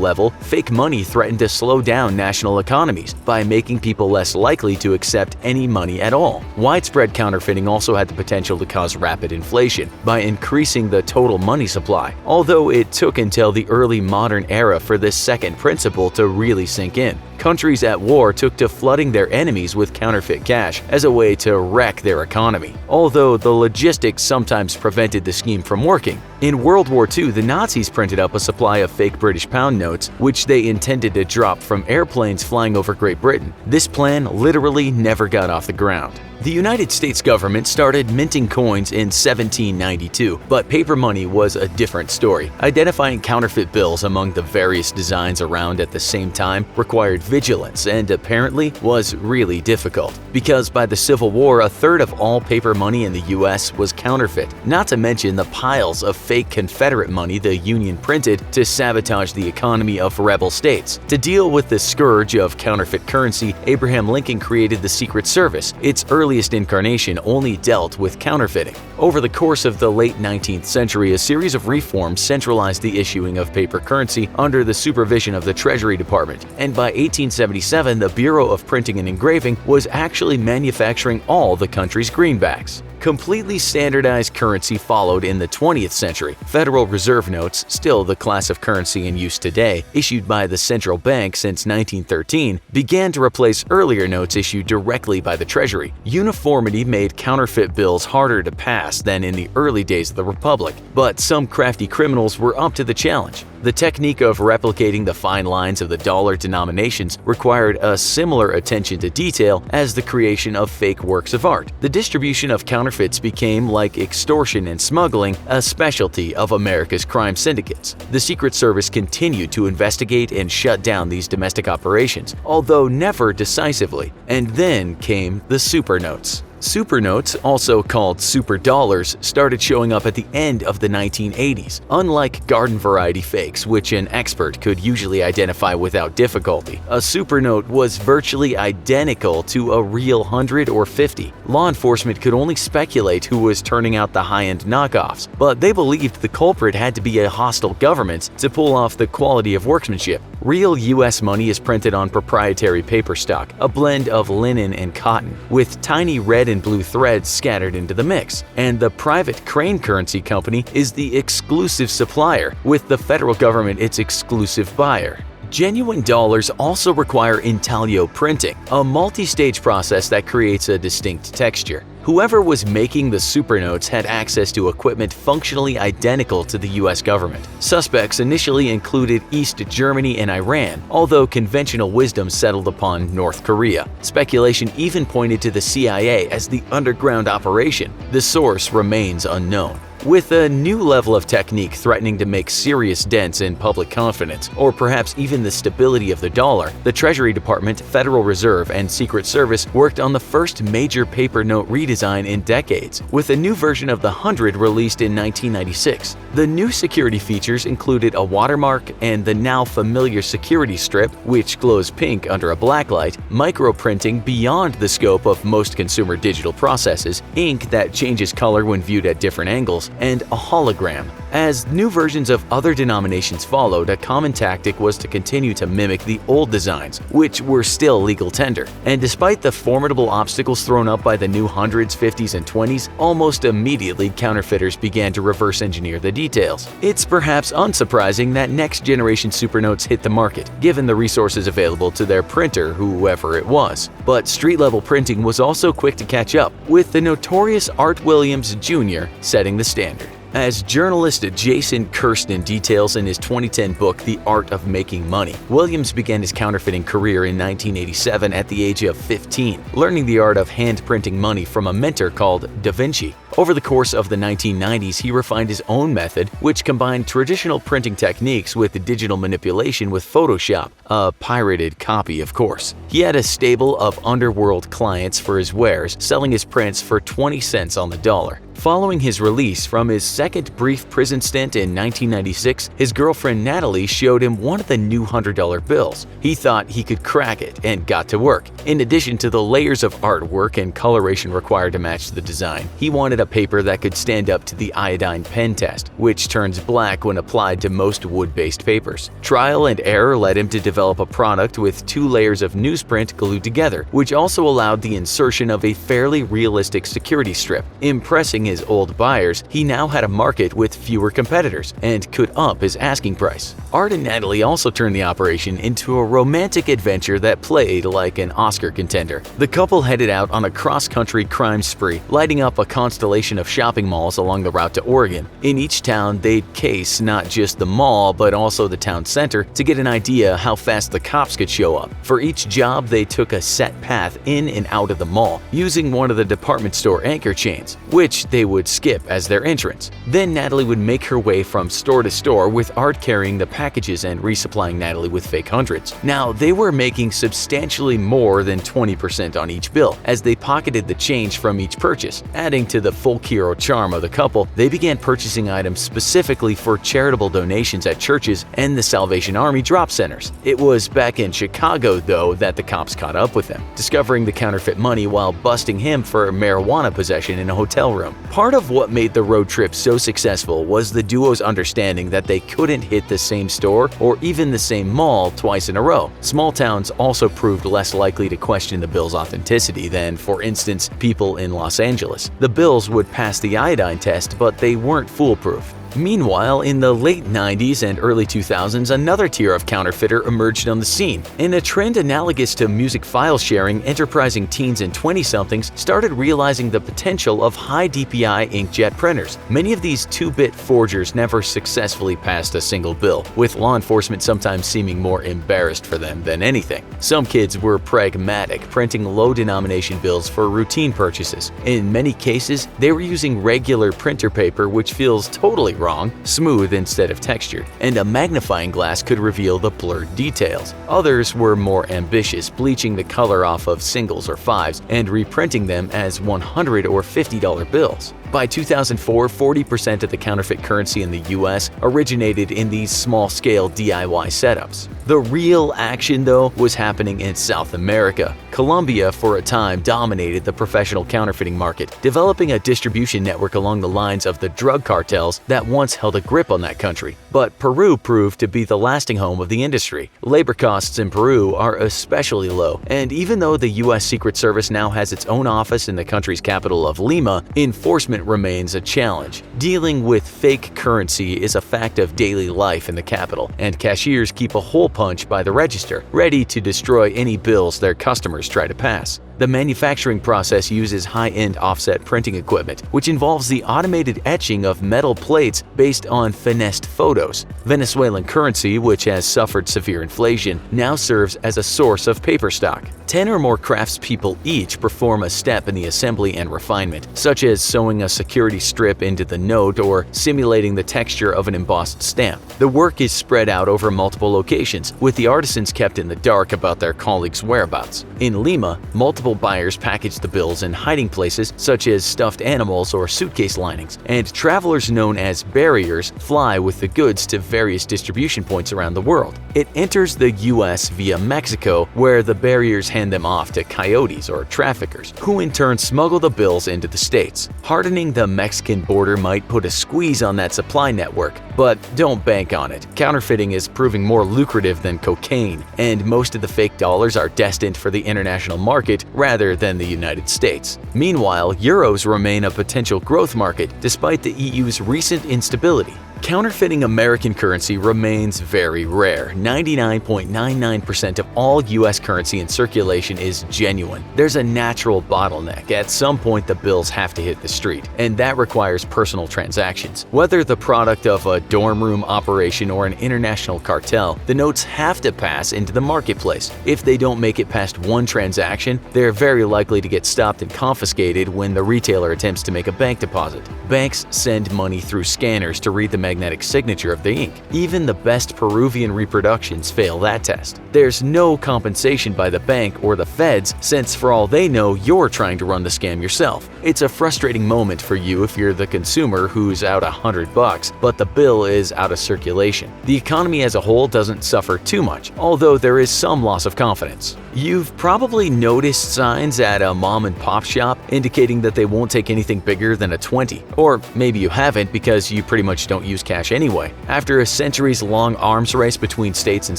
level, fake money threatened to slow down national economies by making people less likely to accept any money at all. Widespread counterfeiting also had the potential to cause rapid inflation by increasing the total money supply, although it took until the early modern era for this second principle to really sink in. Countries at war took to flooding their enemies with counterfeit cash as a way to wreck their economy, although the logistics sometimes prevented the scheme from working. In World War II, the Nazis printed up a supply of fake British pound notes, which they intended to drop from airplanes flying over Great Britain. This plan literally never got off the ground. The United States government started minting coins in 1792, but paper money was a different story. Identifying counterfeit bills among the various designs around at the same time required vigilance and apparently was really difficult, because by the Civil War, a third of all paper money in the US was counterfeit, not to mention the piles of fake Confederate money the Union printed to sabotage the economy of rebel states. To deal with the scourge of counterfeit currency, Abraham Lincoln created the Secret Service. Its earliest incarnation only dealt with counterfeiting. Over the course of the late 19th century, a series of reforms centralized the issuing of paper currency under the supervision of the Treasury Department, and by 1877, the Bureau of Printing and Engraving was actually manufacturing all the country's greenbacks. Completely standardized currency followed in the 20th century. Federal Reserve notes, still the class of currency in use today, issued by the central bank since 1913, began to replace earlier notes issued directly by the Treasury. Uniformity made counterfeit bills harder to pass than in the early days of the Republic, but some crafty criminals were up to the challenge. The technique of replicating the fine lines of the dollar denominations required a similar attention to detail as the creation of fake works of art. The distribution of counterfeits became, like extortion and smuggling, a specialty of America's crime syndicates. The Secret Service continued to investigate and shut down these domestic operations, although never decisively. And then came the supernotes. Supernotes, also called super dollars, started showing up at the end of the 1980s. Unlike garden variety fakes, which an expert could usually identify without difficulty, a supernote was virtually identical to a real 100 or 50. Law enforcement could only speculate who was turning out the high-end knockoffs, but they believed the culprit had to be a hostile government to pull off the quality of workmanship. Real U.S. money is printed on proprietary paper stock, a blend of linen and cotton, with tiny red and blue threads scattered into the mix. And the private Crane Currency Company is the exclusive supplier, with the federal government its exclusive buyer. Genuine dollars also require intaglio printing, a multi-stage process that creates a distinct texture. Whoever was making the supernotes had access to equipment functionally identical to the US government. Suspects initially included East Germany and Iran, although conventional wisdom settled upon North Korea. Speculation even pointed to the CIA as the underground operation. The source remains unknown. With a new level of technique threatening to make serious dents in public confidence, or perhaps even the stability of the dollar, the Treasury Department, Federal Reserve, and Secret Service worked on the first major paper note redesign in decades, with a new version of the 100 released in 1996. The new security features included a watermark and the now familiar security strip, which glows pink under a blacklight, microprinting beyond the scope of most consumer digital processes, ink that changes color when viewed at different angles, and a hologram. As new versions of other denominations followed, a common tactic was to continue to mimic the old designs, which were still legal tender. And despite the formidable obstacles thrown up by the new hundreds, 50s, and 20s, almost immediately counterfeiters began to reverse engineer the details. It's perhaps unsurprising that next-generation supernotes hit the market, given the resources available to their printer, whoever it was. But street-level printing was also quick to catch up, with the notorious Art Williams Jr. setting the standard. As journalist Jason Kirsten details in his 2010 book The Art of Making Money, Williams began his counterfeiting career in 1987 at the age of 15, learning the art of hand-printing money from a mentor called Da Vinci. Over the course of the 1990s, he refined his own method, which combined traditional printing techniques with digital manipulation with Photoshop, a pirated copy, of course. He had a stable of underworld clients for his wares, selling his prints for 20 cents on the dollar. Following his release from his second brief prison stint in 1996, his girlfriend Natalie showed him one of the new $100 bills. He thought he could crack it and got to work. In addition to the layers of artwork and coloration required to match the design, he wanted a paper that could stand up to the iodine pen test, which turns black when applied to most wood-based papers. Trial and error led him to develop a product with 2 layers of newsprint glued together, which also allowed the insertion of a fairly realistic security strip. Impressing his old buyers, he now had a market with fewer competitors and could up his asking price. Art and Natalie also turned the operation into a romantic adventure that played like an Oscar contender. The couple headed out on a cross-country crime spree, lighting up a constellation of shopping malls along the route to Oregon. In each town, they'd case not just the mall but also the town center to get an idea how fast the cops could show up. For each job, they took a set path in and out of the mall, using one of the department store anchor chains, which they would skip as their entrance. Then Natalie would make her way from store to store, with Art carrying the packages and resupplying Natalie with fake hundreds. Now, they were making substantially more than 20% on each bill, as they pocketed the change from each purchase. Adding to the folk hero charm of the couple, they began purchasing items specifically for charitable donations at churches and the Salvation Army drop centers. It was back in Chicago, though, that the cops caught up with him, discovering the counterfeit money while busting him for marijuana possession in a hotel room. Part of what made the road trip so successful was the duo's understanding that they couldn't hit the same store or even the same mall twice in a row. Small towns also proved less likely to question the bill's authenticity than, for instance, people in Los Angeles. The bills would pass the iodine test, but they weren't foolproof. Meanwhile, in the late 90s and early 2000s, another tier of counterfeiter emerged on the scene. In a trend analogous to music file sharing, enterprising teens and 20-somethings started realizing the potential of high DPI inkjet printers. Many of these 2-bit forgers never successfully passed a single bill, with law enforcement sometimes seeming more embarrassed for them than anything. Some kids were pragmatic, printing low-denomination bills for routine purchases. In many cases, they were using regular printer paper, which feels totally wrong, smooth instead of textured, and a magnifying glass could reveal the blurred details. Others were more ambitious, bleaching the color off of singles or fives and reprinting them as $100 or $50 bills. By 2004, 40% of the counterfeit currency in the US originated in these small-scale DIY setups. The real action, though, was happening in South America. Colombia, for a time, dominated the professional counterfeiting market, developing a distribution network along the lines of the drug cartels that once held a grip on that country. But Peru proved to be the lasting home of the industry. Labor costs in Peru are especially low, and even though the US Secret Service now has its own office in the country's capital of Lima, enforcement remains a challenge. Dealing with fake currency is a fact of daily life in the capital, and cashiers keep a hole punch by the register, ready to destroy any bills their customers try to pass. The manufacturing process uses high-end offset printing equipment, which involves the automated etching of metal plates based on finessed photos. Venezuelan currency, which has suffered severe inflation, now serves as a source of paper stock. 10 or more craftspeople each perform a step in the assembly and refinement, such as sewing a security strip into the note or simulating the texture of an embossed stamp. The work is spread out over multiple locations, with the artisans kept in the dark about their colleagues' whereabouts. In Lima, multiple buyers package the bills in hiding places such as stuffed animals or suitcase linings, and travelers known as barriers fly with the goods to various distribution points around the world. It enters the US via Mexico, where the barriers hand them off to coyotes or traffickers, who in turn smuggle the bills into the States. Hardened Threatening the Mexican border might put a squeeze on that supply network, but don't bank on it. Counterfeiting is proving more lucrative than cocaine, and most of the fake dollars are destined for the international market rather than the United States. Meanwhile, euros remain a potential growth market despite the EU's recent instability. Counterfeiting American currency remains very rare. 99.99% of all US currency in circulation is genuine. There's a natural bottleneck. At some point, the bills have to hit the street, and that requires personal transactions. Whether the product of a dorm room operation or an international cartel, the notes have to pass into the marketplace. If they don't make it past one transaction, they're very likely to get stopped and confiscated when the retailer attempts to make a bank deposit. Banks send money through scanners to read the magnetic signature of the ink. Even the best Peruvian reproductions fail that test. There's no compensation by the bank or the feds, since for all they know, you're trying to run the scam yourself. It's a frustrating moment for you if you're the consumer who's out $100, but the bill is out of circulation. The economy as a whole doesn't suffer too much, although there is some loss of confidence. You've probably noticed signs at a mom-and-pop shop indicating that they won't take anything bigger than a 20. Or maybe you haven't because you pretty much don't use cash anyway. After a centuries-long arms race between states and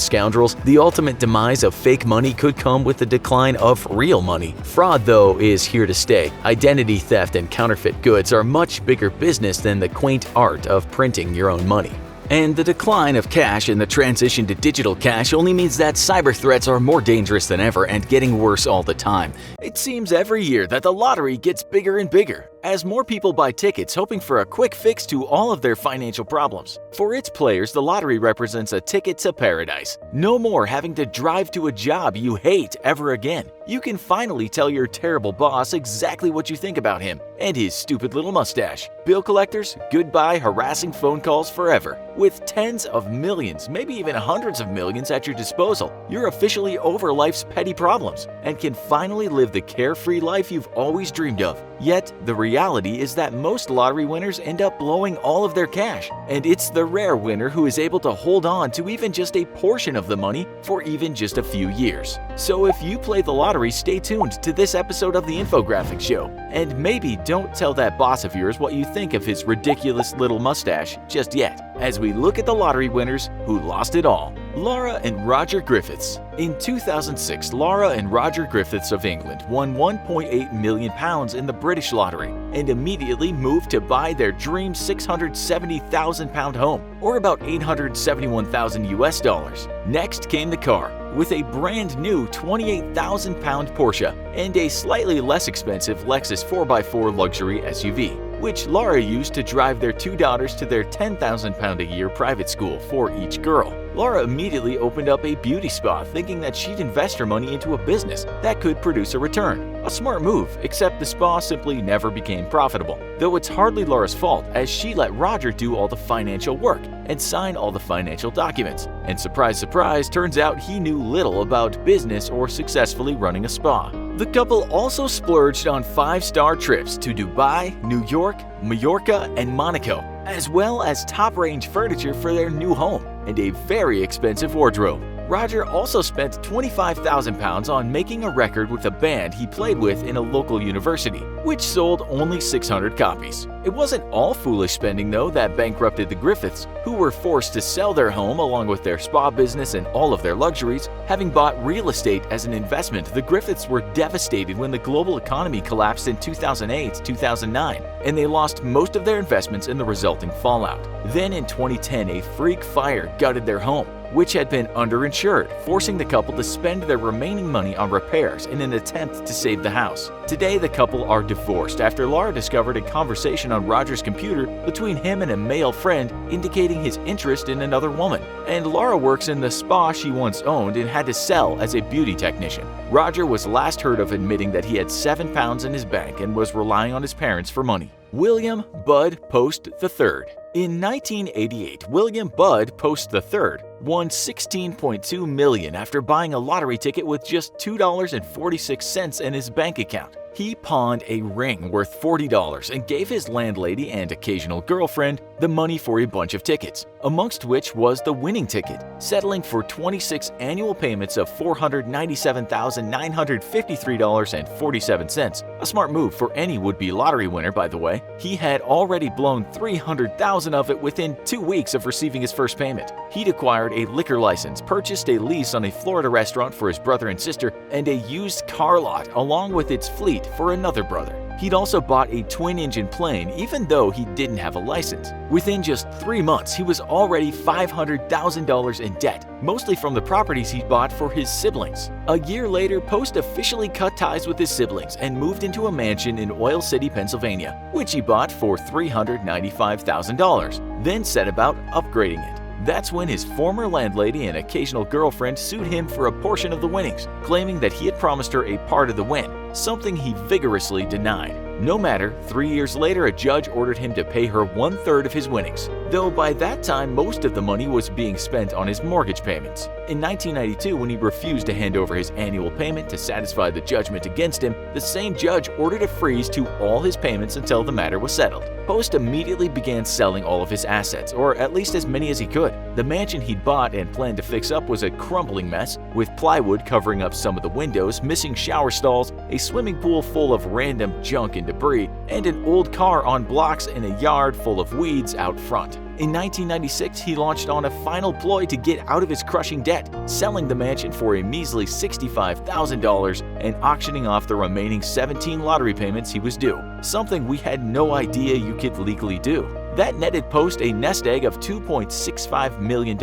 scoundrels, the ultimate demise of fake money could come with the decline of real money. Fraud, though, is here to stay. Identity theft and counterfeit goods are much bigger business than the quaint art of printing your own money. And the decline of cash and the transition to digital cash only means that cyber threats are more dangerous than ever and getting worse all the time. It seems every year that the lottery gets bigger and bigger, as more people buy tickets hoping for a quick fix to all of their financial problems. For its players, the lottery represents a ticket to paradise. No more having to drive to a job you hate ever again. You can finally tell your terrible boss exactly what you think about him and his stupid little mustache. Bill collectors, goodbye harassing phone calls forever. With tens of millions, maybe even hundreds of millions at your disposal, you're officially over life's petty problems and can finally live the carefree life you've always dreamed of. Yet, the reality is that most lottery winners end up blowing all of their cash, and it's the rare winner who is able to hold on to even just a portion of the money for even just a few years. So if you play the lottery, stay tuned to this episode of the Infographic Show, and maybe don't tell that boss of yours what you think of his ridiculous little mustache just yet, as we look at the lottery winners who lost it all. Laura and Roger Griffiths. In 2006, Laura and Roger Griffiths of England won £1.8 million in the British lottery and immediately moved to buy their dream £670,000 home, or about $871,000 US. Next came the car, with a brand new £28,000 Porsche and a slightly less expensive Lexus 4x4 luxury SUV, which Laura used to drive their two daughters to their £10,000 a year private school for each girl. Laura immediately opened up a beauty spa, thinking that she'd invest her money into a business that could produce a return. A smart move, except the spa simply never became profitable. Though it's hardly Laura's fault, as she let Roger do all the financial work and sign all the financial documents. And surprise, surprise, turns out he knew little about business or successfully running a spa. The couple also splurged on 5-star trips to Dubai, New York, Mallorca, and Monaco, as well as top-range furniture for their new home and a very expensive wardrobe. Roger also spent £25,000 on making a record with a band he played with in a local university, which sold only 600 copies. It wasn't all foolish spending, though, that bankrupted the Griffiths, who were forced to sell their home along with their spa business and all of their luxuries. Having bought real estate as an investment, the Griffiths were devastated when the global economy collapsed in 2008-2009, and they lost most of their investments in the resulting fallout. Then in 2010, a freak fire gutted their home, which had been underinsured, forcing the couple to spend their remaining money on repairs in an attempt to save the house. Today, the couple are divorced after Laura discovered a conversation on Roger's computer between him and a male friend indicating his interest in another woman. And Laura works in the spa she once owned and had to sell as a beauty technician. Roger was last heard of admitting that he had £7 in his bank and was relying on his parents for money. William Bud Post III. In 1988, William Bud Post III won $16.2 million after buying a lottery ticket with just $2.46 in his bank account. He pawned a ring worth $40 and gave his landlady and occasional girlfriend the money for a bunch of tickets, amongst which was the winning ticket, settling for 26 annual payments of $497,953.47. A smart move for any would-be lottery winner, by the way. He had already blown $300,000 of it within 2 weeks of receiving his first payment. He'd acquired a liquor license, purchased a lease on a Florida restaurant for his brother and sister, and a used car lot along with its fleet for another brother. He'd also bought a twin-engine plane even though he didn't have a license. Within just 3 months, he was already $500,000 in debt, mostly from the properties he'd bought for his siblings. A year later, Post officially cut ties with his siblings and moved into a mansion in Oil City, Pennsylvania, which he bought for $395,000, then set about upgrading it. That's when his former landlady and occasional girlfriend sued him for a portion of the winnings, claiming that he had promised her a part of the win, something he vigorously denied. No matter, 3 years later a judge ordered him to pay her 1/3 of his winnings, though by that time most of the money was being spent on his mortgage payments. In 1992, when he refused to hand over his annual payment to satisfy the judgment against him, the same judge ordered a freeze to all his payments until the matter was settled. Post immediately began selling all of his assets, or at least as many as he could. The mansion he'd bought and planned to fix up was a crumbling mess, with plywood covering up some of the windows, missing shower stalls, a swimming pool full of random junk and debris, and an old car on blocks in a yard full of weeds out front. In 1996, he launched on a final ploy to get out of his crushing debt, selling the mansion for a measly $65,000 and auctioning off the remaining 17 lottery payments he was due, something we had no idea you could legally do. That netted Post a nest egg of $2.65 million.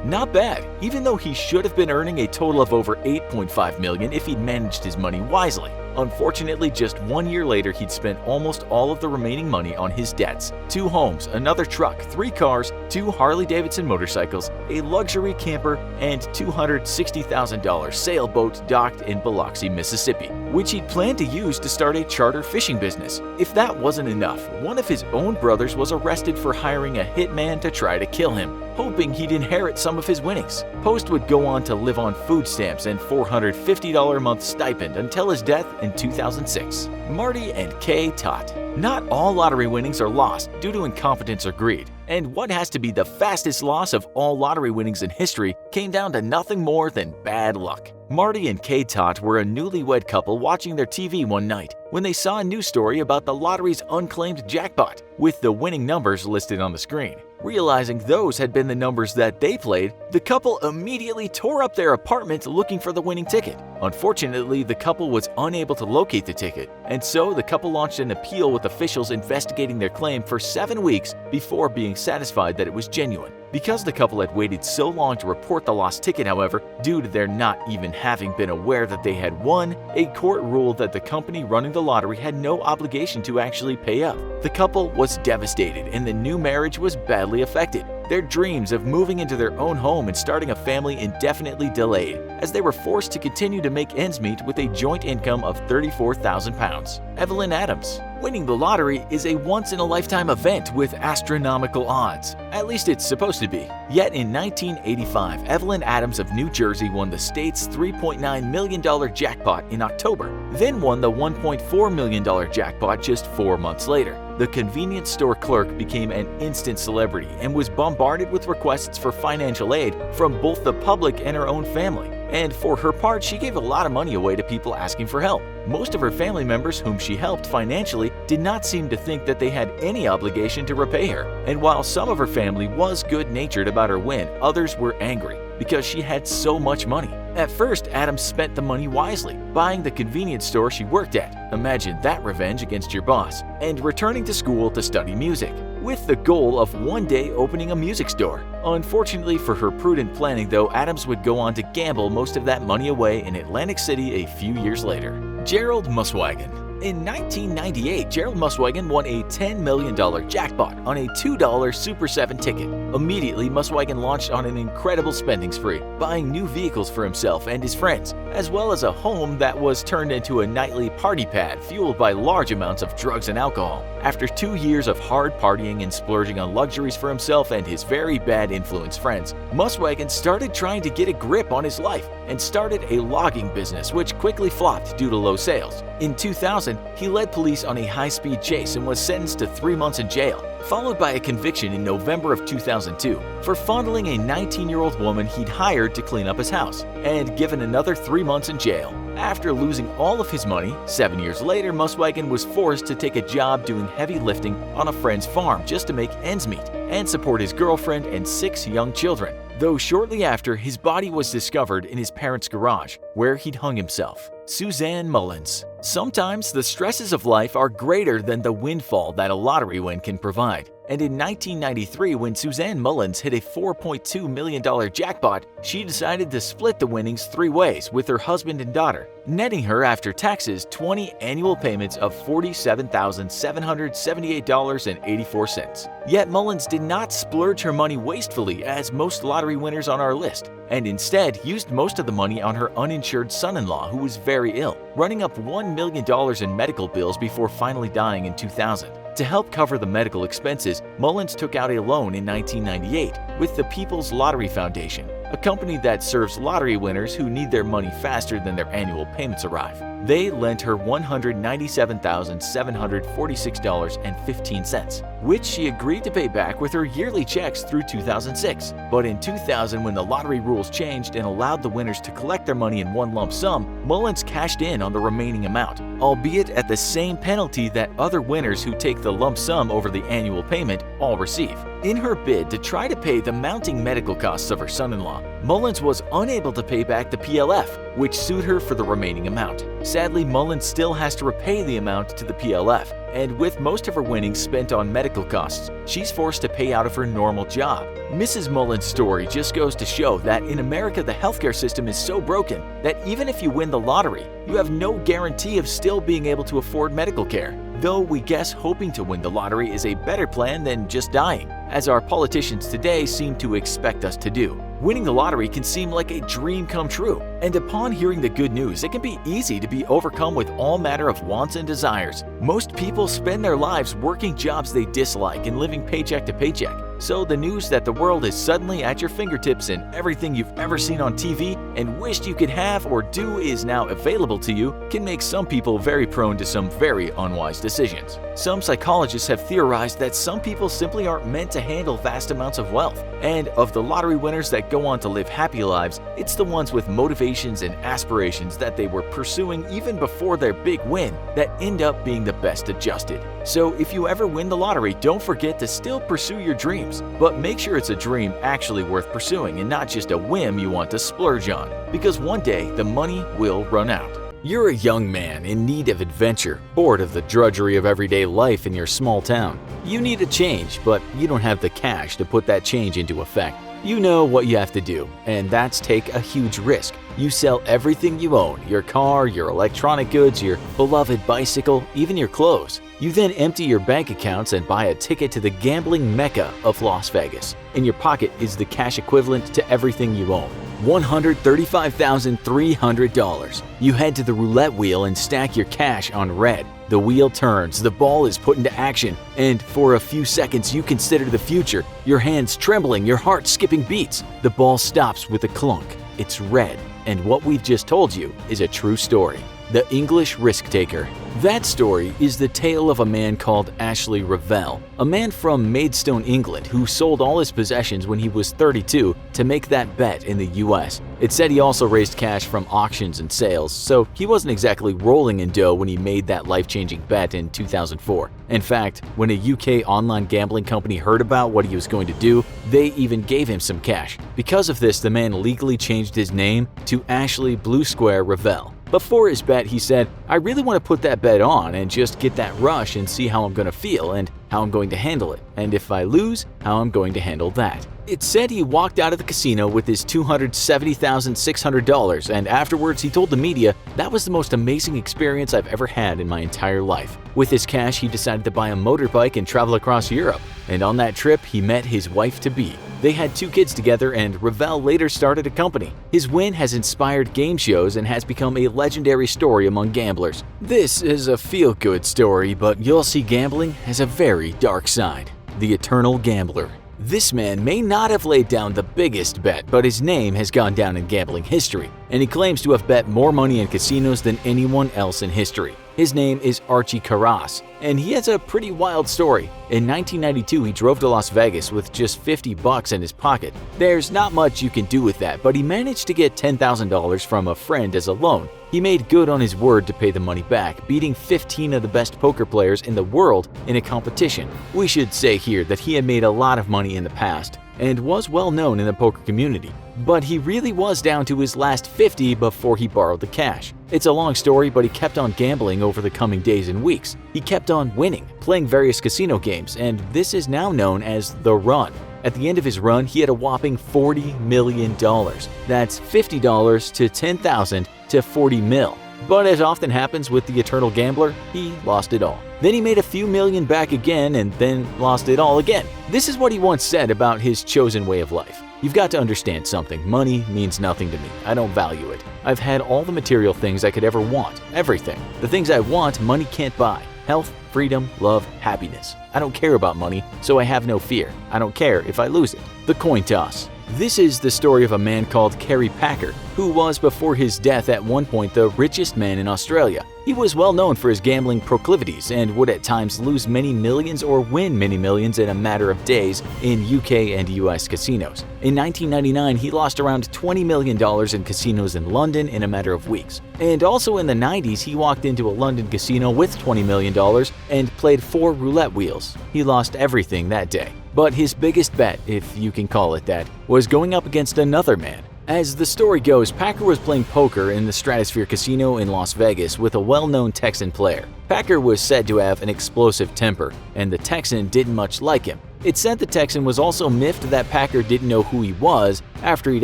Not bad, even though he should have been earning a total of over $8.5 million if he'd managed his money wisely. Unfortunately, just 1 year later, he'd spent almost all of the remaining money on his debts: 2 homes, another truck, 3 cars, 2 Harley-Davidson motorcycles, a luxury camper, and $260,000 sailboat docked in Biloxi, Mississippi, which he'd planned to use to start a charter fishing business. If that wasn't enough, one of his own brothers was arrested for hiring a hitman to try to kill him, hoping he'd inherit some of his winnings. Post would go on to live on food stamps and $450 a month stipend until his death in 2006. Marty and Kay Tot. Not all lottery winnings are lost due to incompetence or greed, and what has to be the fastest loss of all lottery winnings in history came down to nothing more than bad luck. Marty and Kay Tot were a newlywed couple watching their TV one night when they saw a news story about the lottery's unclaimed jackpot, with the winning numbers listed on the screen. Realizing those had been the numbers that they played, the couple immediately tore up their apartment looking for the winning ticket. Unfortunately, the couple was unable to locate the ticket, and so the couple launched an appeal with officials investigating their claim for 7 weeks before being satisfied that it was genuine. Because the couple had waited so long to report the lost ticket, however, due to their not even having been aware that they had won, a court ruled that the company running the lottery had no obligation to actually pay up. The couple was devastated and the new marriage was badly affected. Their dreams of moving into their own home and starting a family indefinitely delayed, as they were forced to continue to make ends meet with a joint income of £34,000. Evelyn Adams. Winning the lottery is a once-in-a-lifetime event with astronomical odds. At least it's supposed to be. Yet in 1985, Evelyn Adams of New Jersey won the state's $3.9 million jackpot in October, then won the $1.4 million jackpot just 4 months later. The convenience store clerk became an instant celebrity and was bombarded with requests for financial aid from both the public and her own family. And for her part, she gave a lot of money away to people asking for help. Most of her family members whom she helped financially did not seem to think that they had any obligation to repay her. And while some of her family was good-natured about her win, others were angry because she had so much money. At first, Adams spent the money wisely, buying the convenience store she worked at. Imagine that revenge against your boss. And returning to school to study music, with the goal of one day opening a music store. Unfortunately for her prudent planning though, Adams would go on to gamble most of that money away in Atlantic City a few years later. Gerald Muswagon. In 1998, Gerald Muswagon won a $10 million jackpot on a $2 Super 7 ticket. Immediately, Muswagon launched on an incredible spending spree, buying new vehicles for himself and his friends, as well as a home that was turned into a nightly party pad fueled by large amounts of drugs and alcohol. After 2 years of hard partying and splurging on luxuries for himself and his very bad influence friends, Muswagon started trying to get a grip on his life and started a logging business which quickly flopped due to low sales. In 2000, 2000, he led police on a high-speed chase and was sentenced to 3 months in jail, followed by a conviction in November of 2002 for fondling a 19-year-old woman he'd hired to clean up his house, and given another 3 months in jail. After losing all of his money, 7 years later, Muswagen was forced to take a job doing heavy lifting on a friend's farm just to make ends meet and support his girlfriend and 6 young children, though shortly after, his body was discovered in his parents' garage, where he'd hung himself. Suzanne Mullins. Sometimes the stresses of life are greater than the windfall that a lottery win can provide. And in 1993, when Suzanne Mullins hit a $4.2 million jackpot, she decided to split the winnings 3 ways with her husband and daughter, netting her after taxes 20 annual payments of $47,778.84. Yet Mullins did not splurge her money wastefully as most lottery winners on our list, and instead used most of the money on her uninsured son-in-law who was very ill, running up $1 million in medical bills before finally dying in 2000. To help cover the medical expenses, Mullins took out a loan in 1998 with the People's Lottery Foundation, a company that serves lottery winners who need their money faster than their annual payments arrive. They lent her $197,746.15, which she agreed to pay back with her yearly checks through 2006. But in 2000, when the lottery rules changed and allowed the winners to collect their money in one lump sum, Mullins cashed in on the remaining amount, albeit at the same penalty that other winners who take the lump sum over the annual payment all receive. In her bid to try to pay the mounting medical costs of her son-in-law, Mullins was unable to pay back the PLF, which sued her for the remaining amount. Sadly, Mullins still has to repay the amount to the PLF, and with most of her winnings spent on medical costs, she's forced to pay out of her normal job. Mrs. Mullins' story just goes to show that in America the healthcare system is so broken that even if you win the lottery, you have no guarantee of still being able to afford medical care. Though we guess hoping to win the lottery is a better plan than just dying, as our politicians today seem to expect us to do. Winning the lottery can seem like a dream come true, and upon hearing the good news, it can be easy to be overcome with all manner of wants and desires. Most people spend their lives working jobs they dislike and living paycheck to paycheck. So the news that the world is suddenly at your fingertips and everything you've ever seen on TV and wished you could have or do is now available to you can make some people very prone to some very unwise decisions. Some psychologists have theorized that some people simply aren't meant to handle vast amounts of wealth, and of the lottery winners that go on to live happy lives, it's the ones with motivations and aspirations that they were pursuing even before their big win that end up being the best adjusted. So if you ever win the lottery, don't forget to still pursue your dreams, but make sure it's a dream actually worth pursuing and not just a whim you want to splurge on, because one day the money will run out. You're a young man in need of adventure, bored of the drudgery of everyday life in your small town. You need a change, but you don't have the cash to put that change into effect. You know what you have to do, and that's take a huge risk. You sell everything you own, your car, your electronic goods, your beloved bicycle, even your clothes. You then empty your bank accounts and buy a ticket to the gambling mecca of Las Vegas. In your pocket is the cash equivalent to everything you own. $135,300. You head to the roulette wheel and stack your cash on red. The wheel turns, the ball is put into action, and for a few seconds you consider the future, your hands trembling, your heart skipping beats. The ball stops with a clunk. It's red, and what we've just told you is a true story. The English Risk Taker. That story is the tale of a man called Ashley Revell, a man from Maidstone, England, who sold all his possessions when he was 32 to make that bet in the US. It said he also raised cash from auctions and sales, so he wasn't exactly rolling in dough when he made that life-changing bet in 2004. In fact, when a UK online gambling company heard about what he was going to do, they even gave him some cash. Because of this, the man legally changed his name to Ashley Blue Square Revell. Before his bet, he said, "I really want to put that bet on and just get that rush and see how I'm going to feel and how I'm going to handle it, and if I lose, how I'm going to handle that." It said he walked out of the casino with his $270,600, and afterwards he told the media, "That was the most amazing experience I've ever had in my entire life." With his cash, he decided to buy a motorbike and travel across Europe, and on that trip he met his wife-to-be. They had 2 kids together, and Revell later started a company. His win has inspired game shows and has become a legendary story among gamblers. This is a feel-good story, but you'll see gambling has a very dark side. The Eternal Gambler. This man may not have laid down the biggest bet, but his name has gone down in gambling history, and he claims to have bet more money in casinos than anyone else in history. His name is Archie Carras, and he has a pretty wild story. In 1992, he drove to Las Vegas with just $50 in his pocket. There's not much you can do with that, but he managed to get $10,000 from a friend as a loan. He made good on his word to pay the money back, beating 15 of the best poker players in the world in a competition. We should say here that he had made a lot of money in the past and was well known in the poker community, but he really was down to his last 50 before he borrowed the cash. It's a long story, but he kept on gambling over the coming days and weeks. He kept on winning, playing various casino games, and this is now known as the run. At the end of his run, he had a whopping $40 million. That's $50 to $10,000 to $40 mil. But as often happens with the eternal gambler, he lost it all. Then he made a few million back again and then lost it all again. This is what he once said about his chosen way of life. You've got to understand something. Money means nothing to me. I don't value it. I've had all the material things I could ever want. Everything. The things I want, money can't buy. Health, freedom, love, happiness. I don't care about money, so I have no fear. I don't care if I lose it. The coin toss. This is the story of a man called Kerry Packer, who was before his death at one point the richest man in Australia. He was well known for his gambling proclivities and would at times lose many millions or win many millions in a matter of days in UK and US casinos. In 1999, he lost around $20 million in casinos in London in a matter of weeks. And also in the 90s, he walked into a London casino with $20 million and played 4 roulette wheels. He lost everything that day. But his biggest bet, if you can call it that, was going up against another man. As the story goes, Packer was playing poker in the Stratosphere Casino in Las Vegas with a well-known Texan player. Packer was said to have an explosive temper, and the Texan didn't much like him. It's said the Texan was also miffed that Packer didn't know who he was after he'd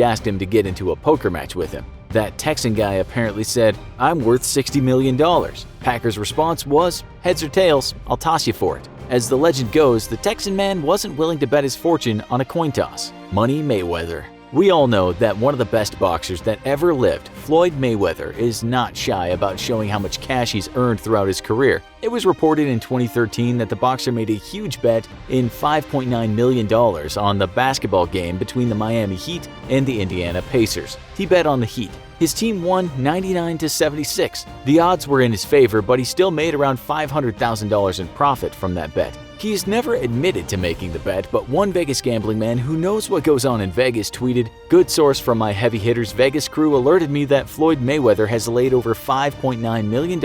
asked him to get into a poker match with him. That Texan guy apparently said, "I'm worth $60 million. Packer's response was, "Heads or tails, I'll toss you for it." As the legend goes, the Texan man wasn't willing to bet his fortune on a coin toss. Money Mayweather. We all know that one of the best boxers that ever lived, Floyd Mayweather, is not shy about showing how much cash he's earned throughout his career. It was reported in 2013 that the boxer made a huge bet in $5.9 million on the basketball game between the Miami Heat and the Indiana Pacers. He bet on the Heat. His team won 99-76. The odds were in his favor, but he still made around $500,000 in profit from that bet. He's never admitted to making the bet, but one Vegas gambling man who knows what goes on in Vegas tweeted, "Good source from my heavy hitters Vegas crew alerted me that Floyd Mayweather has laid over $5.9 million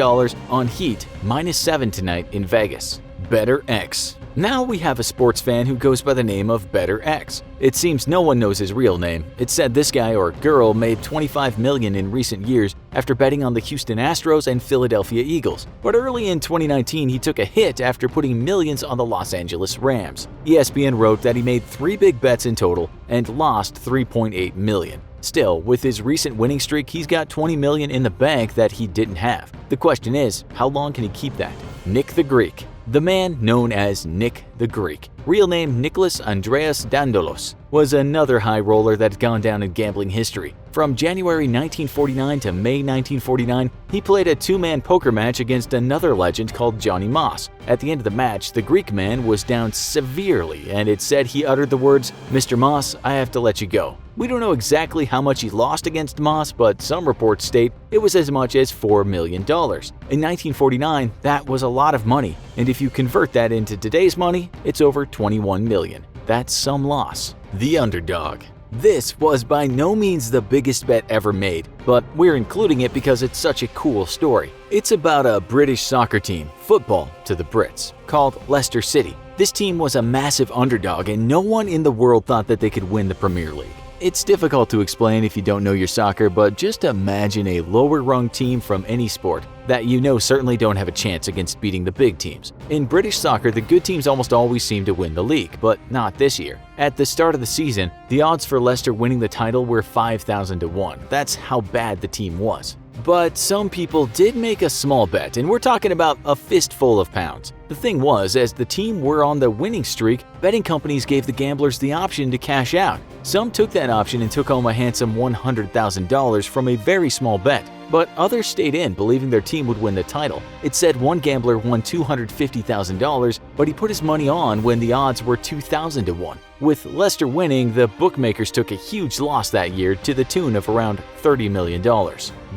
on Heat -7 tonight in Vegas." Better X. Now we have a sports fan who goes by the name of Better X. It seems no one knows his real name. It's said this guy or girl made $25 million in recent years after betting on the Houston Astros and Philadelphia Eagles. But early in 2019, he took a hit after putting millions on the Los Angeles Rams. ESPN wrote that he made 3 big bets in total and lost $3.8 million. Still, with his recent winning streak, he's got $20 million in the bank that he didn't have. The question is, how long can he keep that? Nick the Greek. The man known as Nick the Greek, real name Nicholas Andreas Dandolos, was another high roller that had gone down in gambling history. From January 1949 to May 1949, he played a 2-man poker match against another legend called Johnny Moss. At the end of the match, the Greek man was down severely, and it said he uttered the words, "Mr. Moss, I have to let you go." We don't know exactly how much he lost against Moss, but some reports state it was as much as $4 million. In 1949, that was a lot of money, and if you convert that into today's money, it's over $21 million. That's some loss. The underdog. This was by no means the biggest bet ever made, but we're including it because it's such a cool story. It's about a British soccer team, football to the Brits, called Leicester City. This team was a massive underdog and no one in the world thought that they could win the Premier League. It's difficult to explain if you don't know your soccer, but just imagine a lower-rung team from any sport that you know certainly don't have a chance against beating the big teams. In British soccer, the good teams almost always seem to win the league, but not this year. At the start of the season, the odds for Leicester winning the title were 5,000 to 1. That's how bad the team was. But some people did make a small bet, and we're talking about a fistful of pounds. The thing was, as the team were on the winning streak, betting companies gave the gamblers the option to cash out. Some took that option and took home a handsome $100,000 from a very small bet, but others stayed in, believing their team would win the title. It said one gambler won $250,000, but he put his money on when the odds were 2,000 to 1. With Leicester winning, the bookmakers took a huge loss that year to the tune of around $30 million.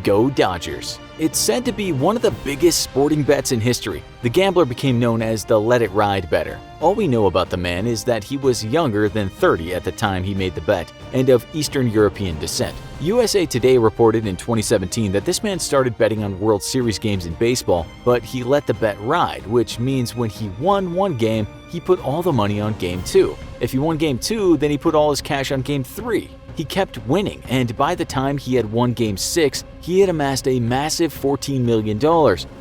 Go Dodgers! It's said to be one of the biggest sporting bets in history. The gambler became known as the Let It Ride bettor. All we know about the man is that he was younger than 30 at the time he made the bet and of Eastern European descent. USA Today reported in 2017 that this man started betting on World Series games in baseball, but he let the bet ride, which means when he won one game, he put all the money on Game 2. If he won Game 2, then he put all his cash on Game 3. He kept winning, and by the time he had won Game 6, he had amassed a massive $14 million.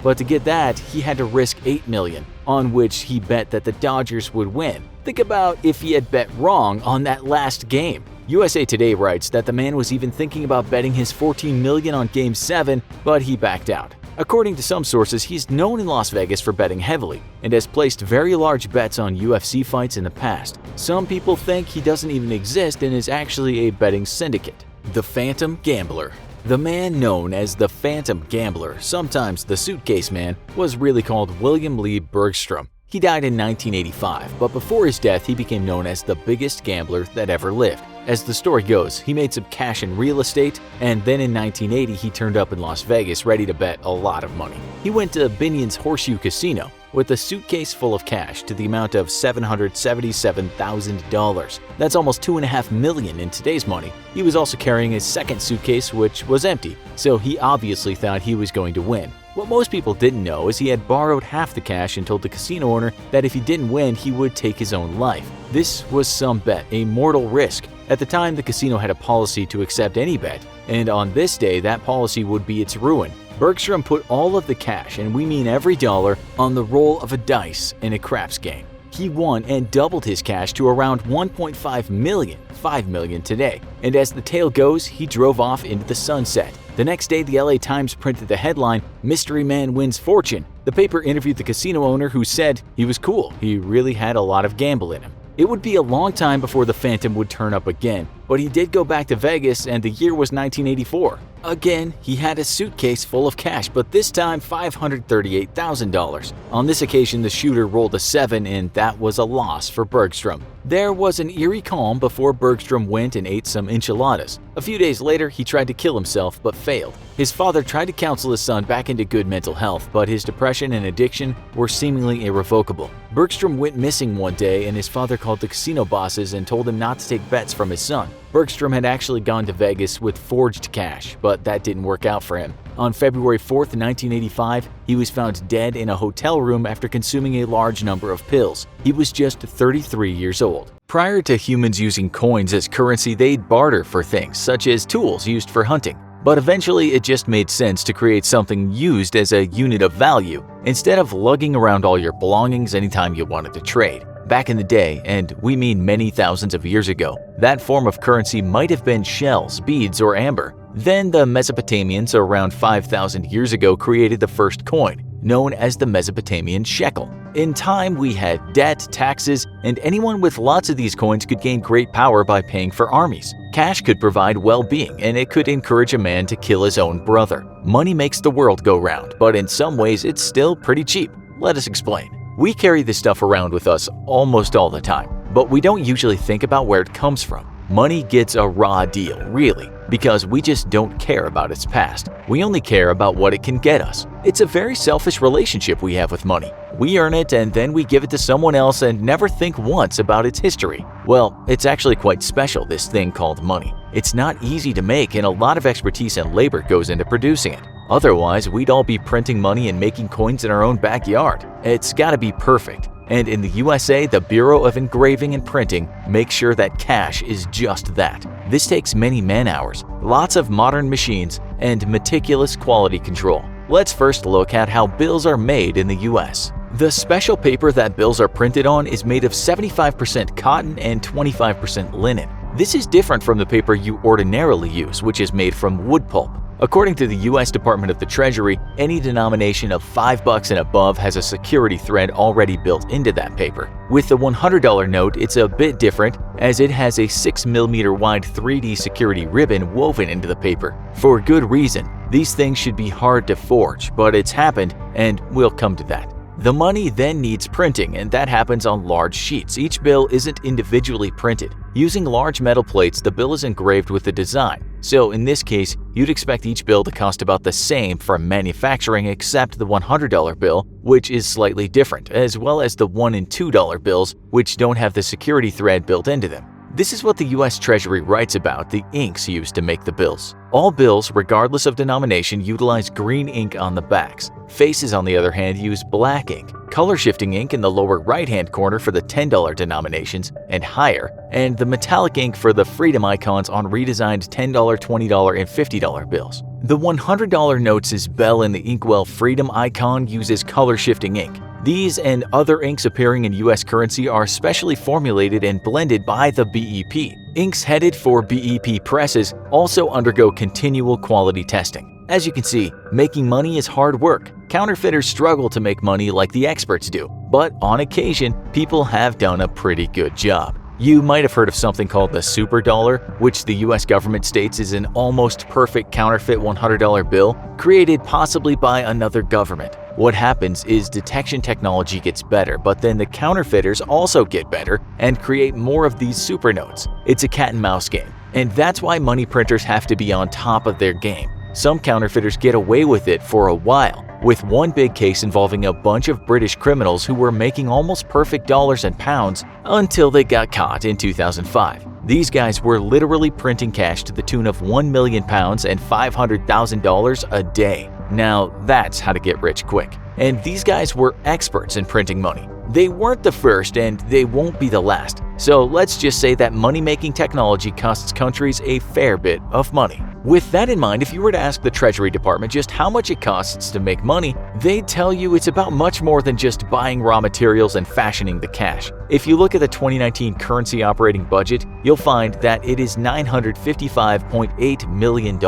But to get that, he had to risk $8 million, on which he bet that the Dodgers would win. Think about if he had bet wrong on that last game. USA Today writes that the man was even thinking about betting his $14 million on Game 7, but he backed out. According to some sources, he's known in Las Vegas for betting heavily and has placed very large bets on UFC fights in the past. Some people think he doesn't even exist and is actually a betting syndicate. The Phantom Gambler. The man known as the Phantom Gambler, sometimes the Suitcase Man, was really called William Lee Bergstrom. He died in 1985, but before his death he became known as the biggest gambler that ever lived. As the story goes, he made some cash in real estate, and then in 1980 he turned up in Las Vegas ready to bet a lot of money. He went to Binion's Horseshoe Casino with a suitcase full of cash to the amount of $777,000. That's almost $2.5 million in today's money. He was also carrying his second suitcase, which was empty, so he obviously thought he was going to win. What most people didn't know is he had borrowed half the cash and told the casino owner that if he didn't win, he would take his own life. This was some bet, a mortal risk. At the time, the casino had a policy to accept any bet, and on this day, that policy would be its ruin. Bergstrom put all of the cash, and we mean every dollar, on the roll of a dice in a craps game. He won and doubled his cash to around $1.5 million, $5 million today, and as the tale goes, he drove off into the sunset. The next day, the LA Times printed the headline, "Mystery Man Wins Fortune." The paper interviewed the casino owner who said he was cool, he really had a lot of gamble in him. It would be a long time before the Phantom would turn up again, but he did go back to Vegas and the year was 1984. Again, he had a suitcase full of cash, but this time $538,000. On this occasion, the shooter rolled a 7 and that was a loss for Bergstrom. There was an eerie calm before Bergstrom went and ate some enchiladas. A few days later, he tried to kill himself but failed. His father tried to counsel his son back into good mental health, but his depression and addiction were seemingly irrevocable. Bergstrom went missing one day and his father called the casino bosses and told him not to take bets from his son. Bergstrom had actually gone to Vegas with forged cash, but that didn't work out for him. On February 4, 1985, he was found dead in a hotel room after consuming a large number of pills. He was just 33 years old. Prior to humans using coins as currency, they'd barter for things, such as tools used for hunting. But eventually, it just made sense to create something used as a unit of value, instead of lugging around all your belongings anytime you wanted to trade. Back in the day, and we mean many thousands of years ago, that form of currency might have been shells, beads, or amber. Then the Mesopotamians around 5,000 years ago created the first coin, known as the Mesopotamian shekel. In time, we had debt, taxes, and anyone with lots of these coins could gain great power by paying for armies. Cash could provide well-being, and it could encourage a man to kill his own brother. Money makes the world go round, but in some ways it's still pretty cheap. Let us explain. We carry this stuff around with us almost all the time, but we don't usually think about where it comes from. Money gets a raw deal, really, because we just don't care about its past. We only care about what it can get us. It's a very selfish relationship we have with money. We earn it and then we give it to someone else and never think once about its history. Well, it's actually quite special, this thing called money. It's not easy to make and a lot of expertise and labor goes into producing it. Otherwise, we'd all be printing money and making coins in our own backyard. It's gotta be perfect. And in the USA, the Bureau of Engraving and Printing makes sure that cash is just that. This takes many man-hours, lots of modern machines, and meticulous quality control. Let's first look at how bills are made in the US. The special paper that bills are printed on is made of 75% cotton and 25% linen. This is different from the paper you ordinarily use, which is made from wood pulp. According to the U.S. Department of the Treasury, any denomination of $5 and above has a security thread already built into that paper. With the $100 note, it's a bit different, as it has a 6mm wide 3D security ribbon woven into the paper. For good reason. These things should be hard to forge, but it's happened, and we'll come to that. The money then needs printing, and that happens on large sheets. Each bill isn't individually printed. Using large metal plates, the bill is engraved with a design. So in this case, you'd expect each bill to cost about the same from manufacturing except the $100 bill, which is slightly different, as well as the $1 and $2 bills, which don't have the security thread built into them. This is what the US Treasury writes about the inks used to make the bills. All bills, regardless of denomination, utilize green ink on the backs. Faces, on the other hand, use black ink. Color-shifting ink in the lower right-hand corner for the $10 denominations and higher, and the metallic ink for the freedom icons on redesigned $10, $20, and $50 bills. The $100 notes' bell in the inkwell freedom icon uses color-shifting ink. These and other inks appearing in US currency are specially formulated and blended by the BEP. Inks headed for BEP presses also undergo continual quality testing. As you can see, making money is hard work. Counterfeiters struggle to make money like the experts do, but on occasion, people have done a pretty good job. You might have heard of something called the super dollar, which the US government states is an almost perfect counterfeit $100 bill created possibly by another government. What happens is detection technology gets better, but then the counterfeiters also get better and create more of these super notes. It's a cat and mouse game, and that's why money printers have to be on top of their game. Some counterfeiters get away with it for a while, with one big case involving a bunch of British criminals who were making almost perfect dollars and pounds until they got caught in 2005. These guys were literally printing cash to the tune of £1 million and $500,000 a day. Now that's how to get rich quick. And these guys were experts in printing money. They weren't the first and they won't be the last. So let's just say that money-making technology costs countries a fair bit of money. With that in mind, if you were to ask the Treasury Department just how much it costs to make money, they'd tell you it's about much more than just buying raw materials and fashioning the cash. If you look at the 2019 currency operating budget, you'll find that it is $955.8 million.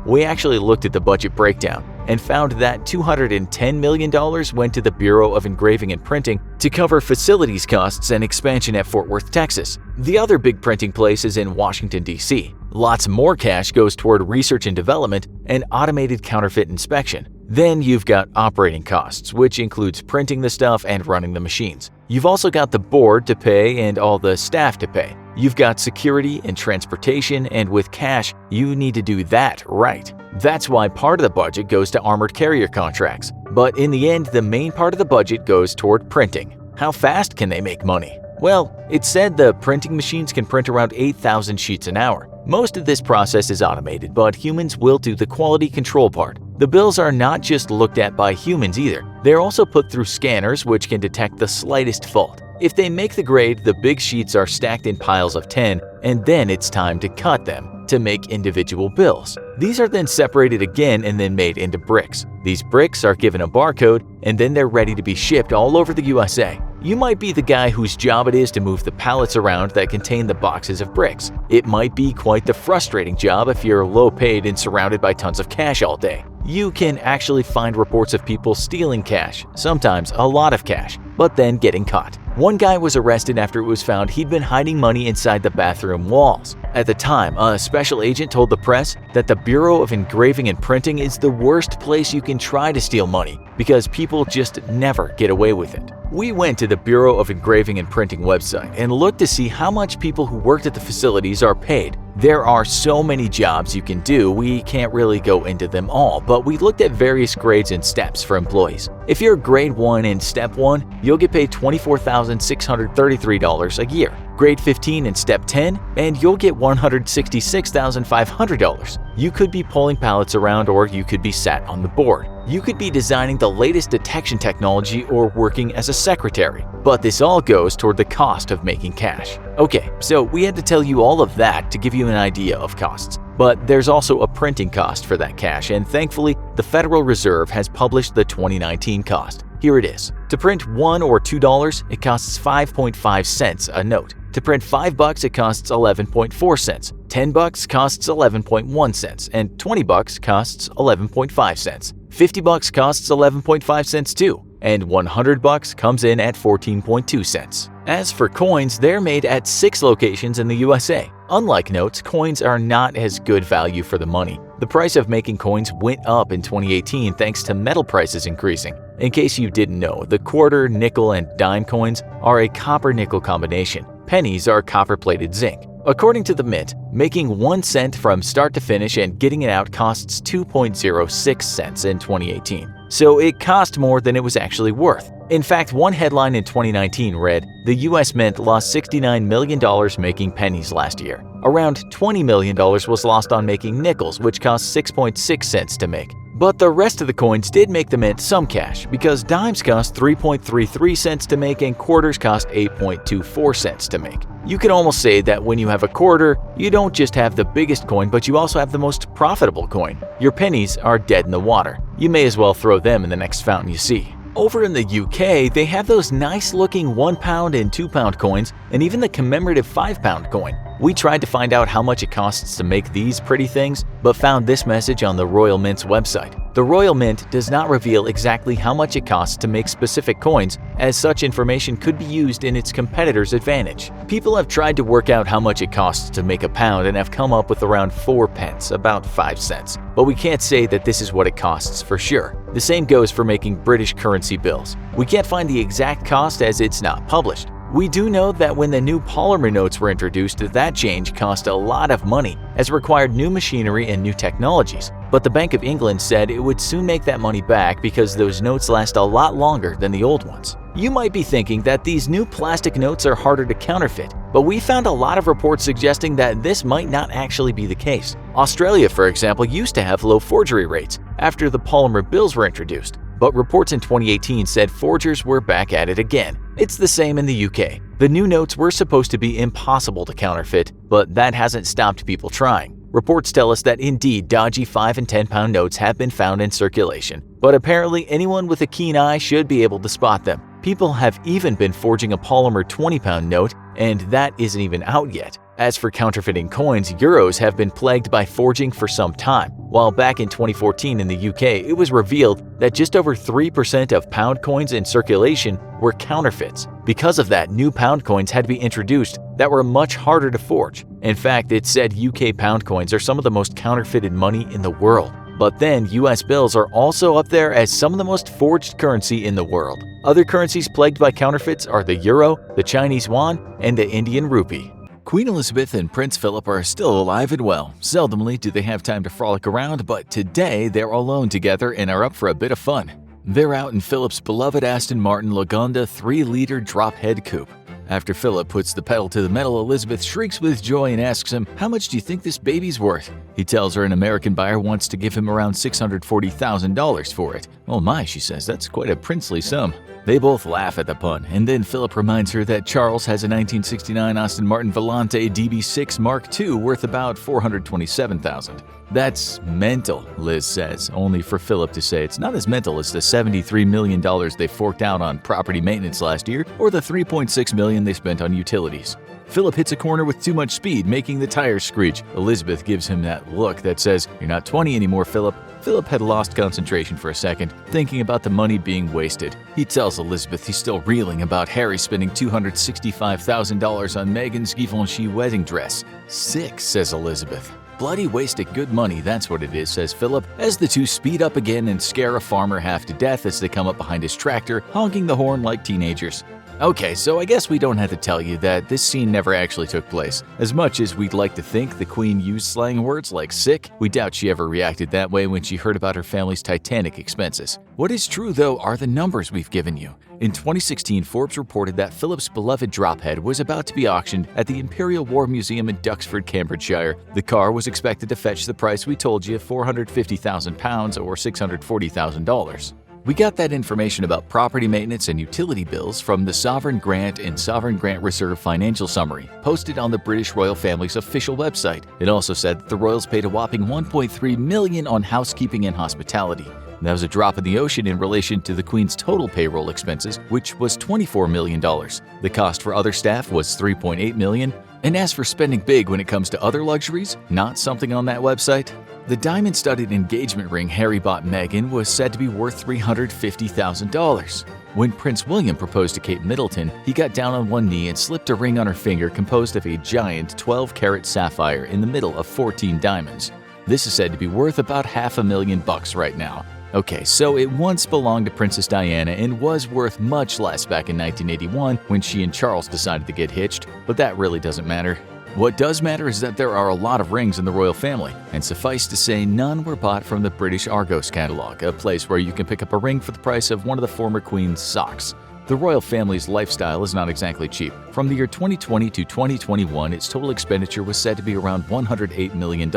We actually looked at the budget breakdown and found that $210 million went to the Bureau of Engraving and Printing to cover facilities costs and expansion at Fort Worth, Texas. The other big printing place is in Washington, D.C. Lots more cash goes toward research and development and automated counterfeit inspection. Then you've got operating costs, which includes printing the stuff and running the machines. You've also got the board to pay and all the staff to pay. You've got security and transportation, and with cash, you need to do that right. That's why part of the budget goes to armored carrier contracts. But in the end, the main part of the budget goes toward printing. How fast can they make money? Well, it's said the printing machines can print around 8,000 sheets an hour. Most of this process is automated, but humans will do the quality control part. The bills are not just looked at by humans either. They're also put through scanners which can detect the slightest fault. If they make the grade, the big sheets are stacked in piles of 10, and then it's time to cut them to make individual bills. These are then separated again and then made into bricks. These bricks are given a barcode, and then they're ready to be shipped all over the USA. You might be the guy whose job it is to move the pallets around that contain the boxes of bricks. It might be quite the frustrating job if you're low paid and surrounded by tons of cash all day. You can actually find reports of people stealing cash, sometimes a lot of cash, but then getting caught. One guy was arrested after it was found he'd been hiding money inside the bathroom walls. At the time, a special agent told the press that the Bureau of Engraving and Printing is the worst place you can try to steal money because people just never get away with it. We went to the Bureau of Engraving and Printing website and looked to see how much people who worked at the facilities are paid. There are so many jobs you can do, we can't really go into them all, but we looked at various grades and steps for employees. If you're grade 1 in step 1, you'll get paid $24,633 a year. Grade 15 in step 10, and you'll get $166,500. You could be pulling pallets around, or you could be sat on the board. You could be designing the latest detection technology or working as a secretary. But this all goes toward the cost of making cash. Okay, so we had to tell you all of that to give you an idea of costs. But there's also a printing cost for that cash, and thankfully, the Federal Reserve has published the 2019 cost. Here it is. To print $1 or $2, it costs 5.5 cents a note. To print $5, it costs 11.4 cents. $10 costs 11.1 cents, and $20 costs 11.5 cents. $50 costs 11.5 cents too, and $100 comes in at 14.2 cents. As for coins, they're made at 6 locations in the USA. Unlike notes, coins are not as good value for the money. The price of making coins went up in 2018 thanks to metal prices increasing. In case you didn't know, the quarter, nickel, and dime coins are a copper-nickel combination. Pennies are copper-plated zinc. According to the Mint, making 1 cent from start to finish and getting it out costs 2.06 cents in 2018. So it cost more than it was actually worth. In fact, one headline in 2019 read, "The US Mint lost $69 million making pennies last year. Around $20 million was lost on making nickels, which cost 6.6 cents to make." But the rest of the coins did make the Mint some cash, because dimes cost 3.33 cents to make and quarters cost 8.24 cents to make. You could almost say that when you have a quarter, you don't just have the biggest coin, but you also have the most profitable coin. Your pennies are dead in the water. You may as well throw them in the next fountain you see. Over in the UK, they have those nice-looking £1 and £2 coins, and even the commemorative £5 coin. We tried to find out how much it costs to make these pretty things, but found this message on the Royal Mint's website. The Royal Mint does not reveal exactly how much it costs to make specific coins, as such information could be used in its competitors' advantage. People have tried to work out how much it costs to make a pound and have come up with around 4 pence, about 5 cents. But we can't say that this is what it costs for sure. The same goes for making British currency bills. We can't find the exact cost as it's not published. We do know that when the new polymer notes were introduced, that change cost a lot of money, as it required new machinery and new technologies. But the Bank of England said it would soon make that money back because those notes last a lot longer than the old ones. You might be thinking that these new plastic notes are harder to counterfeit, but we found a lot of reports suggesting that this might not actually be the case. Australia, for example, used to have low forgery rates after the polymer bills were introduced. But reports in 2018 said forgers were back at it again. It's the same in the UK. The new notes were supposed to be impossible to counterfeit, but that hasn't stopped people trying. Reports tell us that indeed dodgy 5 and 10 pound notes have been found in circulation, but apparently anyone with a keen eye should be able to spot them. People have even been forging a polymer 20 pound note, and that isn't even out yet. As for counterfeiting coins, euros have been plagued by forging for some time. While back in 2014 in the UK, it was revealed that just over 3% of pound coins in circulation were counterfeits. Because of that, new pound coins had to be introduced that were much harder to forge. In fact, it said UK pound coins are some of the most counterfeited money in the world. But then, US bills are also up there as some of the most forged currency in the world. Other currencies plagued by counterfeits are the euro, the Chinese yuan, and the Indian rupee. Queen Elizabeth and Prince Philip are still alive and well. Seldomly do they have time to frolic around, but today they're alone together and are up for a bit of fun. They're out in Philip's beloved Aston Martin Lagonda 3-liter drop-head coupe. After Philip puts the pedal to the metal, Elizabeth shrieks with joy and asks him, "How much do you think this baby's worth?" He tells her an American buyer wants to give him around $640,000 for it. "Oh my," she says, "that's quite a princely sum." They both laugh at the pun, and then Philip reminds her that Charles has a 1969 Aston Martin Volante DB6 Mark II worth about $427,000. "That's mental," Liz says, only for Philip to say it's not as mental as the $73 million they forked out on property maintenance last year or the $3.6 million they spent on utilities. Philip hits a corner with too much speed, making the tires screech. Elizabeth gives him that look that says, "You're not 20 anymore, Philip." Philip had lost concentration for a second, thinking about the money being wasted. He tells Elizabeth he's still reeling about Harry spending $265,000 on Meghan's Givenchy wedding dress. "Sick," says Elizabeth. "Bloody wasted good money, that's what it is," says Philip, as the two speed up again and scare a farmer half to death as they come up behind his tractor, honking the horn like teenagers. Okay, so I guess we don't have to tell you that this scene never actually took place. As much as we'd like to think the Queen used slang words like sick, we doubt she ever reacted that way when she heard about her family's Titanic expenses. What is true, though, are the numbers we've given you. In 2016, Forbes reported that Philip's beloved drophead was about to be auctioned at the Imperial War Museum in Duxford, Cambridgeshire. The car was expected to fetch the price we told you, £450,000 or $640,000. We got that information about property maintenance and utility bills from the Sovereign Grant and Sovereign Grant Reserve Financial Summary, posted on the British royal family's official website. It also said that the royals paid a whopping $1.3 million on housekeeping and hospitality. That was a drop in the ocean in relation to the Queen's total payroll expenses, which was $24 million. The cost for other staff was $3.8 million. And as for spending big when it comes to other luxuries, not something on that website. The diamond-studded engagement ring Harry bought Meghan was said to be worth $350,000. When Prince William proposed to Kate Middleton, he got down on one knee and slipped a ring on her finger composed of a giant 12-carat sapphire in the middle of 14 diamonds. This is said to be worth about $500,000 right now. Okay, so it once belonged to Princess Diana and was worth much less back in 1981 when she and Charles decided to get hitched, but that really doesn't matter. What does matter is that there are a lot of rings in the royal family, and suffice to say, none were bought from the British Argos catalog, a place where you can pick up a ring for the price of one of the former queen's socks. The royal family's lifestyle is not exactly cheap. From the year 2020 to 2021, its total expenditure was said to be around $108 million.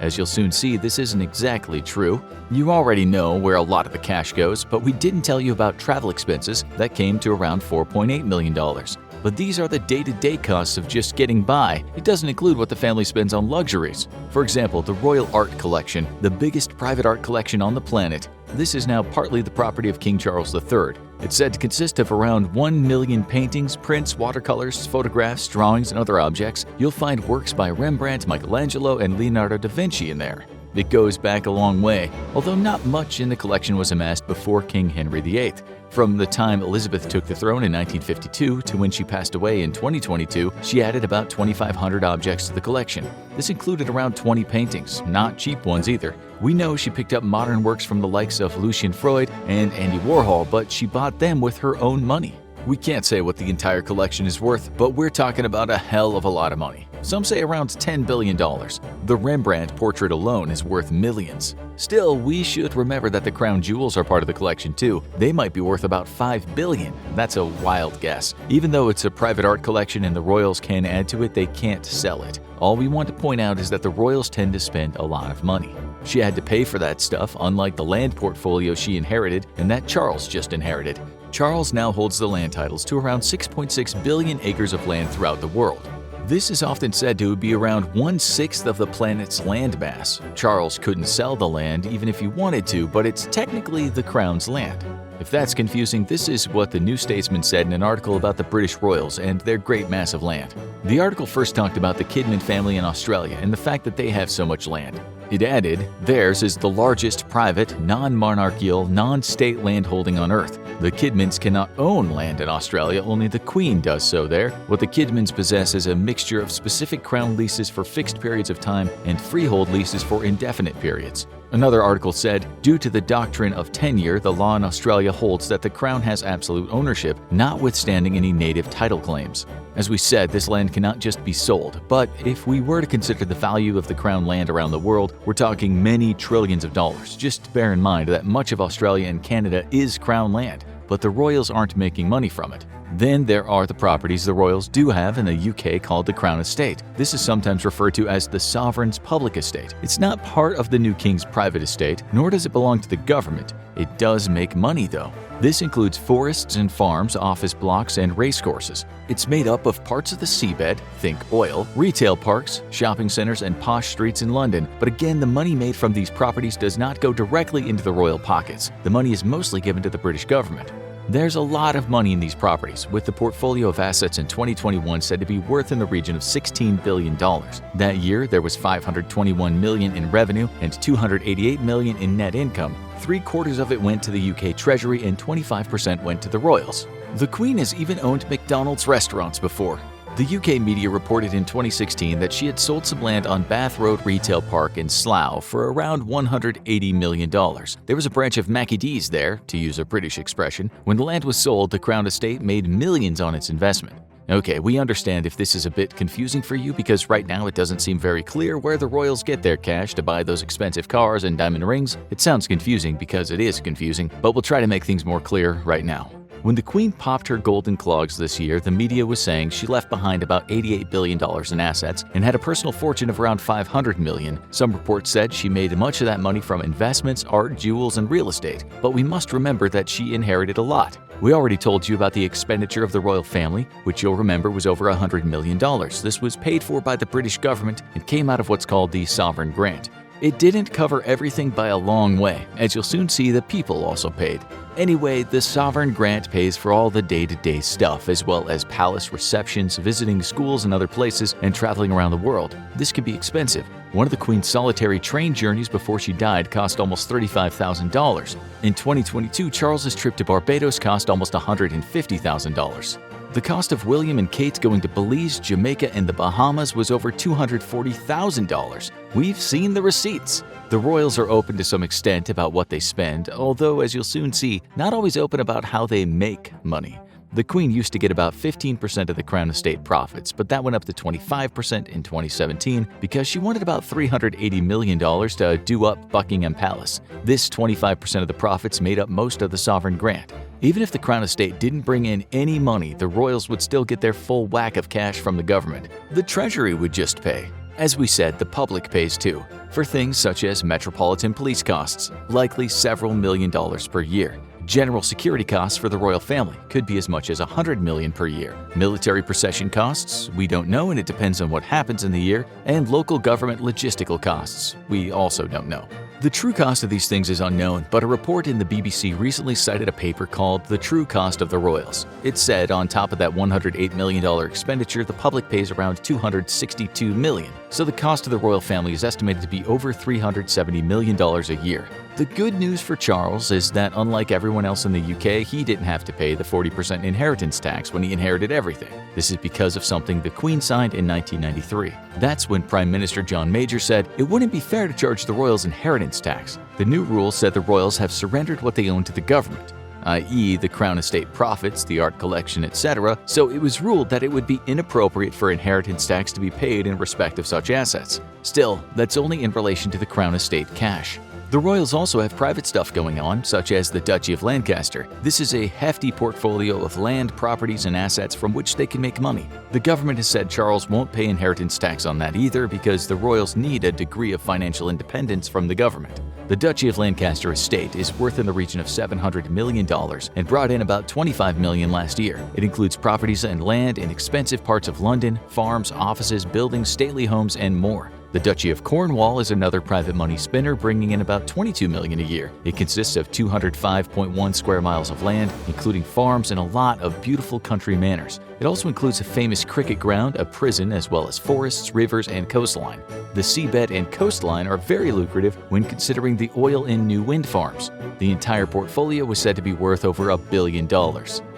As you'll soon see, this isn't exactly true. You already know where a lot of the cash goes, but we didn't tell you about travel expenses that came to around $4.8 million. But these are the day-to-day costs of just getting by. It doesn't include what the family spends on luxuries. For example, the Royal Art Collection, the biggest private art collection on the planet. This is now partly the property of King Charles III. It's said to consist of around 1 million paintings, prints, watercolors, photographs, drawings, and other objects. You'll find works by Rembrandt, Michelangelo, and Leonardo da Vinci in there. It goes back a long way, although not much in the collection was amassed before King Henry VIII. From the time Elizabeth took the throne in 1952 to when she passed away in 2022, she added about 2,500 objects to the collection. This included around 20 paintings, not cheap ones either. We know she picked up modern works from the likes of Lucian Freud and Andy Warhol, but she bought them with her own money. We can't say what the entire collection is worth, but we're talking about a hell of a lot of money. Some say around $10 billion. The Rembrandt portrait alone is worth millions. Still, we should remember that the crown jewels are part of the collection too. They might be worth about $5 billion. That's a wild guess. Even though it's a private art collection and the royals can add to it, they can't sell it. All we want to point out is that the royals tend to spend a lot of money. She had to pay for that stuff, unlike the land portfolio she inherited and that Charles just inherited. Charles now holds the land titles to around 6.6 billion acres of land throughout the world. This is often said to be around 1/6 of the planet's land mass. Charles couldn't sell the land even if he wanted to, but it's technically the crown's land. If that's confusing, this is what the New Statesman said in an article about the British royals and their great mass of land. The article first talked about the Kidman family in Australia and the fact that they have so much land. It added, theirs is the largest private, non-monarchical, non-state landholding on Earth. The Kidmans cannot own land in Australia, only the Queen does so there. What the Kidmans possess is a mixture of specific crown leases for fixed periods of time and freehold leases for indefinite periods. Another article said, due to the doctrine of tenure, the law in Australia holds that the Crown has absolute ownership, notwithstanding any native title claims. As we said, this land cannot just be sold, but if we were to consider the value of the Crown land around the world, we're talking many trillions of dollars. Just bear in mind that much of Australia and Canada is Crown land, but the royals aren't making money from it. Then there are the properties the royals do have in the UK called the Crown Estate. This is sometimes referred to as the sovereign's public estate. It's not part of the new king's private estate, nor does it belong to the government. It does make money though. This includes forests and farms, office blocks, and racecourses. It's made up of parts of the seabed, think oil, retail parks, shopping centers, and posh streets in London. But again, the money made from these properties does not go directly into the royal pockets. The money is mostly given to the British government. There's a lot of money in these properties, with the portfolio of assets in 2021 said to be worth in the region of $16 billion. That year, there was $521 million in revenue and $288 million in net income. 3/4 of it went to the UK Treasury and 25% went to the royals. The Queen has even owned McDonald's restaurants before. The UK media reported in 2016 that she had sold some land on Bath Road Retail Park in Slough for around $180 million. There was a branch of Mackie D's there, to use a British expression. When the land was sold, the Crown Estate made millions on its investment. Okay, we understand if this is a bit confusing for you because right now it doesn't seem very clear where the royals get their cash to buy those expensive cars and diamond rings. It sounds confusing because it is confusing, but we'll try to make things more clear right now. When the Queen popped her golden clogs this year, the media was saying she left behind about $88 billion in assets and had a personal fortune of around $500 million. Some reports said she made much of that money from investments, art, jewels, and real estate. But we must remember that she inherited a lot. We already told you about the expenditure of the royal family, which you'll remember was over $100 million. This was paid for by the British government and came out of what's called the sovereign grant. It didn't cover everything by a long way. As you'll soon see, the people also paid. Anyway, the sovereign grant pays for all the day-to-day stuff, as well as palace receptions, visiting schools and other places, and traveling around the world. This can be expensive. One of the Queen's solitary train journeys before she died cost almost $35,000. In 2022, Charles's trip to Barbados cost almost $150,000. The cost of William and Kate going to Belize, Jamaica, and the Bahamas was over $240,000. We've seen the receipts. The royals are open to some extent about what they spend, although, as you'll soon see, not always open about how they make money. The Queen used to get about 15% of the Crown estate profits, but that went up to 25% in 2017 because she wanted about $380 million to do up Buckingham Palace. This 25% of the profits made up most of the sovereign grant. Even if the Crown estate didn't bring in any money, the royals would still get their full whack of cash from the government. The Treasury would just pay. As we said, the public pays too, for things such as metropolitan police costs, likely several $million per year. General security costs for the royal family could be as much as $100 million per year. Military procession costs, we don't know, and it depends on what happens in the year. And local government logistical costs, we also don't know. The true cost of these things is unknown, but a report in the BBC recently cited a paper called The True Cost of the Royals. It said on top of that $108 million expenditure, the public pays around $262 million. So the cost of the royal family is estimated to be over $370 million a year. The good news for Charles is that unlike everyone else in the UK, he didn't have to pay the 40% inheritance tax when he inherited everything. This is because of something the Queen signed in 1993. That's when Prime Minister John Major said it wouldn't be fair to charge the royals inheritance tax. The new rule said the royals have surrendered what they own to the government, i.e. the Crown estate profits, the art collection, etc., so it was ruled that it would be inappropriate for inheritance tax to be paid in respect of such assets. Still, that's only in relation to the Crown estate cash. The royals also have private stuff going on, such as the Duchy of Lancaster. This is a hefty portfolio of land, properties, and assets from which they can make money. The government has said Charles won't pay inheritance tax on that either because the royals need a degree of financial independence from the government. The Duchy of Lancaster estate is worth in the region of $700 million and brought in about $25 million last year. It includes properties and land in expensive parts of London, farms, offices, buildings, stately homes, and more. The Duchy of Cornwall is another private money spinner, bringing in about $22 million a year. It consists of 205.1 square miles of land, including farms and a lot of beautiful country manors. It also includes a famous cricket ground, a prison, as well as forests, rivers, and coastline. The seabed and coastline are very lucrative when considering the oil in new wind farms. The entire portfolio was said to be worth over $1 billion.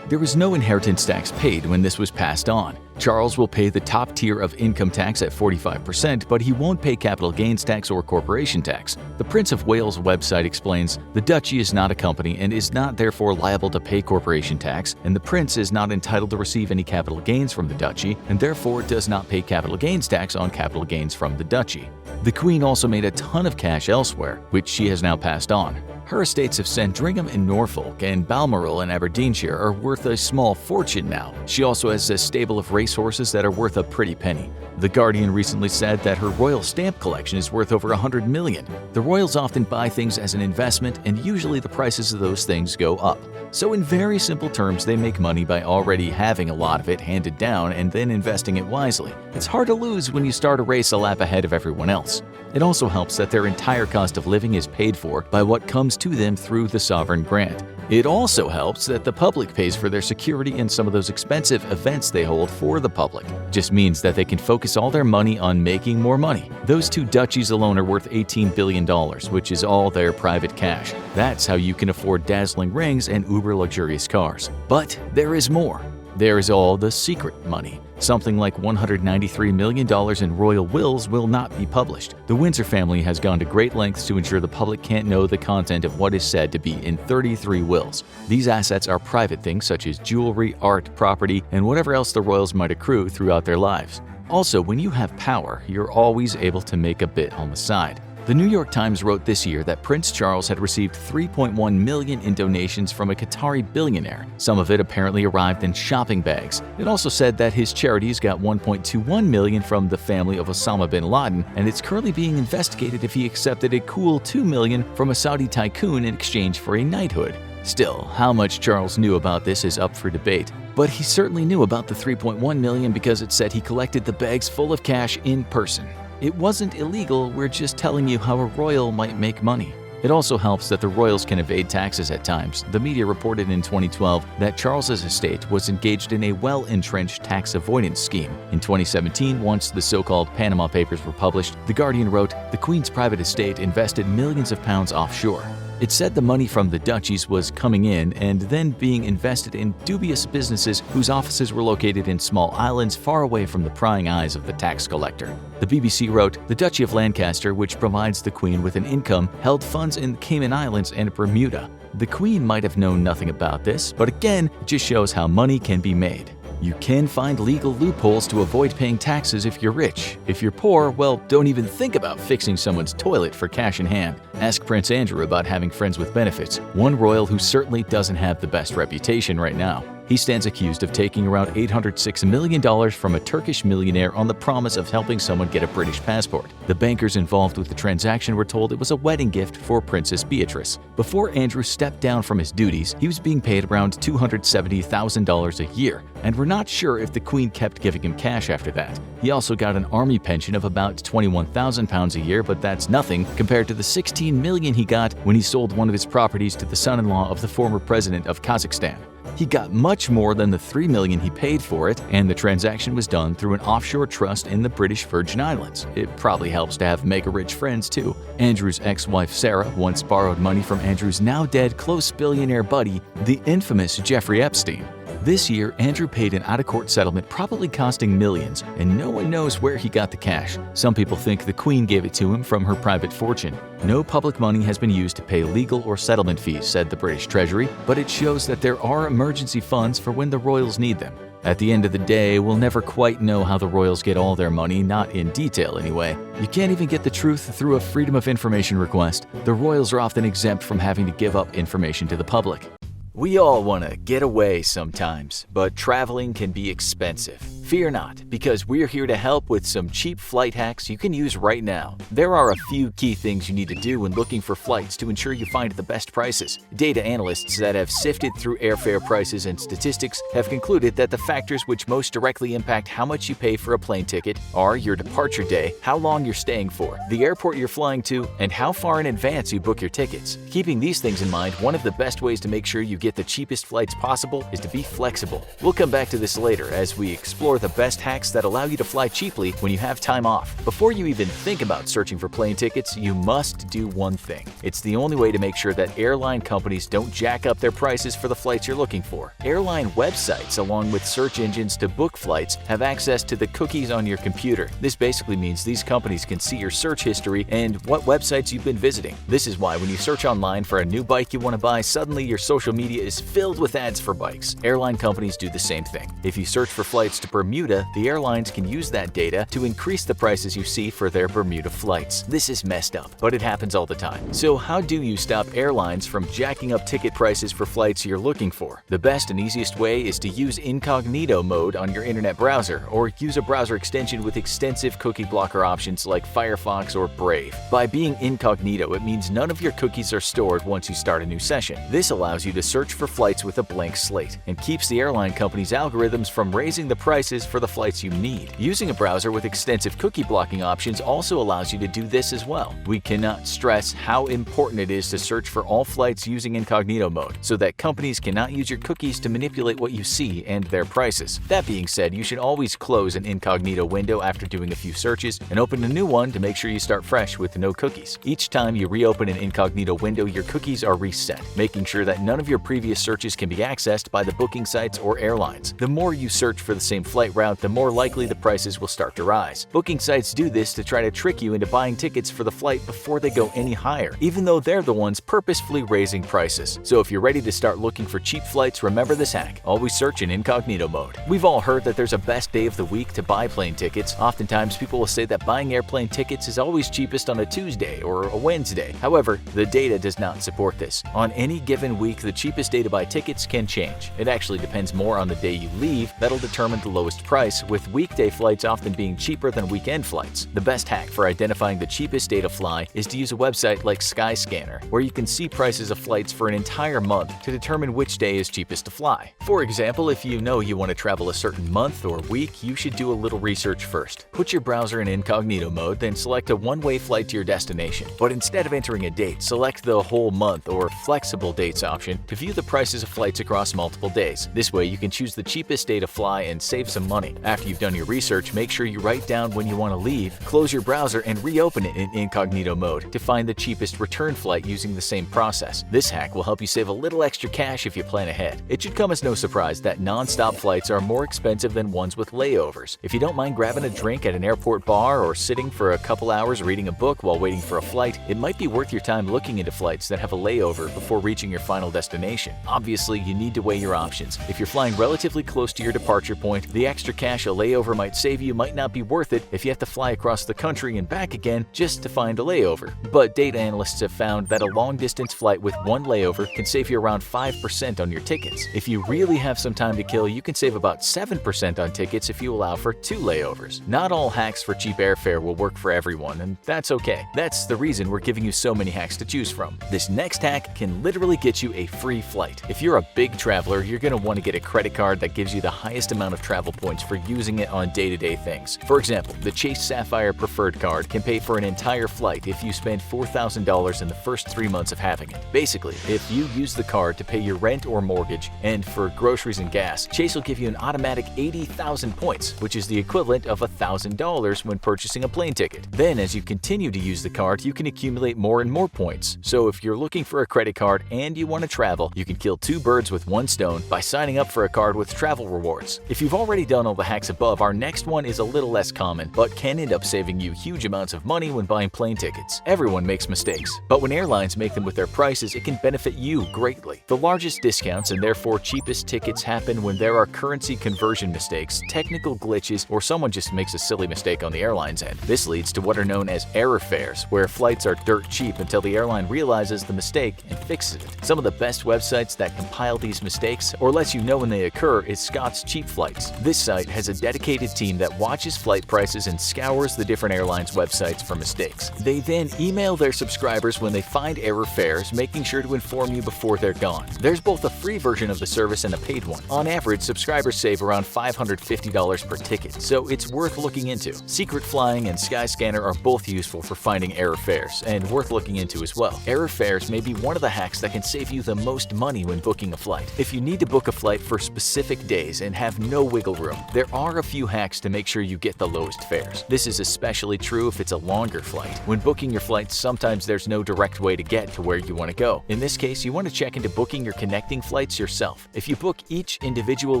There was no inheritance tax paid when this was passed on. Charles will pay the top tier of income tax at 45%, but he won't pay capital gains tax or corporation tax. The Prince of Wales website explains, the duchy is not a company and is not therefore liable to pay corporation tax, and the prince is not entitled to receive any capital gains from the duchy, and therefore does not pay capital gains tax on capital gains from the duchy. The Queen also made a ton of cash elsewhere, which she has now passed on. Her estates of Sandringham in Norfolk and Balmoral in Aberdeenshire are worth a small fortune now. She also has a stable of racehorses that are worth a pretty penny. The Guardian recently said that her royal stamp collection is worth over $100 million. The royals often buy things as an investment, and usually the prices of those things go up. So in very simple terms, they make money by already having a lot of it handed down and then investing it wisely. It's hard to lose when you start a race a lap ahead of everyone else. It also helps that their entire cost of living is paid for by what comes to them through the sovereign grant. It also helps that the public pays for their security and some of those expensive events they hold for the public. Just means that they can focus all their money on making more money. Those two duchies alone are worth $18 billion, which is all their private cash. That's how you can afford dazzling rings and uber luxurious cars. But there is more. There is all the secret money. Something like $193 million in royal wills will not be published. The Windsor family has gone to great lengths to ensure the public can't know the content of what is said to be in 33 wills. These assets are private things such as jewelry, art, property, and whatever else the royals might accrue throughout their lives. Also, when you have power, you're always able to make a bit on the side. The New York Times wrote this year that Prince Charles had received $3.1 million in donations from a Qatari billionaire. Some of it apparently arrived in shopping bags. It also said that his charities got $1.21 million from the family of Osama bin Laden, and it's currently being investigated if he accepted a cool $2 million from a Saudi tycoon in exchange for a knighthood. Still, how much Charles knew about this is up for debate. But he certainly knew about the $3.1 million because it said he collected the bags full of cash in person. It wasn't illegal, we're just telling you how a royal might make money. It also helps that the royals can evade taxes at times. The media reported in 2012 that Charles's estate was engaged in a well-entrenched tax avoidance scheme. In 2017, once the so-called Panama Papers were published, The Guardian wrote, the Queen's private estate invested millions of pounds offshore. It said the money from the duchies was coming in and then being invested in dubious businesses whose offices were located in small islands far away from the prying eyes of the tax collector. The BBC wrote, the Duchy of Lancaster, which provides the Queen with an income, held funds in the Cayman Islands and Bermuda. The Queen might have known nothing about this, but again, it just shows how money can be made. You can find legal loopholes to avoid paying taxes if you're rich. If you're poor, well, don't even think about fixing someone's toilet for cash in hand. Ask Prince Andrew about having friends with benefits, one royal who certainly doesn't have the best reputation right now. He stands accused of taking around $806 million from a Turkish millionaire on the promise of helping someone get a British passport. The bankers involved with the transaction were told it was a wedding gift for Princess Beatrice. Before Andrew stepped down from his duties, he was being paid around $270,000 a year, and we're not sure if the Queen kept giving him cash after that. He also got an army pension of about £21,000 a year, but that's nothing compared to the $16 million he got when he sold one of his properties to the son-in-law of the former president of Kazakhstan. He got much more than the $3 million he paid for it, and the transaction was done through an offshore trust in the British Virgin Islands. It probably helps to have mega-rich friends too. Andrew's ex-wife Sarah once borrowed money from Andrew's now-dead close billionaire buddy, the infamous Jeffrey Epstein. This year, Andrew paid an out-of-court settlement probably costing millions, and no one knows where he got the cash. Some people think the Queen gave it to him from her private fortune. No public money has been used to pay legal or settlement fees, said the British Treasury, but it shows that there are emergency funds for when the royals need them. At the end of the day, we'll never quite know how the royals get all their money, not in detail anyway. You can't even get the truth through a Freedom of Information request. The royals are often exempt from having to give up information to the public. We all want to get away sometimes, but traveling can be expensive. Fear not, because we're here to help with some cheap flight hacks you can use right now. There are a few key things you need to do when looking for flights to ensure you find the best prices. Data analysts that have sifted through airfare prices and statistics have concluded that the factors which most directly impact how much you pay for a plane ticket are your departure day, how long you're staying for, the airport you're flying to, and how far in advance you book your tickets. Keeping these things in mind, one of the best ways to make sure you get the cheapest flights possible is to be flexible. We'll come back to this later as we explore the best hacks that allow you to fly cheaply when you have time off. Before you even think about searching for plane tickets, you must do one thing. It's the only way to make sure that airline companies don't jack up their prices for the flights you're looking for. Airline websites, along with search engines to book flights, have access to the cookies on your computer. This basically means these companies can see your search history and what websites you've been visiting. This is why when you search online for a new bike you want to buy, suddenly your social media is filled with ads for bikes. Airline companies do the same thing. If you search for flights to Bermuda, the airlines can use that data to increase the prices you see for their Bermuda flights. This is messed up, but it happens all the time. So how do you stop airlines from jacking up ticket prices for flights you're looking for? The best and easiest way is to use incognito mode on your internet browser, or use a browser extension with extensive cookie blocker options like Firefox or Brave. By being incognito, it means none of your cookies are stored once you start a new session. This allows you to search for flights with a blank slate, and keeps the airline company's algorithms from raising the prices for the flights you need. Using a browser with extensive cookie blocking options also allows you to do this as well. We cannot stress how important it is to search for all flights using incognito mode, so that companies cannot use your cookies to manipulate what you see and their prices. That being said, you should always close an incognito window after doing a few searches and open a new one to make sure you start fresh with no cookies. Each time you reopen an incognito window, your cookies are reset, making sure that none of your previous searches can be accessed by the booking sites or airlines. The more you search for the same flight route, the more likely the prices will start to rise. Booking sites do this to try to trick you into buying tickets for the flight before they go any higher, even though they're the ones purposefully raising prices. So if you're ready to start looking for cheap flights, remember this hack. Always search in incognito mode. We've all heard that there's a best day of the week to buy plane tickets. Oftentimes people will say that buying airplane tickets is always cheapest on a Tuesday or a Wednesday. However, the data does not support this. On any given week, the cheapest day to buy tickets can change. It actually depends more on the day you leave. That'll determine the lowest price, with weekday flights often being cheaper than weekend flights. The best hack for identifying the cheapest day to fly is to use a website like Skyscanner, where you can see prices of flights for an entire month to determine which day is cheapest to fly. For example, if you know you want to travel a certain month or week, you should do a little research first. Put your browser in incognito mode, then select a one-way flight to your destination. But instead of entering a date, select the whole month or flexible dates option to view review the prices of flights across multiple days. This way, you can choose the cheapest day to fly and save some money. After you've done your research, make sure you write down when you want to leave, close your browser, and reopen it in incognito mode to find the cheapest return flight using the same process. This hack will help you save a little extra cash if you plan ahead. It should come as no surprise that non-stop flights are more expensive than ones with layovers. If you don't mind grabbing a drink at an airport bar or sitting for a couple hours reading a book while waiting for a flight, it might be worth your time looking into flights that have a layover before reaching your final destination. Obviously, you need to weigh your options. If you're flying relatively close to your departure point, the extra cash a layover might save you might not be worth it if you have to fly across the country and back again just to find a layover. But data analysts have found that a long-distance flight with one layover can save you around 5% on your tickets. If you really have some time to kill, you can save about 7% on tickets if you allow for 2 layovers. Not all hacks for cheap airfare will work for everyone, and that's okay. That's the reason we're giving you so many hacks to choose from. This next hack can literally get you a free flight. If you're a big traveler, you're going to want to get a credit card that gives you the highest amount of travel points for using it on day-to-day things. For example, the Chase Sapphire Preferred Card can pay for an entire flight if you spend $4,000 in the first 3 months of having it. Basically, if you use the card to pay your rent or mortgage and for groceries and gas, Chase will give you an automatic 80,000 points, which is the equivalent of $1,000 when purchasing a plane ticket. Then, as you continue to use the card, you can accumulate more and more points. So if you're looking for a credit card and you want to travel, you can kill 2 birds with 1 stone by signing up for a card with travel rewards. If you've already done all the hacks above, our next one is a little less common, but can end up saving you huge amounts of money when buying plane tickets. Everyone makes mistakes, but when airlines make them with their prices, it can benefit you greatly. The largest discounts and therefore cheapest tickets happen when there are currency conversion mistakes, technical glitches, or someone just makes a silly mistake on the airline's end. This leads to what are known as error fares, where flights are dirt cheap until the airline realizes the mistake and fixes it. Some of the best websites that compile these mistakes or lets you know when they occur is Scott's Cheap Flights. This site has a dedicated team that watches flight prices and scours the different airlines' websites for mistakes. They then email their subscribers when they find error fares, making sure to inform you before they're gone. There's both a free version of the service and a paid one. On average, subscribers save around $550 per ticket, so it's worth looking into. Secret Flying and Skyscanner are both useful for finding error fares and worth looking into as well. Error fares may be one of the hacks that can save you the most money when booking a flight. If you need to book a flight for specific days and have no wiggle room, there are a few hacks to make sure you get the lowest fares. This is especially true if it's a longer flight. When booking your flights, sometimes there's no direct way to get to where you want to go. In this case, you want to check into booking your connecting flights yourself. If you book each individual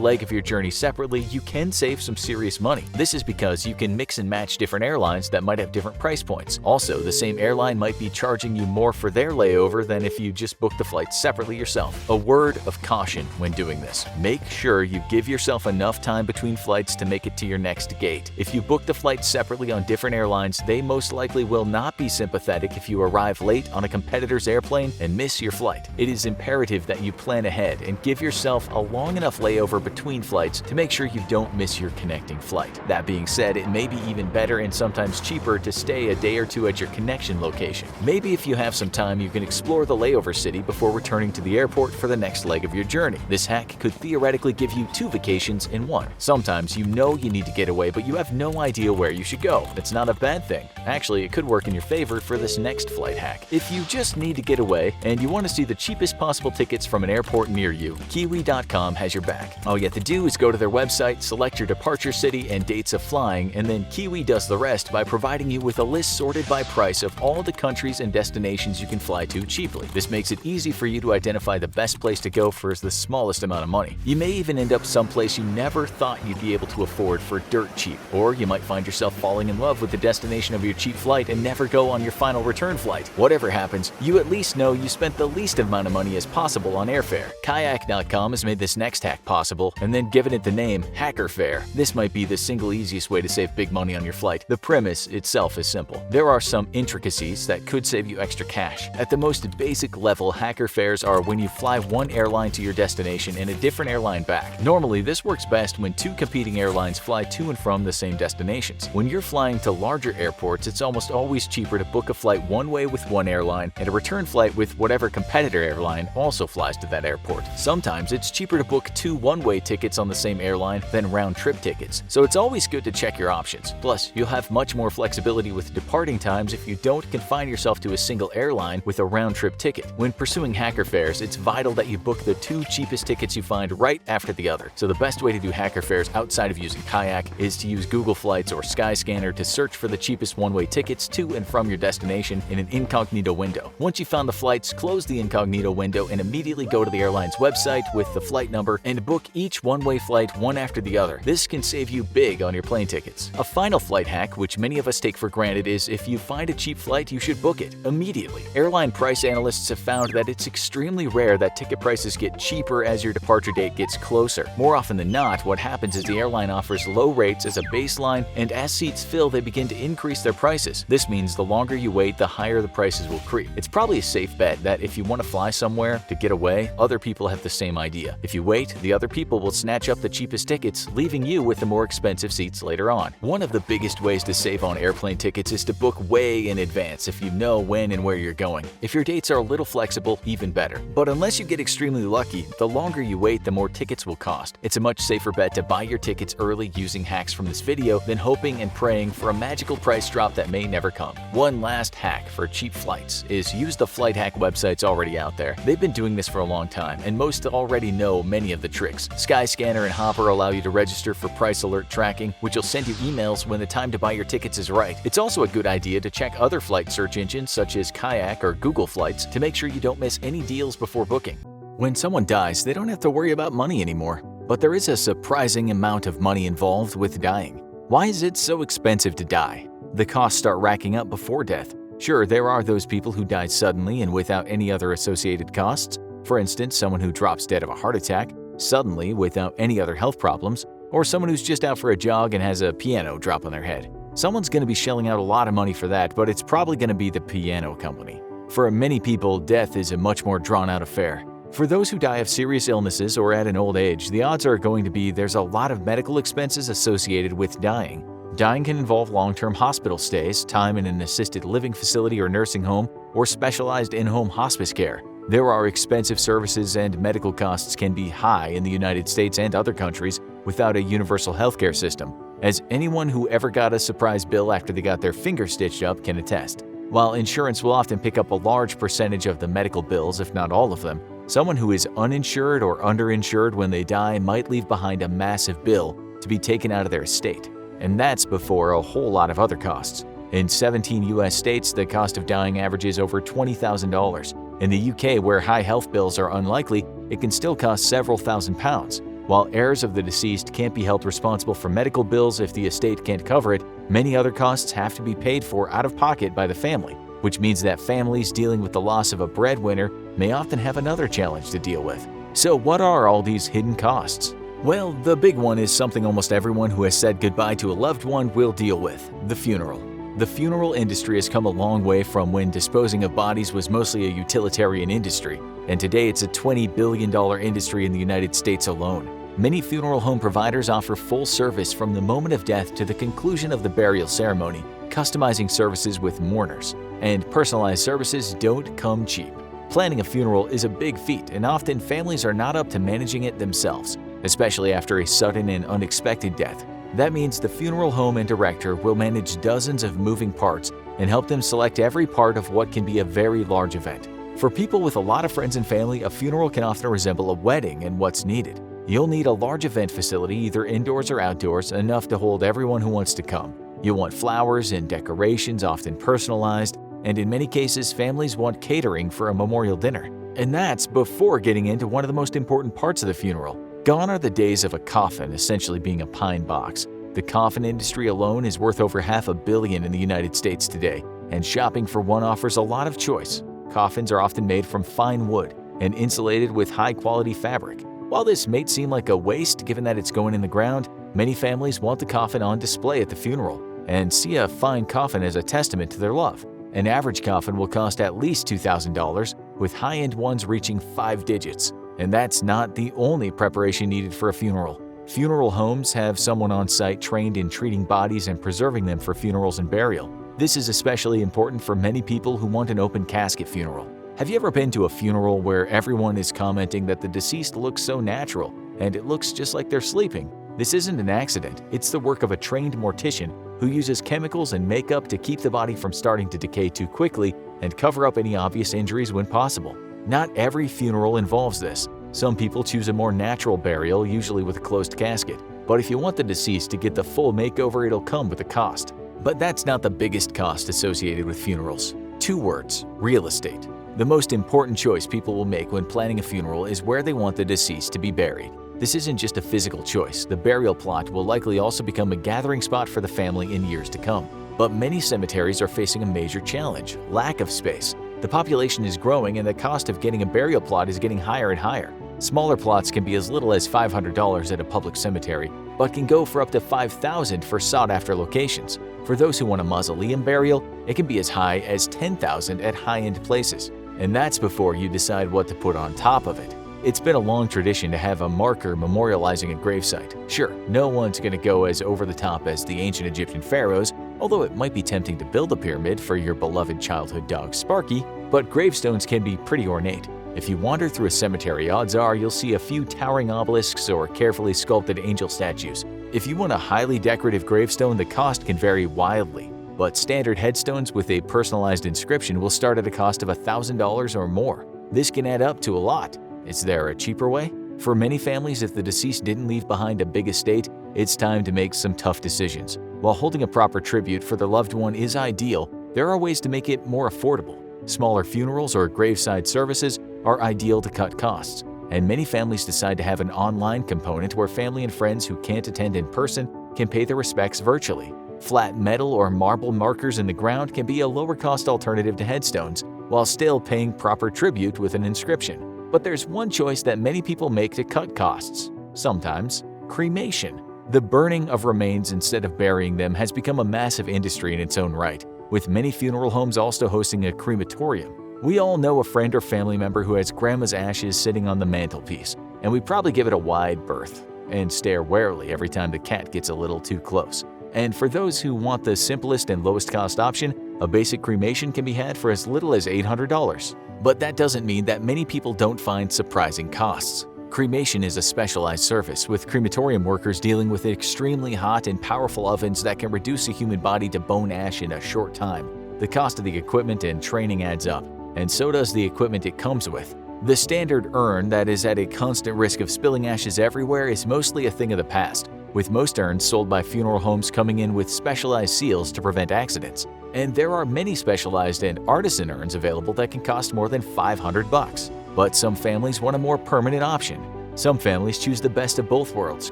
leg of your journey separately, you can save some serious money. This is because you can mix and match different airlines that might have different price points. Also, the same airline might be charging you more for their layover than if you just booked the flight separately yourself. A word of caution when doing this: make sure you give yourself enough time between flights to make it to your next gate. If you book the flight separately on different airlines, they most likely will not be sympathetic if you arrive late on a competitor's airplane and miss your flight. It is imperative that you plan ahead and give yourself a long enough layover between flights to make sure you don't miss your connecting flight. That being said, it may be even better and sometimes cheaper to stay a day or two at your connection location. Maybe if you have some time, you can explore the layover city before returning to the airport for the next leg of your journey. This hack could theoretically give you 2 vacations in one. Sometimes you know you need to get away, but you have no idea where you should go. That's not a bad thing. Actually, it could work in your favor for this next flight hack. If you just need to get away and you want to see the cheapest possible tickets from an airport near you, Kiwi.com has your back. All you have to do is go to their website, select your departure city and dates of flying, and then Kiwi does the rest by providing you with a list sorted by price of all the countries and destinations you can fly to cheaply. This makes it easy for you to identify the best place to go for the smallest amount of money. You may even end up someplace you never thought you'd be able to afford for dirt cheap, or you might find yourself falling in love with the destination of your cheap flight and never go on your final return flight. Whatever happens, you at least know you spent the least amount of money as possible on airfare. Kayak.com has made this next hack possible and then given it the name Hacker Fare. This might be the single easiest way to save big money on your flight. The premise itself is simple. There are some intricacies that could save you extra cash. At the most basic level, hacker fares are when you fly one airline to your destination and a different airline back. Normally, this works best when 2 competing airlines fly to and from the same destinations. When you're flying to larger airports, it's almost always cheaper to book a flight one way with one airline and a return flight with whatever competitor airline also flies to that airport. Sometimes it's cheaper to book 2 one-way tickets on the same airline than round-trip tickets, so it's always good to check your options. Plus, you'll have much more flexibility with departing times if you don't confine yourself to a single airline with a round-trip ticket. When pursuing hacker fares, it's vital that you book the 2 cheapest tickets you find right after the other. So the best way to do hacker fares outside of using Kayak is to use Google Flights or Skyscanner to search for the cheapest one-way tickets to and from your destination in an incognito window. Once you found the flights, close the incognito window and immediately go to the airline's website with the flight number and book each one-way flight one after the other. This can save you big on your plane tickets. A final flight hack, which many of us take for granted, is if you find a cheap flight, you should book it immediately. Airline price analysts have found that it's extremely rare that ticket prices get cheaper as your departure date gets closer. More often than not, what happens is the airline offers low rates as a baseline, and as seats fill, they begin to increase their prices. This means the longer you wait, the higher the prices will creep. It's probably a safe bet that if you want to fly somewhere to get away, other people have the same idea. If you wait, the other people will snatch up the cheapest tickets, leaving you with the more expensive seats later on. One of the biggest ways to save on airplane tickets is to book way in advance if you know when and where you're going. If your dates are a little flexible, even better. But unless you get extremely lucky, the longer you wait, the more tickets will cost. It's a much safer bet to buy your tickets early using hacks from this video than hoping and praying for a magical price drop that may never come. One last hack for cheap flights is use the flight hack websites already out there. They've been doing this for a long time, and most already know many of the tricks. Skyscanner and Hopper allow you to register for price alert tracking, which will send you emails when the time to buy your tickets is right. It's also a good idea to check other flight search engines such as Kayak or Google Flights to make sure you don't miss any deals before booking. When someone dies, they don't have to worry about money anymore. But there is a surprising amount of money involved with dying. Why is it so expensive to die? The costs start racking up before death. Sure, there are those people who die suddenly and without any other associated costs. For instance, someone who drops dead of a heart attack, suddenly without any other health problems, or someone who's just out for a jog and has a piano drop on their head. Someone's going to be shelling out a lot of money for that, but it's probably going to be the piano company. For many people, death is a much more drawn-out affair. For those who die of serious illnesses or at an old age, the odds are going to be there's a lot of medical expenses associated with dying. Dying can involve long-term hospital stays, time in an assisted living facility or nursing home, or specialized in-home hospice care. There are expensive services, and medical costs can be high in the United States and other countries without a universal healthcare system, as anyone who ever got a surprise bill after they got their finger stitched up can attest. While insurance will often pick up a large percentage of the medical bills, if not all of them, someone who is uninsured or underinsured when they die might leave behind a massive bill to be taken out of their estate. And that's before a whole lot of other costs. In 17 US states, the cost of dying averages over $20,000. In the UK, where high health bills are unlikely, it can still cost several £1,000s. While heirs of the deceased can't be held responsible for medical bills if the estate can't cover it, many other costs have to be paid for out of pocket by the family, which means that families dealing with the loss of a breadwinner may often have another challenge to deal with. So what are all these hidden costs? Well, the big one is something almost everyone who has said goodbye to a loved one will deal with: the funeral. The funeral industry has come a long way from when disposing of bodies was mostly a utilitarian industry, and today it's a $20 billion industry in the United States alone. Many funeral home providers offer full service from the moment of death to the conclusion of the burial ceremony, customizing services with mourners. And personalized services don't come cheap. Planning a funeral is a big feat, and often families are not up to managing it themselves, especially after a sudden and unexpected death. That means the funeral home and director will manage dozens of moving parts and help them select every part of what can be a very large event. For people with a lot of friends and family, a funeral can often resemble a wedding in what's needed. You'll need a large event facility, either indoors or outdoors, enough to hold everyone who wants to come. You'll want flowers and decorations, often personalized, and in many cases, families want catering for a memorial dinner. And that's before getting into one of the most important parts of the funeral. Gone are the days of a coffin essentially being a pine box. The coffin industry alone is worth over $500 million in the United States today, and shopping for one offers a lot of choice. Coffins are often made from fine wood and insulated with high-quality fabric. While this may seem like a waste given that it's going in the ground, many families want the coffin on display at the funeral and see a fine coffin as a testament to their love. An average coffin will cost at least $2,000, with high-end ones reaching 5 digits. And that's not the only preparation needed for a funeral. Funeral homes have someone on site trained in treating bodies and preserving them for funerals and burial. This is especially important for many people who want an open casket funeral. Have you ever been to a funeral where everyone is commenting that the deceased looks so natural and it looks just like they're sleeping? This isn't an accident. It's the work of a trained mortician who uses chemicals and makeup to keep the body from starting to decay too quickly and cover up any obvious injuries when possible. Not every funeral involves this. Some people choose a more natural burial, usually with a closed casket. But if you want the deceased to get the full makeover, it'll come with a cost. But that's not the biggest cost associated with funerals. 2 words: real estate. The most important choice people will make when planning a funeral is where they want the deceased to be buried. This isn't just a physical choice. The burial plot will likely also become a gathering spot for the family in years to come. But many cemeteries are facing a major challenge: lack of space. The population is growing and the cost of getting a burial plot is getting higher and higher. Smaller plots can be as little as $500 at a public cemetery, but can go for up to $5,000 for sought-after locations. For those who want a mausoleum burial, it can be as high as $10,000 at high-end places. And that's before you decide what to put on top of it. It's been a long tradition to have a marker memorializing a gravesite. Sure, no one's going to go as over the top as the ancient Egyptian pharaohs, although it might be tempting to build a pyramid for your beloved childhood dog Sparky, but gravestones can be pretty ornate. If you wander through a cemetery, odds are you'll see a few towering obelisks or carefully sculpted angel statues. If you want a highly decorative gravestone, the cost can vary wildly. But standard headstones with a personalized inscription will start at a cost of $1,000 or more. This can add up to a lot. Is there a cheaper way? For many families, if the deceased didn't leave behind a big estate, it's time to make some tough decisions. While holding a proper tribute for their loved one is ideal, there are ways to make it more affordable. Smaller funerals or graveside services are ideal to cut costs, and many families decide to have an online component where family and friends who can't attend in person can pay their respects virtually. Flat metal or marble markers in the ground can be a lower-cost alternative to headstones, while still paying proper tribute with an inscription. But there's one choice that many people make to cut costs. Sometimes, cremation. The burning of remains instead of burying them has become a massive industry in its own right, with many funeral homes also hosting a crematorium. We all know a friend or family member who has grandma's ashes sitting on the mantelpiece, and we probably give it a wide berth and stare warily every time the cat gets a little too close. And for those who want the simplest and lowest cost option, a basic cremation can be had for as little as $800. But that doesn't mean that many people don't find surprising costs. Cremation is a specialized service, with crematorium workers dealing with extremely hot and powerful ovens that can reduce a human body to bone ash in a short time. The cost of the equipment and training adds up, and so does the equipment it comes with. The standard urn that is at a constant risk of spilling ashes everywhere is mostly a thing of the past, with most urns sold by funeral homes coming in with specialized seals to prevent accidents. And there are many specialized and artisan urns available that can cost more than $500. But some families want a more permanent option. Some families choose the best of both worlds,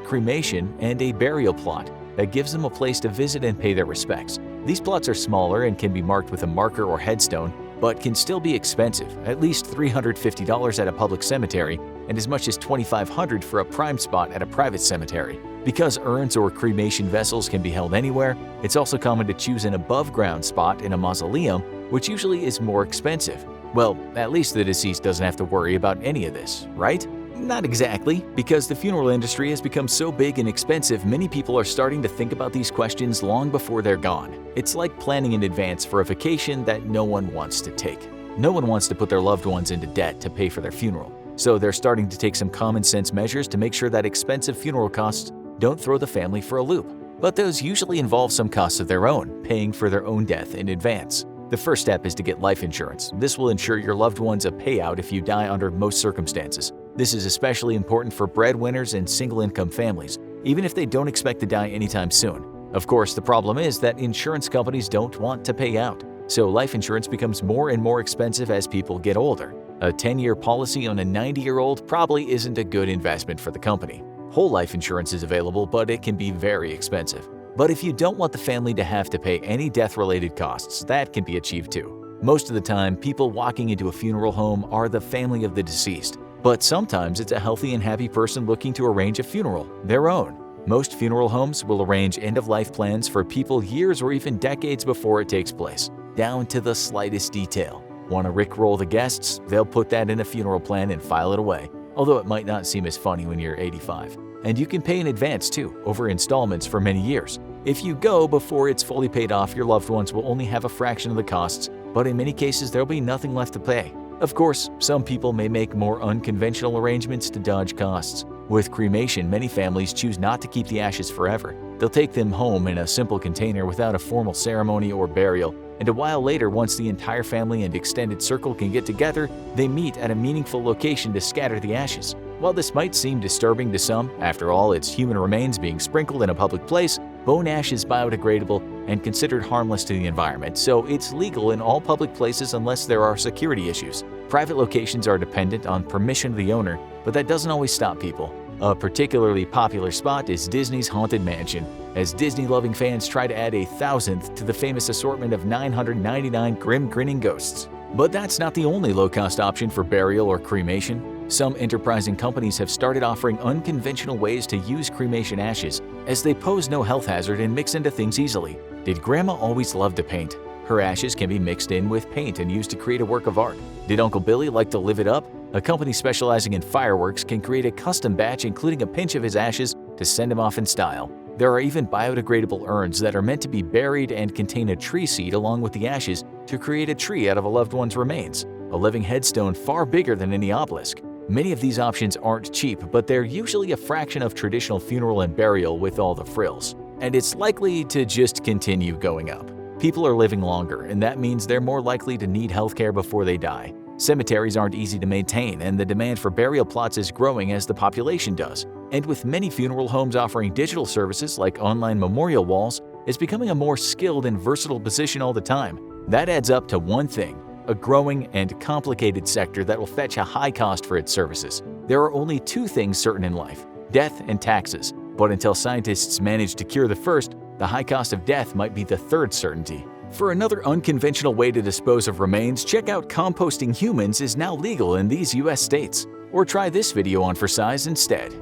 cremation and a burial plot that gives them a place to visit and pay their respects. These plots are smaller and can be marked with a marker or headstone, but can still be expensive, at least $350 at a public cemetery and as much as $2,500 for a prime spot at a private cemetery. Because urns or cremation vessels can be held anywhere, it's also common to choose an above-ground spot in a mausoleum, which usually is more expensive. Well, at least the deceased doesn't have to worry about any of this, right? Not exactly. Because the funeral industry has become so big and expensive, many people are starting to think about these questions long before they're gone. It's like planning in advance for a vacation that no one wants to take. No one wants to put their loved ones into debt to pay for their funeral. So they're starting to take some common sense measures to make sure that expensive funeral costs don't throw the family for a loop. But those usually involve some costs of their own, paying for their own death in advance. The first step is to get life insurance. This will ensure your loved ones a payout if you die under most circumstances. This is especially important for breadwinners and single-income families, even if they don't expect to die anytime soon. Of course, the problem is that insurance companies don't want to pay out, so life insurance becomes more and more expensive as people get older. A 10-year policy on a 90-year-old probably isn't a good investment for the company. Whole life insurance is available, but it can be very expensive. But if you don't want the family to have to pay any death-related costs, that can be achieved too. Most of the time, people walking into a funeral home are the family of the deceased, but sometimes it's a healthy and happy person looking to arrange a funeral, their own. Most funeral homes will arrange end-of-life plans for people years or even decades before it takes place, down to the slightest detail. Want to rickroll the guests? They'll put that in a funeral plan and file it away, although it might not seem as funny when you're 85. And you can pay in advance too, over installments for many years. If you go before it's fully paid off, your loved ones will only have a fraction of the costs, but in many cases there'll be nothing left to pay. Of course, some people may make more unconventional arrangements to dodge costs. With cremation, many families choose not to keep the ashes forever. They'll take them home in a simple container without a formal ceremony or burial, and a while later, once the entire family and extended circle can get together, they meet at a meaningful location to scatter the ashes. While this might seem disturbing to some, after all, it's human remains being sprinkled in a public place, bone ash is biodegradable and considered harmless to the environment, so it's legal in all public places unless there are security issues. Private locations are dependent on permission of the owner, but that doesn't always stop people. A particularly popular spot is Disney's Haunted Mansion, as Disney-loving fans try to add a 1,000th to the famous assortment of 999 grim grinning ghosts. But that's not the only low-cost option for burial or cremation. Some enterprising companies have started offering unconventional ways to use cremation ashes, as they pose no health hazard and mix into things easily. Did Grandma always love to paint? Her ashes can be mixed in with paint and used to create a work of art. Did Uncle Billy like to live it up? A company specializing in fireworks can create a custom batch including a pinch of his ashes to send him off in style. There are even biodegradable urns that are meant to be buried and contain a tree seed along with the ashes to create a tree out of a loved one's remains, a living headstone far bigger than any obelisk. Many of these options aren't cheap, but they're usually a fraction of traditional funeral and burial with all the frills. And it's likely to just continue going up. People are living longer, and that means they're more likely to need healthcare before they die. Cemeteries aren't easy to maintain, and the demand for burial plots is growing as the population does. And with many funeral homes offering digital services like online memorial walls, it's becoming a more skilled and versatile position all the time. That adds up to one thing: a growing and complicated sector that will fetch a high cost for its services. There are only two things certain in life: death and taxes. But until scientists manage to cure the first, the high cost of death might be the third certainty. For another unconventional way to dispose of remains, check out composting humans is now legal in these US states. Or try this video on for size instead.